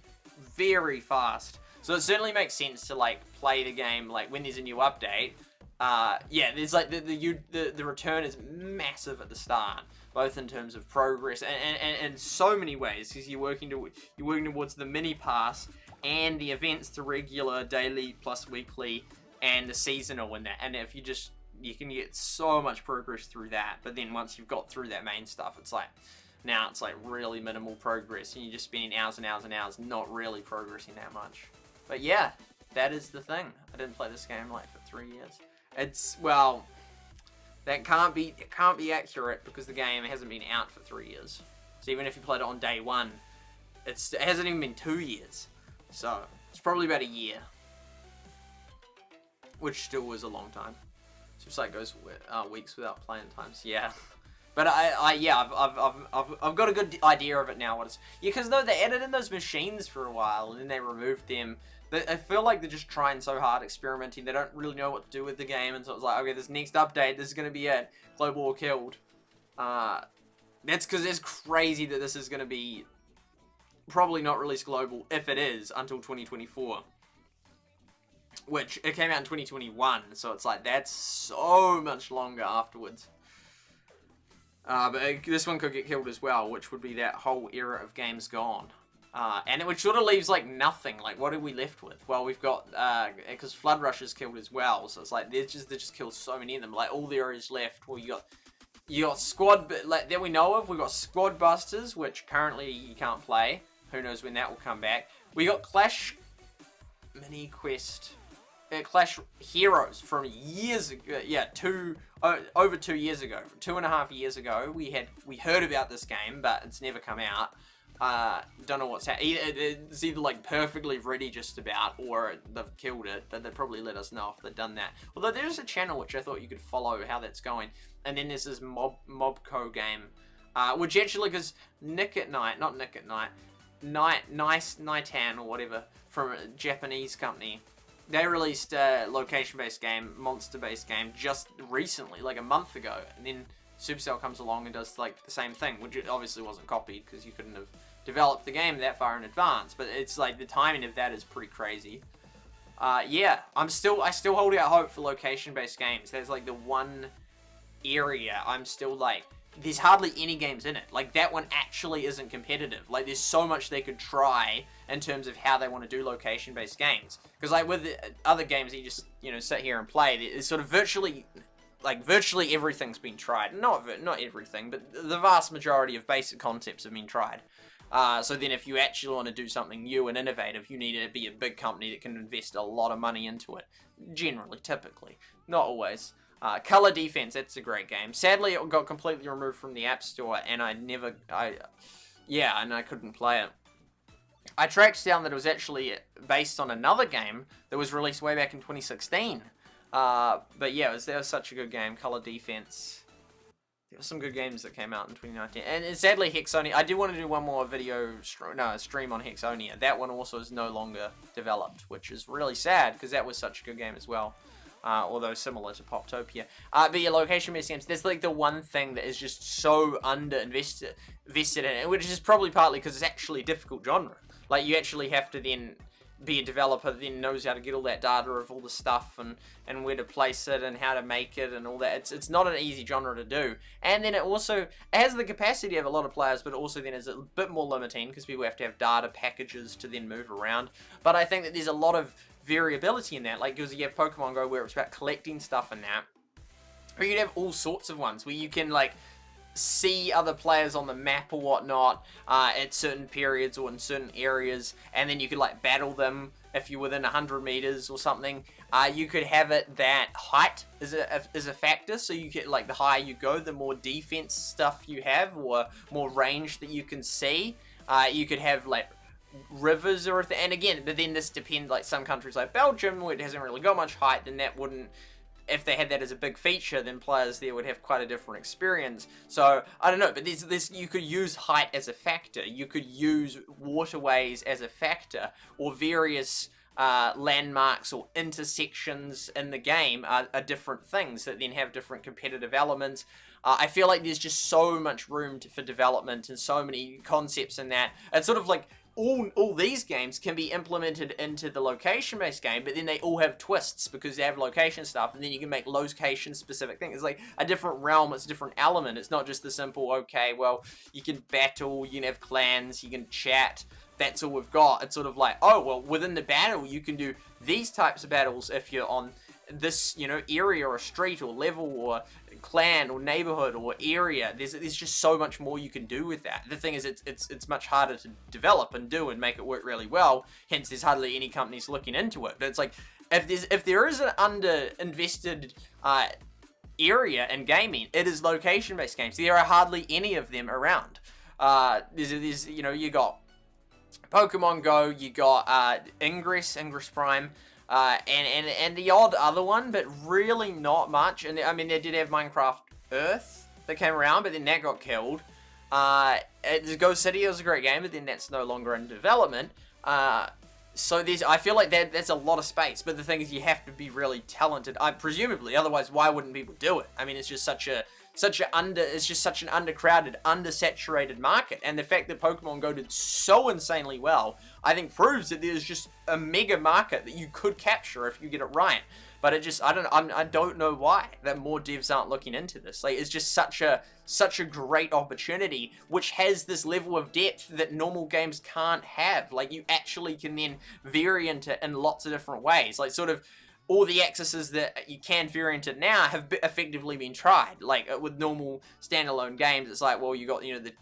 very fast. So it certainly makes sense to like play the game like when there's a new update. Yeah, there's like the return is massive at the start, both in terms of progress and in so many ways, because you're working towards the mini pass and the events, the regular, daily plus weekly, and the seasonal and that. And if you can get so much progress through that. But then once you've got through that main stuff, it's like Now it's like really minimal progress, and you're just spending hours and hours and hours not really progressing that much. But yeah, that is the thing. I didn't play this game like for 3 years. It's, well, it can't be accurate because the game hasn't been out for 3 years. So even if you played it on day one, it hasn't even been 2 years. So it's probably about a year, which still was a long time. SuperSight goes weeks without playing times. Yeah. But I've got a good idea of it now. What it's, yeah, because though they added in those machines for a while and then they removed them. I feel like they're just trying so hard, experimenting. They don't really know what to do with the game, and so it's like, okay, this next update, this is gonna be it. Global or killed. That's because it's crazy that this is gonna be probably not released global, if it is, until 2024. Which it came out in 2021, so it's like that's so much longer afterwards. But this one could get killed as well, which would be that whole era of games gone. And it sort of leaves like nothing. Like, what are we left with? Well, we've got because Flood Rush is killed as well, so it's like they just killed so many of them. Like all there is left. Well, you got squad, like that we know of. We got Squad Busters, which currently you can't play. Who knows when that will come back? We got Clash Mini Quest. Clash Heroes from years ago. Yeah, over 2 years ago, 2.5 years ago. We heard about this game, but it's never come out. Don't know what's happening. It's either like perfectly ready just about, or they've killed it. But they'd probably let us know if they've done that. Although there's a channel which I thought you could follow how that's going. And then there's this Mobco game, which actually, because Nightan or whatever, from a Japanese company. They released a location-based game, monster-based game, just recently, like a month ago. And then Supercell comes along and does like the same thing, which obviously wasn't copied because you couldn't have developed the game that far in advance. But it's like the timing of that is pretty crazy. Yeah, I still hold out hope for location-based games. There's like the one area I'm still like, there's hardly any games in it. Like, that one actually isn't competitive. Like, there's so much they could try in terms of how they want to do location-based games. Because, like, with other games, you just, you know, sit here and play. It's sort of virtually everything's been tried. Not everything, but the vast majority of basic concepts have been tried. So then if you actually want to do something new and innovative, you need to be a big company that can invest a lot of money into it. Generally, typically. Not always. Color Defense, that's a great game. Sadly, it got completely removed from the App Store, and I couldn't play it. I tracked down that it was actually based on another game that was released way back in 2016. But yeah, that was such a good game, Color Defense. There were some good games that came out in 2019. And sadly, Hexonia, I do want to do one more stream on Hexonia. That one also is no longer developed, which is really sad, because that was such a good game as well. Although similar to Poptopia. But yeah, location-based games, there's like the one thing that is just so invested in it, which is probably partly because it's actually a difficult genre. Like, you actually have to then be a developer that then knows how to get all that data of all the stuff and where to place it and how to make it and all that. It's not an easy genre to do. And then it has the capacity to have a lot of players, but also then is a bit more limiting because people have to have data packages to then move around. But I think that there's a lot of variability in that, like, because you have Pokemon Go where it's about collecting stuff and that, or you'd have all sorts of ones where you can like see other players on the map or whatnot at certain periods or in certain areas, and then you could like battle them if you're within 100 meters or something. You could have it that height is a factor, so you get like the higher you go, the more defense stuff you have, or more range that you can see. You could have like rivers or and again, but then this depends, like some countries like Belgium where it hasn't really got much height, then that wouldn't, if they had that as a big feature, then players there would have quite a different experience. So I don't know, but this you could use height as a factor, you could use waterways as a factor, or various landmarks or intersections in the game are different things that then have different competitive elements. I feel like there's just so much room for development and so many concepts in that. It's sort of like all these games can be implemented into the location-based game, but then they all have twists because they have location stuff, and then you can make location-specific things. It's like a different realm, it's a different element. It's not just the simple, okay, well, you can battle, you can have clans, you can chat, that's all we've got. It's sort of like, oh, well, within the battle, you can do these types of battles if you're on this, you know, area or street or level or clan or neighborhood or area. There's just so much more you can do with that. The thing is, it's much harder to develop and do and make it work really well. Hence, there's hardly any companies looking into it. But it's like, if there is an under-invested area in gaming, it is location-based games. There are hardly any of them around. There's you know, you got Pokemon Go, you got Ingress Prime, and the odd other one, but really not much. And I mean, they did have Minecraft Earth that came around, but then that got killed. Go City was a great game, but then that's no longer in development. So I feel like that's a lot of space, but the thing is, you have to be really talented, presumably. Otherwise, why wouldn't people do it? I mean, it's just such an undercrowded, undersaturated market, and the fact that Pokemon Go did so insanely well, I think proves that there's just a mega market that you could capture if you get it right. But I don't know why that more devs aren't looking into this. Like, it's just such a great opportunity, which has this level of depth that normal games can't have. Like, you actually can then vary into in lots of different ways. Like, sort of, all the accesses that you can vary into now have effectively been tried. Like, with normal standalone games, it's like, well, you got, you know, the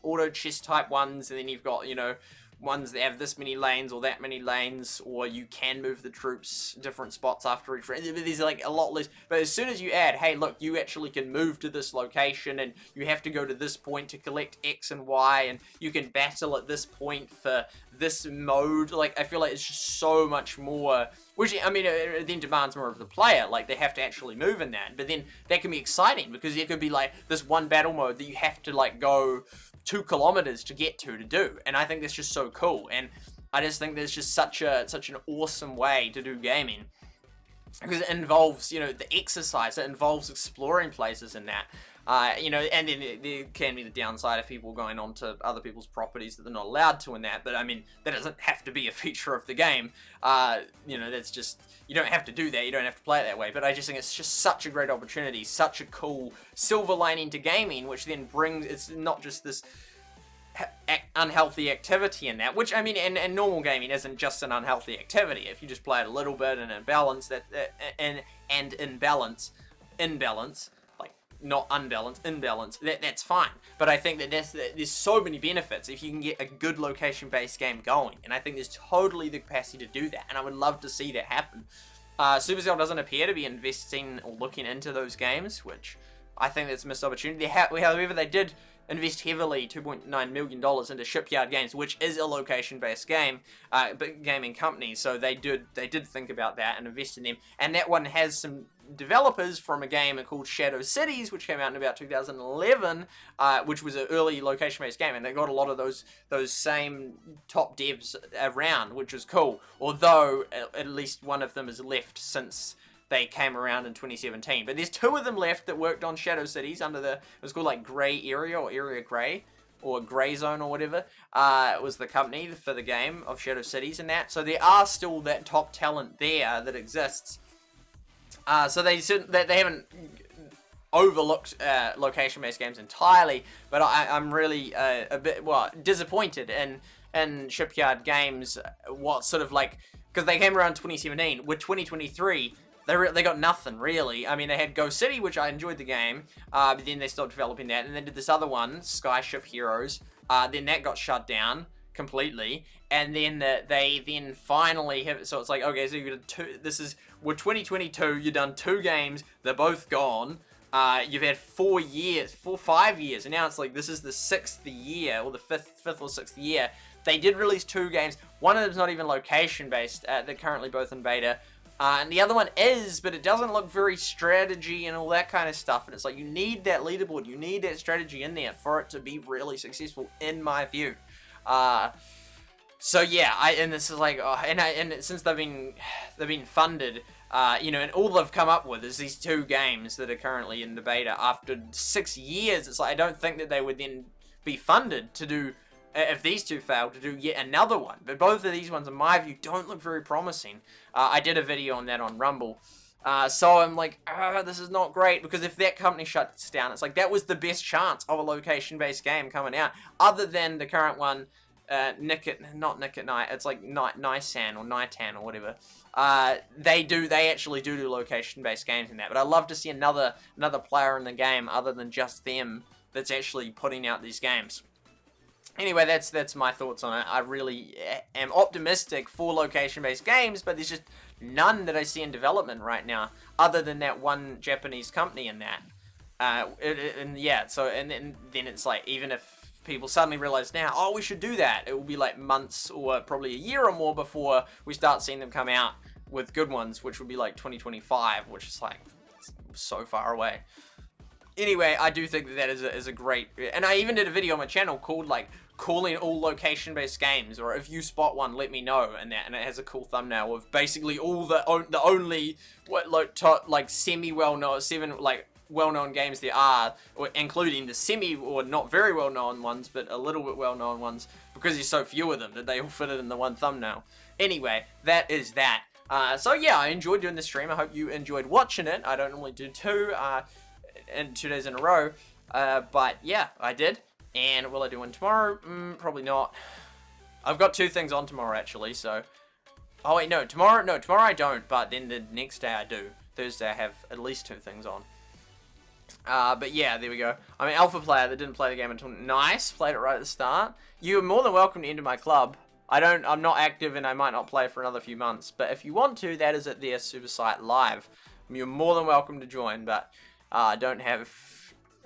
auto chess type ones, and then you've got, you know, ones that have this many lanes or that many lanes, or you can move the troops different spots after each round. There's like a lot less. But as soon as you add, hey, look, you actually can move to this location, and you have to go to this point to collect X and Y, and you can battle at this point for this mode. Like, I feel like it's just so much more, which, I mean, it then demands more of the player. Like, they have to actually move in that. But then that can be exciting, because it could be like this one battle mode that you have to like go 2 kilometers to get to do, and I think that's just so cool. And I just think there's just such an awesome way to do gaming, because it involves, you know, the exercise, it involves exploring places and that. You know, and then there can be the downside of people going on to other people's properties that they're not allowed to in that, but I mean, that doesn't have to be a feature of the game. You know, that's just, you don't have to do that, you don't have to play it that way, but I just think it's just such a great opportunity, such a cool silver lining to gaming, which then brings, it's not just this unhealthy activity in that, which, I mean, and normal gaming isn't just an unhealthy activity. If you just play it a little bit and in balance, in balance, not unbalanced, in balance, that's fine. But I think that there's so many benefits if you can get a good location-based game going, and I think there's totally the capacity to do that, and I would love to see that happen. Supercell doesn't appear to be investing or looking into those games, which I think that's a missed opportunity. However, they did invest heavily, $2.9 million into Shipyard Games, which is a location-based game, gaming company. So they did think about that and invest in them. And that one has some developers from a game called Shadow Cities, which came out in about 2011, which was an early location-based game, and they got a lot of those same top devs around, which was cool. Although at least one of them has left since they came around in 2017. But there's 2 of them left that worked on Shadow Cities under it was called like Grey Area or Area Grey, or Grey Zone or whatever. It was the company for the game of Shadow Cities and that. So there are still that top talent there that exists. So they haven't overlooked location-based games entirely, but I'm really a bit disappointed in Shipyard Games. What sort of like, because they came around 2017 with 2023. They got nothing, really. I mean, they had Go City, which I enjoyed the game, but then they stopped developing that, and they did this other one, Skyship Heroes. Then that got shut down completely, and then they then finally have, so it's like, okay, so you did we're 2022, you've done 2 games, they're both gone. You've had 5 years, and now it's like, this is the 6th year, or the fifth or 6th year. They did release 2 games. One of them's not even location-based. They're currently both in beta. And the other one is, but it doesn't look very strategy and all that kind of stuff. And it's like, you need that leaderboard, you need that strategy in there for it to be really successful, in my view. So yeah, and this is like, and since they've been funded, you know, and all they've come up with is these 2 games that are currently in the beta after 6 years. It's like, I don't think that they would then be funded to do, if these 2 fail, to do yet another one. But both of these ones, in my view, don't look very promising. I did a video on that on Rumble. So I'm like, this is not great, because if that company shuts down, it's like, that was the best chance of a location-based game coming out, other than the current one, not Nick at Night, it's like Nisan or Nitan or whatever. they actually do location-based games in that. But I'd love to see another player in the game other than just them that's actually putting out these games. Anyway, that's my thoughts on it. I really am optimistic for location-based games, but there's just none that I see in development right now, other than that one Japanese company in that. And then it's like, even if people suddenly realize now, oh, we should do that, it will be like months or probably a year or more before we start seeing them come out with good ones, which would be like 2025, which is like so far away. Anyway, I do think that is a great, and I even did a video on my channel called like calling all location-based games, or if you spot one, let me know, and it has a cool thumbnail of basically all the only semi well-known, 7 like well-known games there are, including the semi or not very well-known ones, but a little bit well-known ones, because there's so few of them that they all fit it in the one thumbnail. Anyway, that is that. So yeah, I enjoyed doing the stream. I hope you enjoyed watching it. I don't normally do 2 days in a row, but yeah, I did. And will I do one tomorrow? Probably not. I've got 2 things on tomorrow actually, so. Oh wait, no, tomorrow I don't, but then the next day I do. Thursday I have at least 2 things on. But yeah, there we go. I'm an alpha player that didn't play the game until nice. Played it right at the start. You're more than welcome to enter my club. I'm not active and I might not play for another few months. But if you want to, that is at their SuperSight live. You're more than welcome to join, but don't have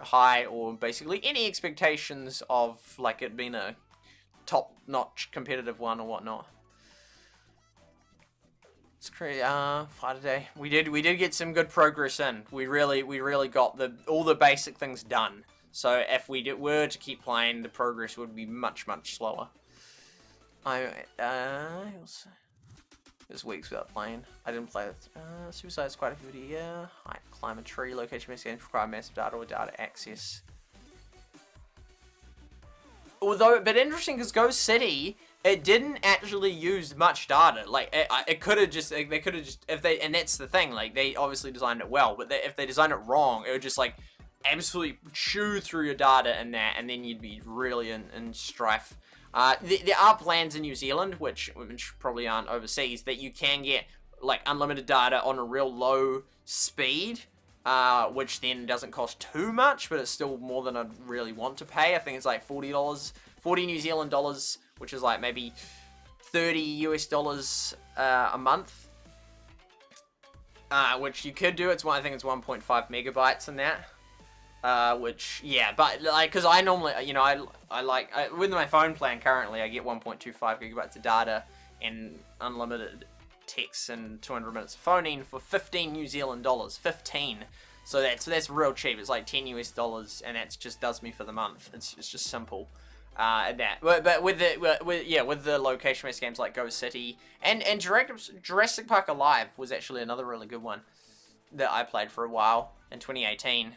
high or basically any expectations of like it being a top-notch competitive one or whatnot. It's crazy. Fighter day. We did get some good progress in. We really got all the basic things done. So if we were to keep playing, the progress would be much slower. This week's without playing. I didn't play with SuperSight quite a few videos. Yeah. Height, climb a tree, location-based games require massive data or data access. Although, but interesting because Ghost City, it didn't actually use much data. Like it could have just, they could have just, and that's the thing. Like they obviously designed it well, but if they designed it wrong, it would just like absolutely chew through your data in that, and then you'd be really in strife. There are plans in New Zealand, which probably aren't overseas, that you can get like unlimited data on a real low speed, which then doesn't cost too much, but it's still more than I'd really want to pay. I think it's like $40 New Zealand dollars, which is like maybe $30 US a month, which you could do. I think it's 1.5 megabytes in that. Which, yeah, but, like, because I normally, you know, with my phone plan currently, I get 1.25 gigabytes of data and unlimited text and 200 minutes of phoning for 15 New Zealand dollars. 15. So that's real cheap. It's like 10 US dollars, and that just does me for the month. It's just simple. But with the location-based games like Ghost City and Jurassic Park Alive was actually another really good one that I played for a while in 2018.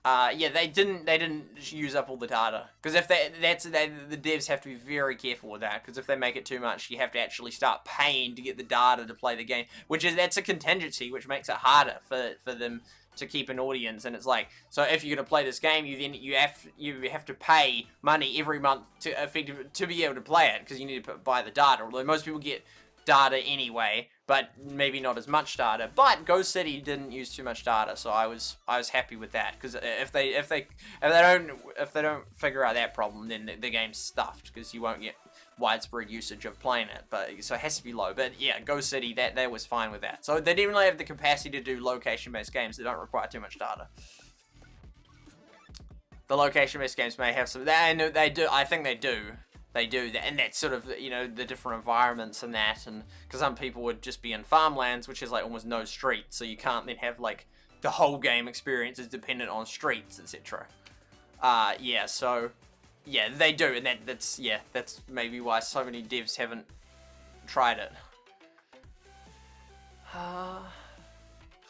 Yeah, they didn't use up all the data, because if the devs have to be very careful with that, because if they make it too much, you have to actually start paying to get the data to play the game, that's a contingency, which makes it harder for them to keep an audience. And it's like, so if you're gonna play this game, you have to pay money every month to be able to play it, because you need to buy the data. Although most people get data anyway, but maybe not as much data. But Ghost City didn't use too much data, so I was happy with that, because if they don't figure out that problem, then the game's stuffed, because you won't get widespread usage of playing it. But so it has to be low. But yeah, Ghost City, that was fine with that. So they didn't really have the capacity to do location-based games that don't require too much data. The location-based games may have some. They do. I think they do. They do that, and that's sort of, you know, the different environments and that, and because some people would just be in farmlands, which is like almost no streets, so you can't then have like the whole game experience is dependent on streets, etc. Yeah, so yeah, they do, and that's maybe why so many devs haven't tried it.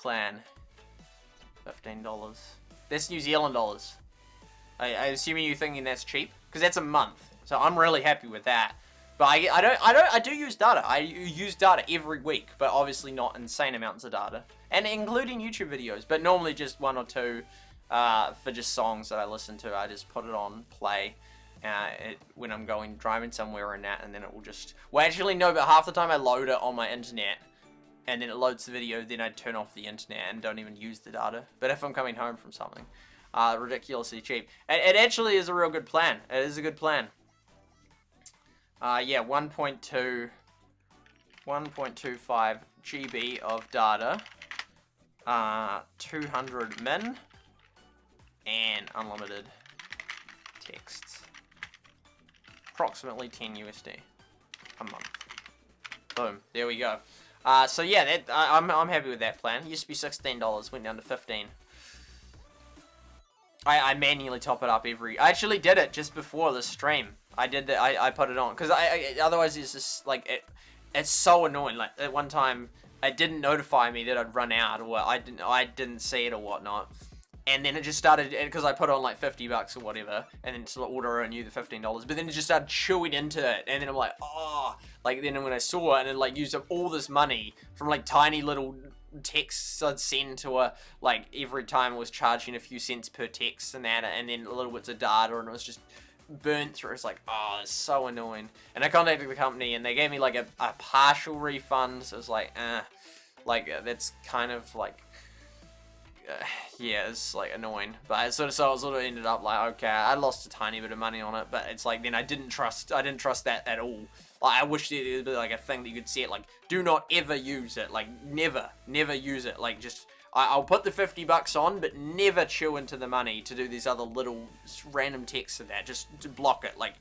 Clan, $15. That's New Zealand dollars. I assuming you're thinking that's cheap, because that's a month. So I'm really happy with that. But I do use data. I use data every week, but obviously not insane amounts of data, and including YouTube videos, but normally just 1 or 2 for just songs that I listen to. I just put it on play when I'm driving somewhere and that, and then it will just, well, actually no, but half the time I load it on my internet, and then it loads the video, then I'd turn off the internet and don't even use the data. But if I'm coming home from something, ridiculously cheap. It actually is a real good plan. It is a good plan. Yeah, 1.25 GB of data, 200 min, and unlimited texts. Approximately 10 USD a month. Boom. There we go. So yeah, I'm happy with that plan. It used to be $16, went down to 15. I manually top it up I actually did it just before the stream. I did that. I put it on because otherwise it's just like it's so annoying. Like at one time it didn't notify me that I'd run out, or I didn't see it or whatnot. And then it just started, because I put on like $50 or whatever, and then to order renew the $15, but then it just started chewing into it, and then I'm like, oh, like then when I saw it, and it like used up all this money from like tiny little texts I'd send to her, like every time it was charging a few cents per text and that, and then little bits of data, and it was just burnt through. It's like, oh, it's so annoying. And I contacted the company, and they gave me like a partial refund, so it was like, that's kind of like, yeah, it's like annoying, but it sort of ended up like, okay, I lost a tiny bit of money on it, but it's like then I didn't trust that at all. Like I wish there would be like a thing that you could see it, like do not ever use it, like never use it, like just I'll put the $50 on, but never chew into the money to do these other little random texts of that, just to block it. Like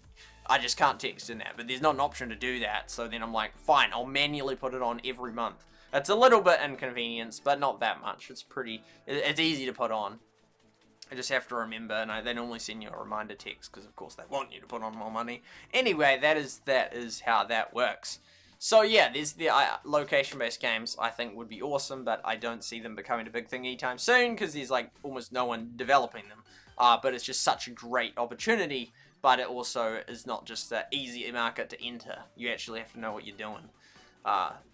I just can't text in that, but there's not an option to do that, so then I'm like, fine, I'll manually put it on every month. It's a little bit inconvenience, but not that much. It's easy to put on. I just have to remember, and they normally send you a reminder text, because of course they want you to put on more money. Anyway, that is how that works. So yeah, there's the location-based games I think would be awesome, but I don't see them becoming a big thing anytime soon, because there's like almost no one developing them. But it's just such a great opportunity, but it also is not just an easy market to enter. You actually have to know what you're doing.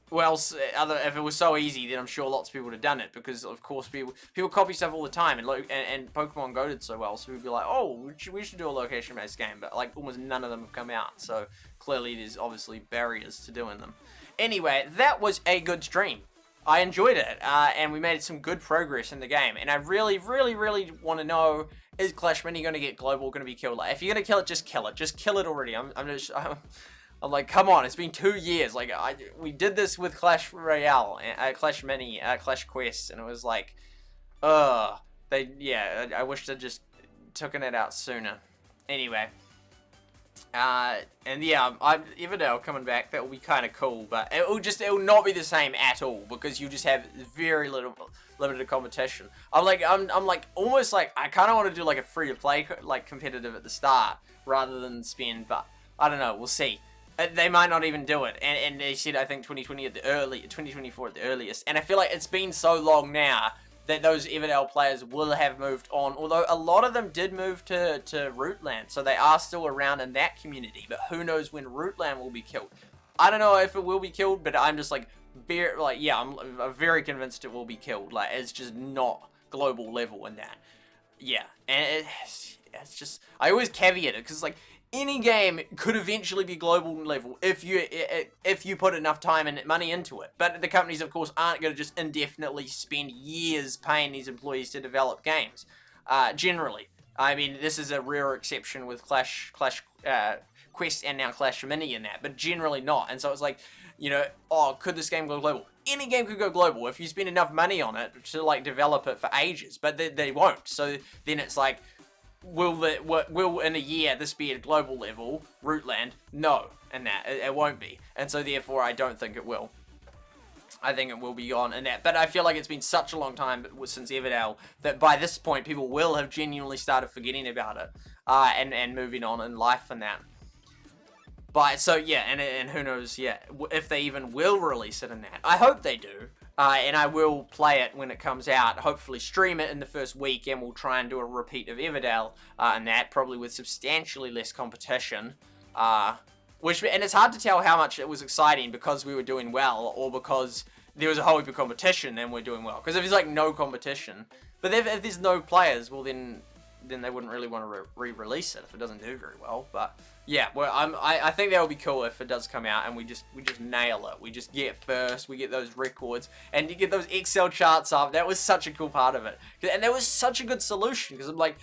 Well, if it was so easy, then I'm sure lots of people would have done it, because of course people copy stuff all the time, and Pokemon Go did so well, so we'd be like, oh, we should do a location-based game, but like almost none of them have come out, so clearly there's obviously barriers to doing them. Anyway, that was a good stream. I enjoyed it, and we made some good progress in the game, and I really, really, really want to know, is Clash Mini going to get global, going to be killed? Like, if you're going to kill it, just kill it. Just kill it already. I'm like, come on, it's been 2 years. Like, we did this with Clash Royale, Clash Mini, Clash Quest, and it was like, I wish they'd just taken it out sooner. Anyway, and yeah, Everdale coming back, that will be kind of cool, but it will not be the same at all, because you just have very limited competition. I'm like almost like, I kind of want to do like a free-to-play, like, competitive at the start, rather than spend, but I don't know, we'll see. They might not even do it, and they said, I think 2024 at the earliest, and I feel like it's been so long now that those Everdale players will have moved on, although a lot of them did move to Rootland, so they are still around in that community, but who knows when Rootland will be killed. I don't know if it will be killed, but I'm just like, I'm very convinced it will be killed. Like, it's just not global level in that. Yeah, and it's just, I always caveat it, because like, any game could eventually be global level if you put enough time and money into it. But the companies, of course, aren't going to just indefinitely spend years paying these employees to develop games. Generally. I mean, this is a rare exception with Clash Quest and now Clash Mini in that, but generally not. And so it's like, you know, oh, could this game go global? Any game could go global if you spend enough money on it to, like, develop it for ages. But they won't. So then it's like, will in a year this be at global level, Rootland? No, and that it won't be, and so therefore I don't think it will. I think it will be on in that, but I feel like it's been such a long time since Everdale that by this point people will have genuinely started forgetting about it, and moving on in life and that. But so yeah, and who knows, yeah, if they even will release it in that. I hope they do. And I will play it when it comes out, hopefully stream it in the first week, and we'll try and do a repeat of Everdale, and that, probably with substantially less competition, and it's hard to tell how much it was exciting because we were doing well, or because there was a whole heap of competition and we're doing well, because if there's like no competition, but if there's no players, well then, then they wouldn't really want to re-release it if it doesn't do very well. But yeah, well, I think that would be cool if it does come out and we just nail it. We just get first, we get those records, and you get those Excel charts up. That was such a cool part of it, and that was such a good solution, because I'm like,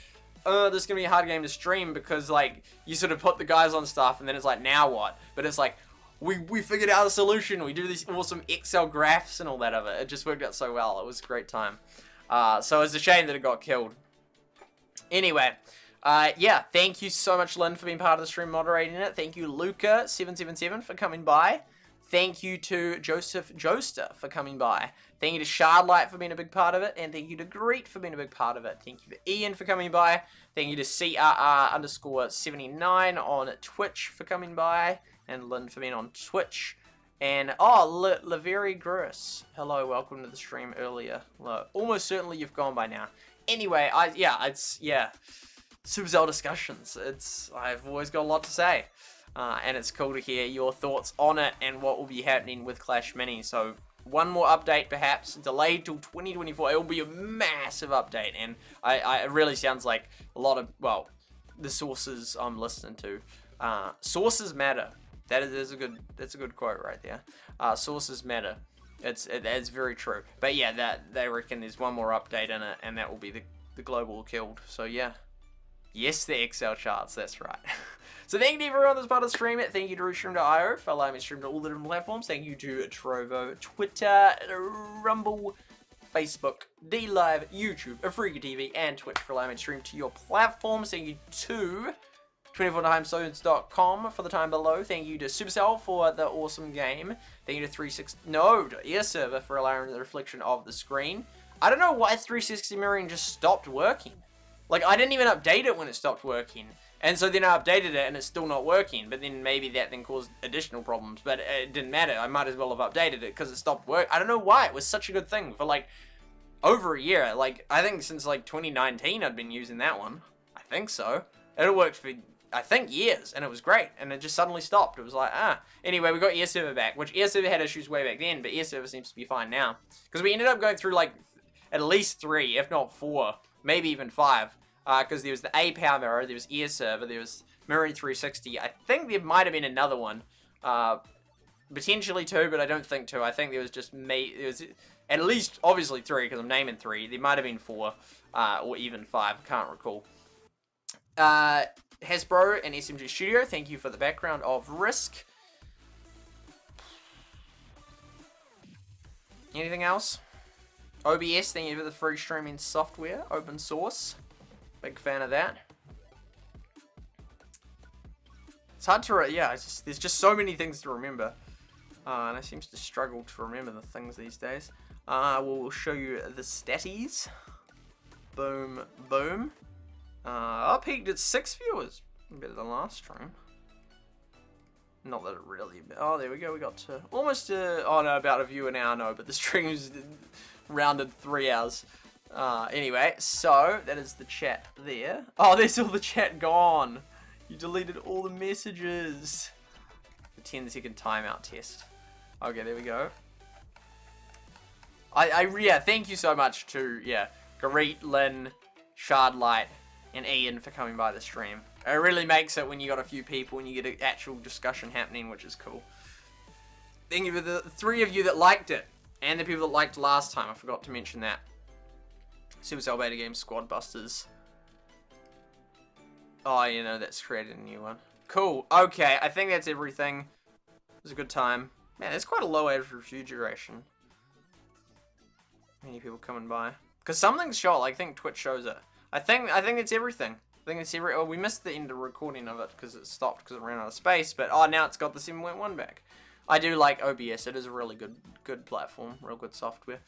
this is gonna be a hard game to stream, because like you sort of put the guys on stuff and then it's like, now what? But it's like, we figured out a solution. We do these awesome Excel graphs and all that of it. It just worked out so well. It was a great time. So it's a shame that it got killed. Anyway, yeah, thank you so much, Lynn, for being part of the stream, moderating it. Thank you, Luca777, for coming by. Thank you to Joseph Joester for coming by. Thank you to Shardlight for being a big part of it. And thank you to Greet for being a big part of it. Thank you for Ian for coming by. Thank you to CRR_79 on Twitch for coming by. And Lynn for being on Twitch. And, oh, Laveri Gruss. Hello, welcome to the stream earlier. Well, almost certainly you've gone by now. Anyway, Supercell discussions. I've always got a lot to say. And it's cool to hear your thoughts on it and what will be happening with Clash Mini. So, one more update perhaps, delayed till 2024. It will be a massive update. And it really sounds like a lot of, well, the sources I'm listening to. Sources matter. That's a good quote right there. Sources matter. It's very true. But yeah, they reckon there's one more update in it, and that will be the global killed. So yeah. Yes, the Excel charts, that's right. So thank you to everyone that's part of the stream. Thank you to Restream.io for allowing me to stream to all the different platforms. Thank you to Trovo, Twitter, Rumble, Facebook, DLive, YouTube, Afrika TV, and Twitch for allowing me to stream to your platforms. Thank you to 24timezones.com for the time below. Thank you to Supercell for the awesome game. Thank you to 360 Air Server for allowing the reflection of the screen. I don't know why 360 mirroring just stopped working. Like, I didn't even update it when it stopped working. And so then I updated it and it's still not working. But then maybe that then caused additional problems. But it didn't matter. I might as well have updated it because it stopped working. I don't know why. It was such a good thing for like over a year. Like, I think since like 2019 I'd been using that one. I think so. It worked for, I think, years. And it was great. And it just suddenly stopped. It was like, Anyway, we got Air Server back. Which Air Server had issues way back then. But Air Server seems to be fine now. Because we ended up going through like at least 3, if not 4. Maybe even 5. Because there was the A power mirror, there was Air Server, there was Mirroring 360. I think there might have been another one. Potentially 2, but I don't think 2. I think there was just me. There was at least, obviously 3, because I'm naming 3. There might have been 4, or even 5. Can't recall. Hasbro and SMG Studio, thank you for the background of Risk. Anything else? OBS, thank you for the free streaming software, open source. Big fan of that. It's hard to, there's just so many things to remember. And I seem to struggle to remember the things these days. We'll show you the statties. Boom, boom. I peaked at 6 viewers. Better than last stream. Not that it really, oh, there we go. We got to almost, about a view an hour, no, but the stream's rounded 3 hours. Anyway, so that is the chat there. Oh, there's all the chat gone. You deleted all the messages. The 10-second timeout test. Okay, there we go. Yeah, thank you so much to, Gareet, Lynn, Shardlight, and Ian for coming by the stream. It really makes it when you got a few people and you get an actual discussion happening, which is cool. Thank you for the 3 of you that liked it, and the people that liked last time. I forgot to mention that. Supercell Beta Games Squad Busters. Oh, that's created a new one. Cool. Okay, I think that's everything. It was a good time. Man, it's quite a low average review duration. Many people coming by. Because something's shot, like, I think Twitch shows it. I think it's everything. I think it's oh, we missed the end of recording of it because it stopped because it ran out of space. But, now it's got the 7.1 back. I do like OBS. It is a really good platform. Real good software.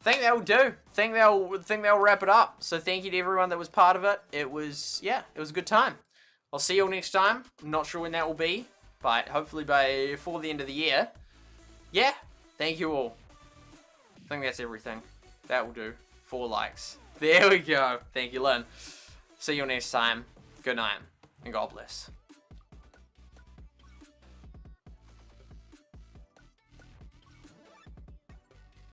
Think that'll do. Think they'll wrap it up. So thank you to everyone that was part of it. It was a good time. I'll see you all next time. I'm not sure when that will be, but hopefully before the end of the year. Yeah, thank you all. I think that's everything. That will do. 4 likes. There we go. Thank you, Lynn. See you all next time. Good night, and God bless.